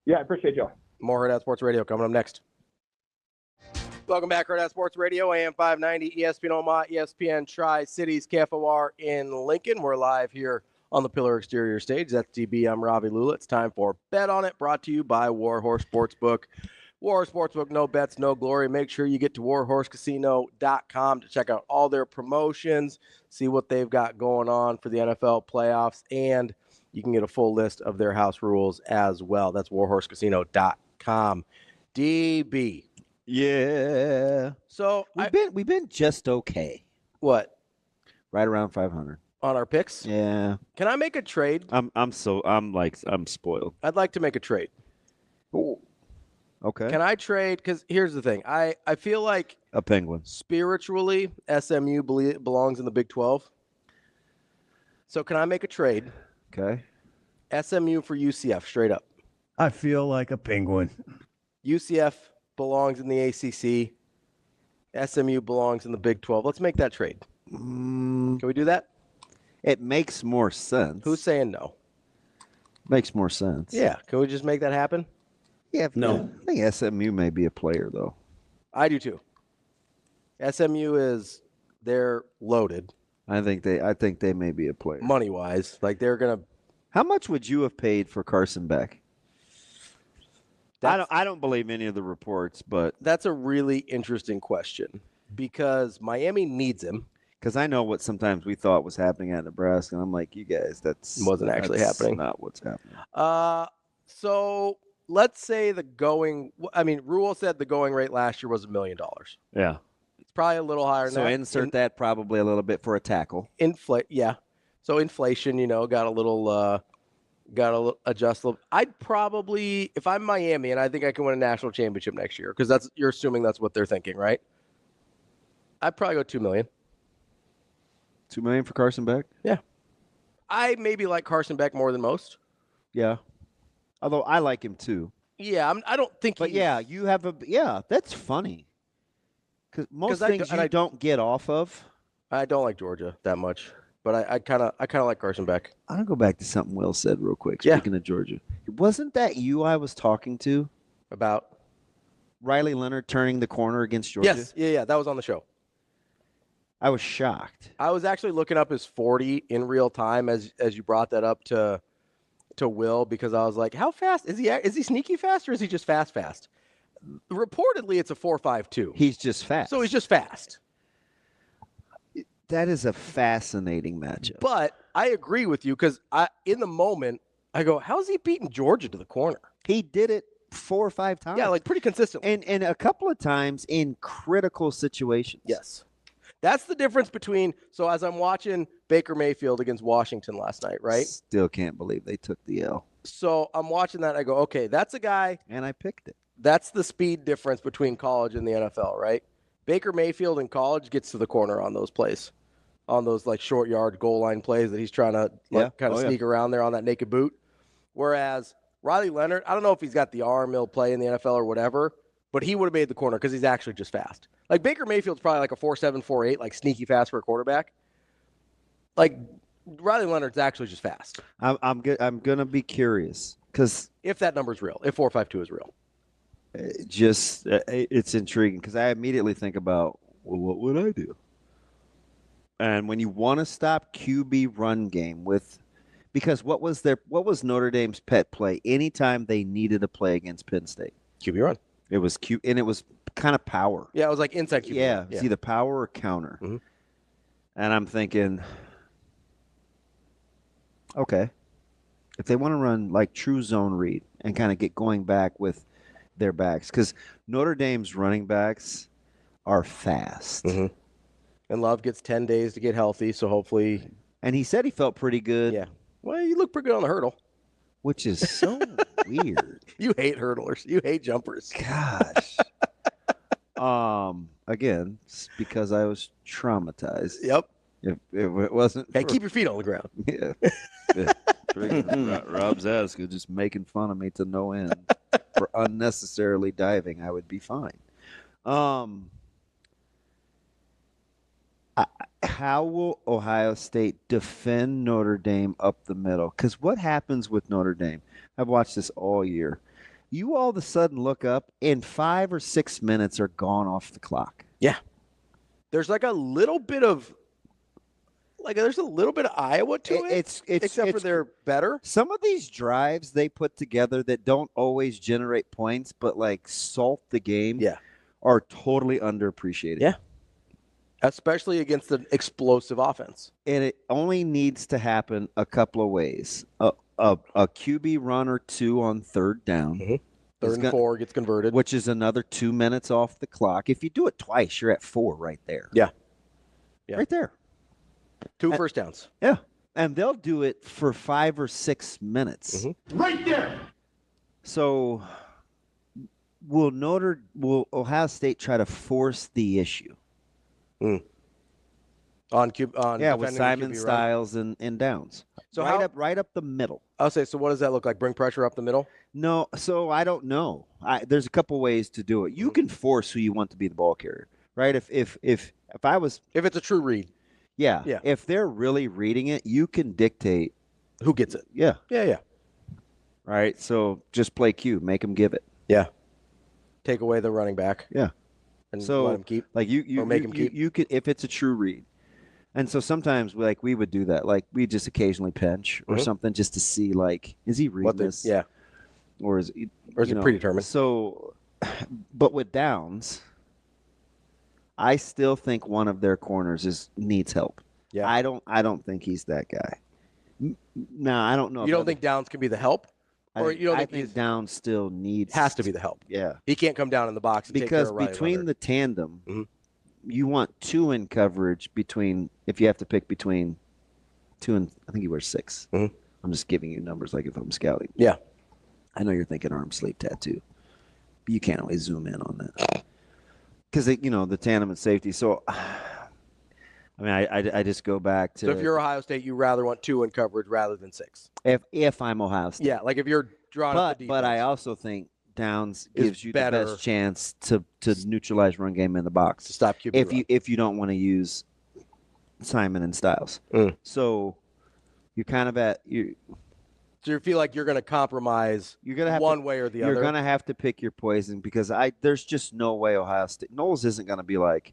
Yeah, I appreciate y'all. More Hurrdat Sports Radio coming up next. Welcome back, Hurrdat Sports Radio, AM 590, ESPN Omaha, ESPN Tri-Cities, KFOR in Lincoln. We're live here on the Pillar Exterior stage. That's DB. I'm Ravi Lulla. It's time for Bet On It, brought to you by Warhorse Sportsbook. Warhorse Sportsbook, no bets, no glory. Make sure you get to warhorsecasino.com to check out all their promotions, see what they've got going on for the NFL playoffs, and you can get a full list of their house rules as well. That's warhorsecasino.com. DB. Yeah. So we've been just okay. What? Right around 500. On our picks? Yeah. Can I make a trade? I'm spoiled. I'd like to make a trade. Ooh. Okay. Can I trade? Because here's the thing. I feel like a Penguin. Spiritually, SMU belongs in the Big 12. So can I make a trade? Okay. SMU for UCF, straight up. I feel like a penguin. UCF belongs in the ACC. SMU belongs in the Big 12. Let's make that trade. Can we do that? It makes more sense. Who's saying no? Makes more sense. Yeah. Can we just make that happen? Yeah. No. I think SMU may be a player, though. I do too. SMU they're loaded I think they may be a player. money wise. Like they're gonna. How much would you have paid for Carson Beck? I don't believe any of the reports, but That's a really interesting question because Miami needs him. because I know what sometimes we thought was happening at Nebraska, and I'm like, you guys, that's Wasn't actually that's happening. Not what's happening. So let's say Ruhl said the going rate last year was $1 million. Yeah. It's probably a little higher than So that. insert that probably a little bit for a tackle. Yeah. So inflation, got a little adjustable. I'd probably, if I'm Miami and I think I can win a national championship next year, because you're assuming that's what they're thinking, right? I'd probably go $2 million. $2 million for Carson Beck? Yeah. I maybe like Carson Beck more than most. Yeah. Although I like him too. Yeah, I don't think. But that's funny. Because most 'Cause things you don't get off of. I don't like Georgia that much, but I kind of like Carson Beck. I'm gonna go back to something Will said real quick. Yeah. Speaking of Georgia, wasn't that you I was talking to About Riley Leonard turning the corner against Georgia? yes, yeah, that was on the show. I was shocked. I was actually looking up his 40 in real time as you brought that up to Will, because I was like, how fast is he? Is he sneaky fast or is he just fast? Reportedly, it's a 4.52. He's just fast. So he's just fast. That is a fascinating matchup. But I agree with you because in the moment I go, how's he beating Georgia to the corner? He did it 4 or 5 times. Yeah, like pretty consistently. and a couple of times in critical situations. Yes. That's the difference between, so as I'm watching Baker Mayfield against Washington last night, right? Still can't believe they took the L. So I'm watching that and I go, okay, that's a guy. And I picked it. That's the speed difference between college and the NFL, right? Baker Mayfield in college gets to the corner on those plays, on those like short yard goal line plays that he's trying to sneak around there on that naked boot. Whereas Riley Leonard, I don't know if he's got the arm he'll play in the NFL or whatever, but he would have made the corner because he's actually just fast. Like Baker Mayfield's probably like a 4.7, 4.8, like sneaky fast for a quarterback. Like Riley Leonard's actually just fast. I'm gonna be curious because if that number's real, if 4.52 is real. It's intriguing because I immediately think about, well, what would I do? And when you want to stop QB run game because what was Notre Dame's pet play anytime they needed a play against Penn State? QB run. It was and it was kind of power. Yeah, it was like inside QB. Yeah, it's either power or counter. Mm-hmm. And I'm thinking, okay, if they want to run like true zone read and kind of get going back with their backs, because Notre Dame's running backs are fast. Mm-hmm. And Love gets 10 days to get healthy, so hopefully. And he said he felt pretty good. Yeah. Well, you look pretty good on the hurdle. Which is so weird. You hate hurdlers. You hate jumpers. Gosh. Again, it's because I was traumatized. Yep. If it wasn't. Hey, keep your feet on the ground. Yeah. Rob's ass was just making fun of me to no end for unnecessarily diving. I would be fine. How will Ohio State defend Notre Dame up the middle? Because what happens with Notre Dame? I've watched this all year. You all of a sudden look up, and 5 or 6 minutes are gone off the clock. Yeah. There's like a little bit of Iowa to it. Except for they're better. Some of these drives they put together that don't always generate points, but like salt the game, are totally underappreciated. Yeah. Especially against an explosive offense. And it only needs to happen a couple of ways. A QB run or two on third down. Mm-hmm. Third and 4 gets converted. Which is another 2 minutes off the clock. If you do it twice, you're at 4 right there. Yeah. Right there. 2 first downs. Yeah. And they'll do it for 5 or 6 minutes. Mm-hmm. Right there. So will Ohio State try to force the issue? on with defending Simon the QB run. Styles and Downs. So right up the middle. I'll say. So what does that look like? Bring pressure up the middle? No, so I don't know. There's a couple ways to do it. You can force who you want to be the ball carrier, right? If it's a true read, yeah. Yeah. If they're really reading it, you can dictate who gets it. Yeah. Yeah. Right. So just play Q, make them give it. Yeah. Take away the running back. Yeah. And so let him keep. Like or make him keep. You could, if it's a true read. And so sometimes we would do that. Like we just occasionally pinch or something just to see like, is he reading this? Yeah. Or is it predetermined? So, but with Downs, I still think one of their corners needs help. Yeah. I don't think he's that guy. No, I don't know. You don't think Downs can be the help? Or you don't think Downs still has to be the help? Yeah. He can't come down in the box and because take care of between the tandem, you want 2 in coverage between, if you have to pick between 2 and, I think he wears 6. I'm just giving you numbers like if I'm scouting. Yeah. I know you're thinking arm sleeve tattoo, but you can't always zoom in on that because the tandem and safety. So, I mean, I just go back to. So if you're Ohio State, you rather want 2 in coverage rather than 6. If I'm Ohio State, yeah, like if you're drawing up the defense. But I also think Downs gives you the better best chance to neutralize run game in the box to stop QB if you don't want to use Simon and Styles. So you're kind of at you. So you feel like you're going to compromise one way or the other? You're going to have to pick your poison because there's just no way Ohio State. Knowles isn't going to be like,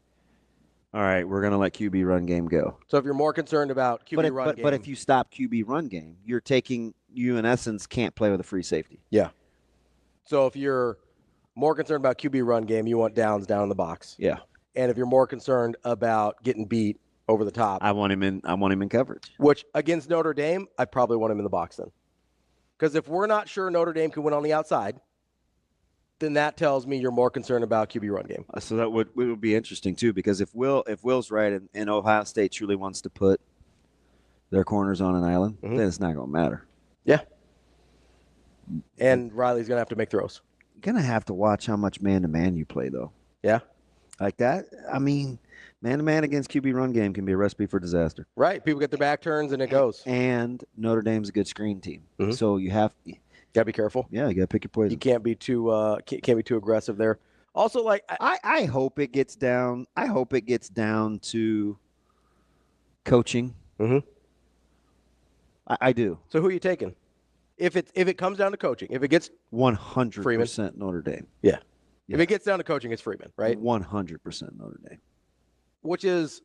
all right, we're going to let QB run game go. So if you're more concerned about QB run game. But if you stop QB run game, you in essence can't play with a free safety. Yeah. So if you're more concerned about QB run game, you want Downs down in the box. Yeah. And if you're more concerned about getting beat over the top. I want him in coverage. Which against Notre Dame, I probably want him in the box then. Because if we're not sure Notre Dame can win on the outside, then that tells me you're more concerned about QB run game. So that would be interesting too, because if Will's right and Ohio State truly wants to put their corners on an island, then it's not going to matter. Yeah. And Riley's going to have to make throws. You're going to have to watch how much man-to-man you play, though. Yeah. Like that, I mean, man-to-man against QB run game can be a recipe for disaster. Right. People get their back turns and it goes. And Notre Dame's a good screen team. So you have – Got to be careful. Yeah, you got to pick your poison. You can't be too aggressive there. Also, like I hope it gets down. I hope it gets down to coaching. I do. So who are you taking? If it comes down to coaching, if it gets 100% Notre Dame. Yeah. If it gets down to coaching, it's Freeman, right? 100% Notre Dame. Which is,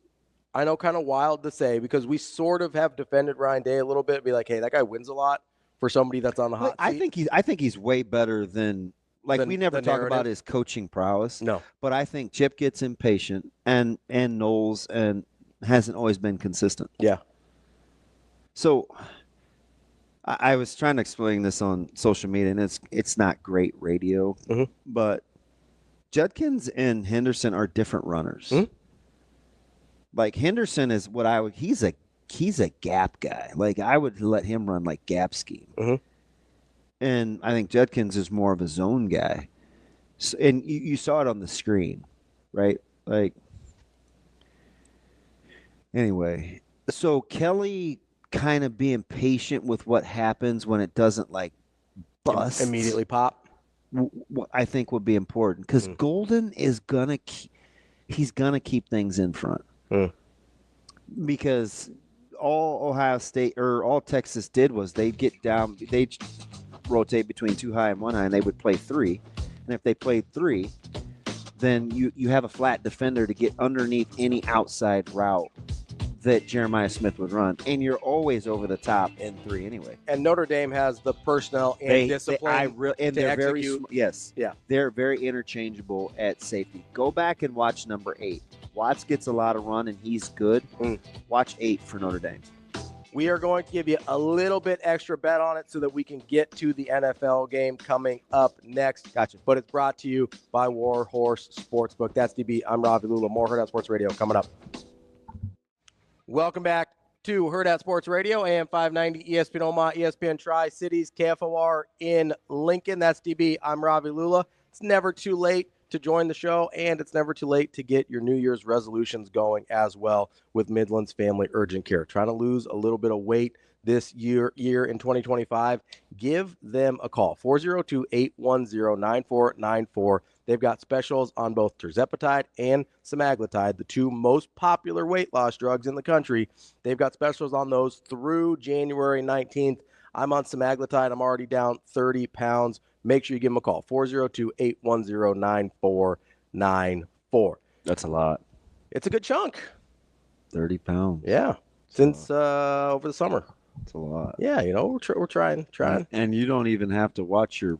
I know, kind of wild to say because we sort of have defended Ryan Day a little bit. Be like, hey, that guy wins a lot for somebody that's on the hot seat. I think he's way better than we never talk about his coaching prowess. No. But I think Chip gets impatient and Knowles and hasn't always been consistent. Yeah. So I was trying to explain this on social media, and it's not great radio, but Judkins and Henderson are different runners. Like Henderson is he's a gap guy. Like I would let him run like gap scheme. And I think Judkins is more of a zone guy. So, and you saw it on the screen, right? Like anyway, so Kelly kind of being patient with what happens when it doesn't like bust immediately pop. I think would be important because Golden is he's gonna keep things in front because all Ohio State or all Texas did was they'd get down, they'd rotate between 2 high and 1 high, and they would play 3. And if they played 3, then you have a flat defender to get underneath any outside route that Jeremiah Smith would run, and you're always over the top in 3 anyway. And Notre Dame has the personnel and discipline they're very yes, yeah, they're very interchangeable at safety. Go back and watch number 8. Watts gets a lot of run and he's good. Watch 8 for Notre Dame. We are going to give you a little bit extra bet on it so that we can get to the NFL game coming up next. Gotcha. But it's brought to you by Warhorse Sportsbook. That's DB. I'm Ravi, Lulla. More Hurrdat Sports Radio coming up. Welcome back to Hurrdat Sports Radio, AM 590, ESPN Omaha, ESPN Tri-Cities, KFOR in Lincoln. That's DB. I'm Ravi Lulla. It's never too late to join the show, and it's never too late to get your New Year's resolutions going as well with Midland's Family Urgent Care. Trying to lose a little bit of weight this year in 2025, give them a call, 402-810-9494. They've got specials on both tirzepatide and semaglutide, the two most popular weight loss drugs in the country. They've got specials on those through January 19th. I'm on semaglutide. I'm already down 30 pounds. Make sure you give them a call, 402-810-9494. That's a lot. It's a good chunk. 30 pounds. Yeah, since over the summer. That's a lot. Yeah, we're trying. And you don't even have to watch your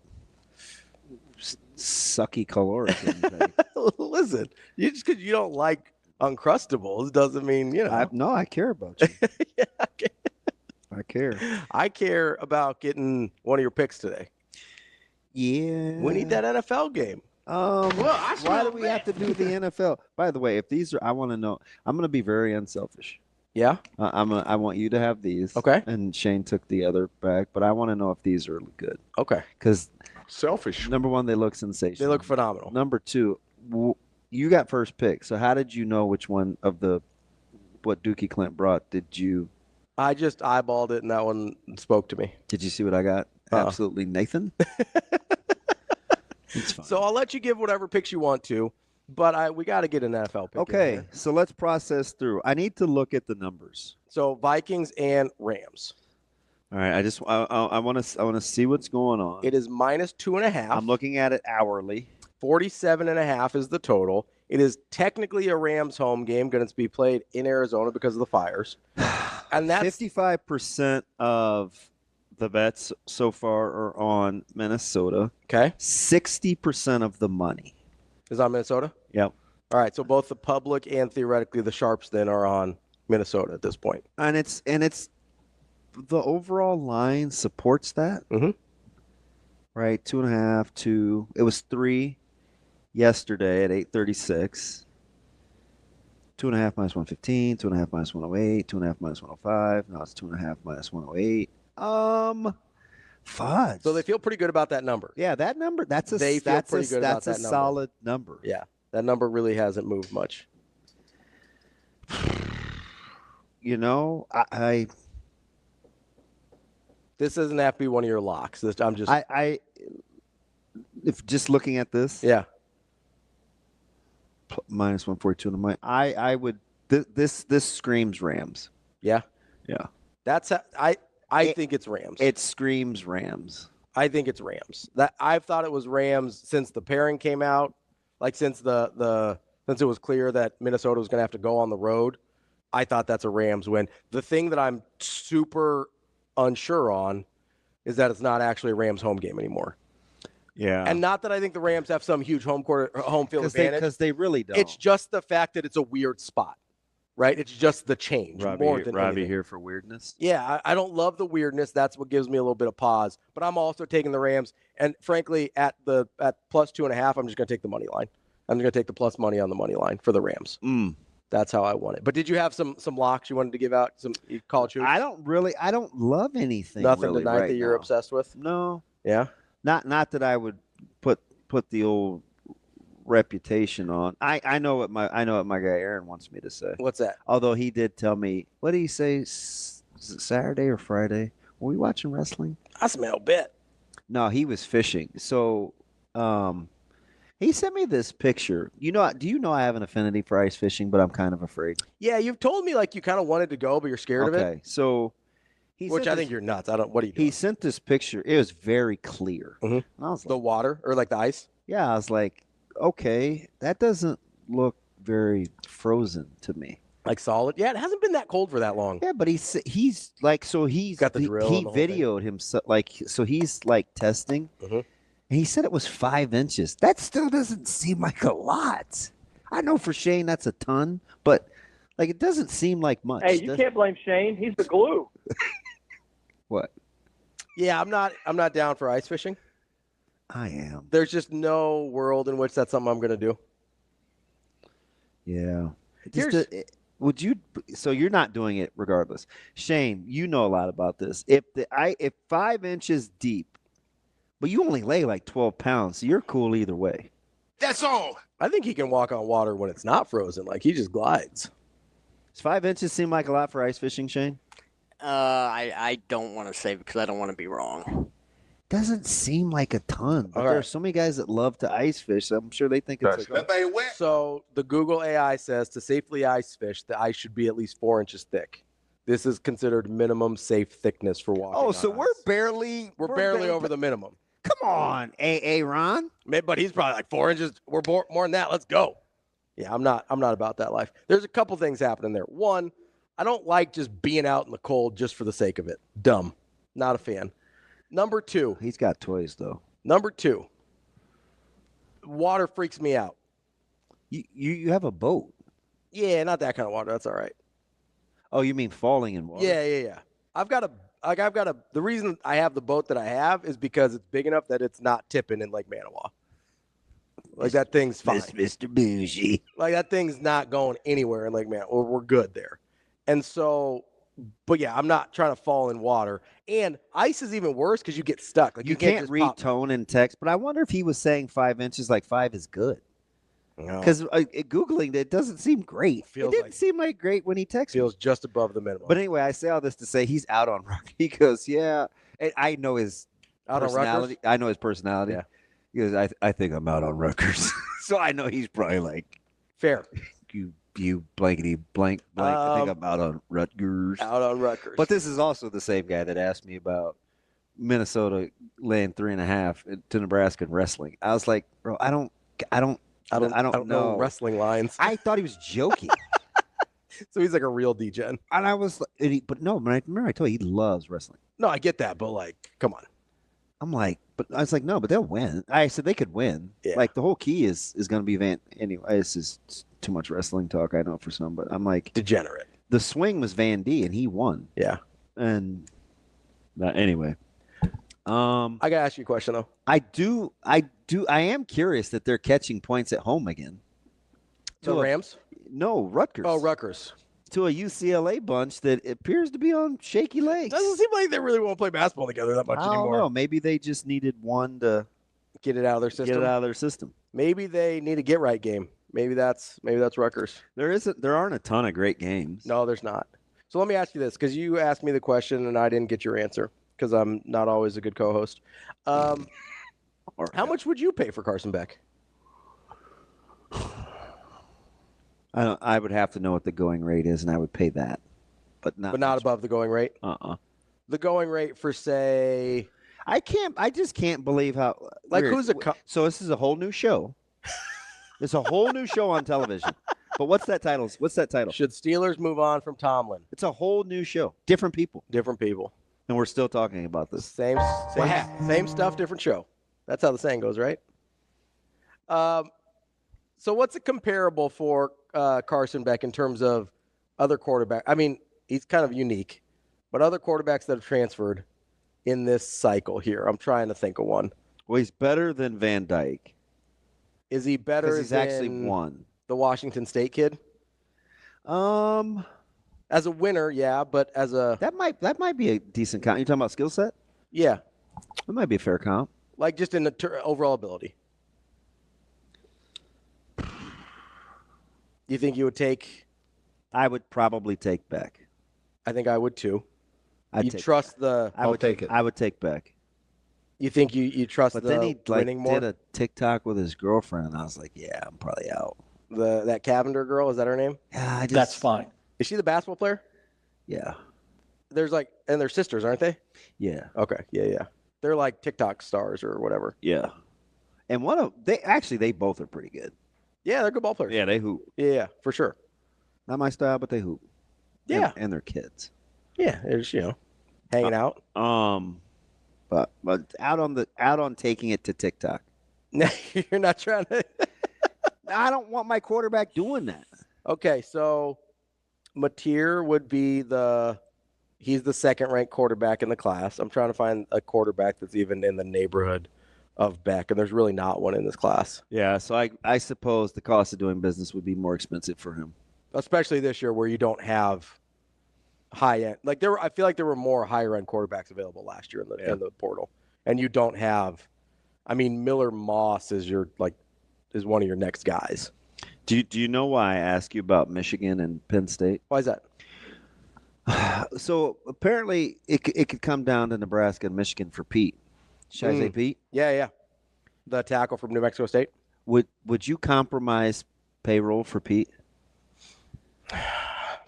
sucky caloric intake. Listen, just because you don't like Uncrustables doesn't mean, I care about you. Yeah, I care. I care about getting one of your picks today. Yeah. We need that NFL game. Why do we have to do the NFL? By the way, if these are, I want to know. I'm going to be very unselfish. Yeah. I want you to have these. Okay. And Shane took the other bag, but I want to know if these are good. Okay. Because Selfish. number one, they look sensational. They look phenomenal. Number two, you got first pick. So how did you know which one of what Dookie Clint brought did you? I just eyeballed it, and that one spoke to me. Did you see what I got? Absolutely, Nathan. It's fine. So I'll let you give whatever picks you want to, but we got to get an NFL pick. Okay, so let's process through. I need to look at the numbers. So Vikings and Rams. All right, I want to see what's going on. It is -2.5. I'm looking at it hourly. 47.5 is the total. It is technically a Rams home game, going to be played in Arizona because of the fires. And that's 55% of the bets so far are on Minnesota. Okay. 60% of the money is on Minnesota. Yep. All right, so both the public and theoretically the sharps then are on Minnesota at this point. And it's the overall line supports that. Mm-hmm. Right, 2.5, 2. It was 3 yesterday at 8:36. 2.5 minus 115, 2.5 minus 108, 2.5 minus 105. Now it's 2.5 minus 108. Fudge. So they feel pretty good about that number. Yeah, that number. That's a solid number. Yeah, that number really hasn't moved much. I this doesn't have to be one of your locks. I'm just. If just looking at this. Yeah. Minus 142 on the I would. This screams Rams. Yeah. Yeah. That's I think it's Rams. It screams Rams. I think it's Rams. That I've thought it was Rams since the pairing came out, like since since it was clear that Minnesota was going to have to go on the road. I thought that's a Rams win. The thing that I'm super unsure on is that it's not actually a Rams home game anymore. Yeah. And not that I think the Rams have some huge home field advantage. Because they really don't. It's just the fact that it's a weird spot. Right? It's just the change more than Ravi anything. here for weirdness. Yeah, I don't love the weirdness. That's what gives me a little bit of pause. But I'm also taking the Rams. And frankly, at +2.5, I'm just going to take the money line. I'm going to take the plus money on the money line for the Rams. That's how I want it. But did you have some locks you wanted to give out? Some college hoops? I don't love anything. Nothing really tonight right that you're now. obsessed with? No. Yeah? Not that I would put the old reputation on. I know what my guy Aaron wants me to say. What's that? Although he did tell me, what did he say? Is it Saturday or Friday? Were we watching wrestling? I smell bit. No, he was fishing. So, he sent me this picture. Do you know I have an affinity for ice fishing, but I'm kind of afraid. Yeah, you've told me like you kind of wanted to go, but you're scared of it. Okay, so which I think you're nuts. What are you doing? He sent this picture. It was very clear. Mm-hmm. And I was like, the water or like the ice? Yeah, I was like, okay, that doesn't look very frozen to me. Like solid? Yeah, it hasn't been that cold for that long. Yeah, but he's like, so he's got the drill. He videoed himself so he's like testing, and he said it was 5 inches. That still doesn't seem like a lot. I know for Shane that's a ton, but like it doesn't seem like much. Hey, you can't blame Shane. He's the glue. What? Yeah, I'm not down for ice fishing. I am. There's just no world in which that's something I'm going to do. Yeah. Would you? So you're not doing it regardless. Shane, you know a lot about this. If 5 inches deep, but you only lay like 12 pounds, so you're cool either way. That's all. I think he can walk on water when it's not frozen. Like, he just glides. Does 5 inches seem like a lot for ice fishing, Shane? I don't want to say because I don't want to be wrong. Doesn't seem like a ton. But All there right. are so many guys that love to ice fish. So I'm sure they think it's like, That thing wet. So the Google AI says to safely ice fish, the ice should be at least 4 inches thick. This is considered minimum safe thickness for walking. oh, on so ice. we're barely over the minimum. Come on, Ron. But he's probably like 4 inches. We're more than that. Let's go. Yeah, I'm not about that life. There's a couple things happening there. One, I don't like just being out in the cold just for the sake of it. Dumb. Not a fan. Number two, He's got toys though. Water freaks me out. You have a boat. Yeah, not that kind of water. That's all right. Oh, you mean falling in water? Yeah. The reason I have the boat that I have is because it's big enough that it's not tipping in Lake Manawa. Like, that thing's fine. Mr. Bougie. Like, that thing's not going anywhere in Lake Manawa. We're good there. And so, but yeah, I'm not trying to fall in water. And ice is even worse because you get stuck. Like, You can't can't just read pop. tone and text, but I wonder if he was saying 5 inches like 5 is good. No. Because Googling it doesn't seem great. It Feels didn't like- seem like great when he texted me. Feels just above the minimum. But anyway, I say all this to say he's out on Rutgers. He goes, yeah. And I know his out on personality. Rutgers? I know his personality. Yeah. He goes, I think I'm out on Rutgers. So I know he's probably like, Fair. you blankety blank. I think I'm out on Rutgers. Out on Rutgers. But this is also the same guy that asked me about Minnesota laying 3.5 to Nebraska in wrestling. I was like, bro, I don't know wrestling lines. I thought he was joking. So he's like a real degen. And I was like, but no, I told you he loves wrestling. No, I get that, but like, come on. I'm like, but I was like, no, but they'll win. I said they could win. Yeah. Like the whole key is going to be anyway. This is too much wrestling talk, I know for some, but I'm like Degenerate. The swing was Van D and he won. Yeah. And anyway, I gotta ask you a question though. I am curious that they're catching points at home again. The Rams? No, Rutgers. Oh, Rutgers. To a UCLA bunch that appears to be on shaky legs. Doesn't seem like they really want to play basketball together that much I don't anymore. know. Maybe they just needed one to Get it out of their system. Maybe they need a get right game. Maybe that's Rutgers. There aren't a ton of great games. No, there's not. So let me ask you this, because you asked me the question and I didn't get your answer because I'm not always a good co-host. How much would you pay for Carson Beck? I would have to know what the going rate is, and I would pay that, but not above the going rate. The going rate for, say, I just can't believe how who's so this is a whole new show. It's a whole new show on television. But what's that title? Should Steelers move on from Tomlin? It's a whole new show. Different people. And we're still talking about this. Same stuff, different show. That's how the saying goes, right? So what's it comparable for Carson Beck in terms of other quarterbacks? I mean, he's kind of unique, but other quarterbacks that have transferred in this cycle here. I'm trying to think of one. Well, he's better than Van Dyke. Is he better than he's actually won? The Washington State kid? As a winner, yeah, but as a that might be a decent comp. You talking about skill set? Yeah, that might be a fair comp. Like just in the overall ability. You think you would take? I would probably take Beck. I think I would too. I would take it. I would take Beck. You think you trust but the then he winning more? Did a TikTok with his girlfriend, and I was like, yeah, I'm probably out. That Cavender girl, is that her name? Yeah, that's fine. Is she the basketball player? Yeah. There's and they're sisters, aren't they? Yeah. Okay. Yeah. They're like TikTok stars or whatever. Yeah. And they both are pretty good. Yeah, they're good ball players. Yeah, they hoop. Yeah, for sure. Not my style, but they hoop. Yeah. And they're kids. Yeah, they're just, hanging out. But out on taking it to TikTok. You're not trying to. I don't want my quarterback doing that. Okay, so Mateer would be he's the second ranked quarterback in the class. I'm trying to find a quarterback that's even in the neighborhood of Beck, and there's really not one in this class. Yeah, so I suppose the cost of doing business would be more expensive for him, especially this year where you don't have high end. I feel like there were more higher end quarterbacks available last year in the portal, and you don't have. I mean, Miller Moss is your is one of your next guys. Do you know why I ask you about Michigan and Penn State? Why is that? So apparently it could come down to Nebraska and Michigan for Pete. Should I say Pete? Yeah. The tackle from New Mexico State. Would you compromise payroll for Pete?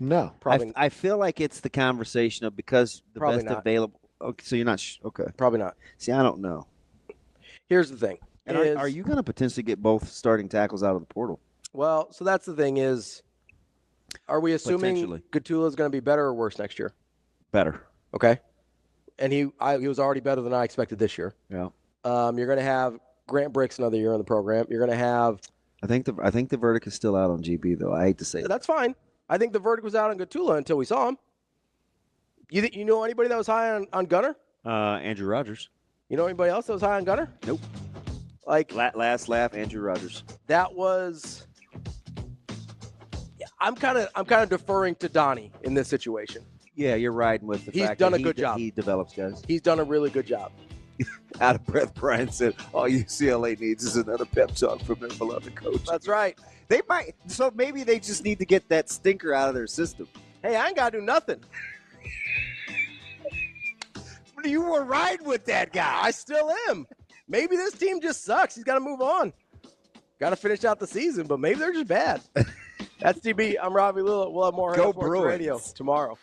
No. Probably. I feel like it's the conversation of because the Probably best not. available. Okay, so you're not okay. Probably not. See, I don't know. Here's the thing. And are you going to potentially get both starting tackles out of the portal? Well, so that's the thing is, are we assuming Gatula is going to be better or worse next year? Better. Okay. And he was already better than I expected this year. Yeah. You're going to have Grant Bricks another year in the program. You're going to have. I think the verdict is still out on GB though. I hate to say That's fine. I think the verdict was out on Gatula until we saw him. You know anybody that was high on Gunner? Andrew Rogers. You know anybody else that was high on Gunner? Nope. Like last laugh, Andrew Rogers. That was. I'm kind of deferring to Donnie in this situation. Yeah, you're riding with the fact He's done that a good job. He develops guys. He's done a really good job. Out of breath, Brian said, all UCLA needs is another pep talk from their beloved coach. That's right. They might. So maybe they just need to get that stinker out of their system. Hey, I ain't got to do nothing. You were riding with that guy. I still am. Maybe this team just sucks. He's got to move on. Got to finish out the season, but maybe they're just bad. That's DB. I'm Ravi Lulla. We'll have more Hurrdat Sports Radio tomorrow.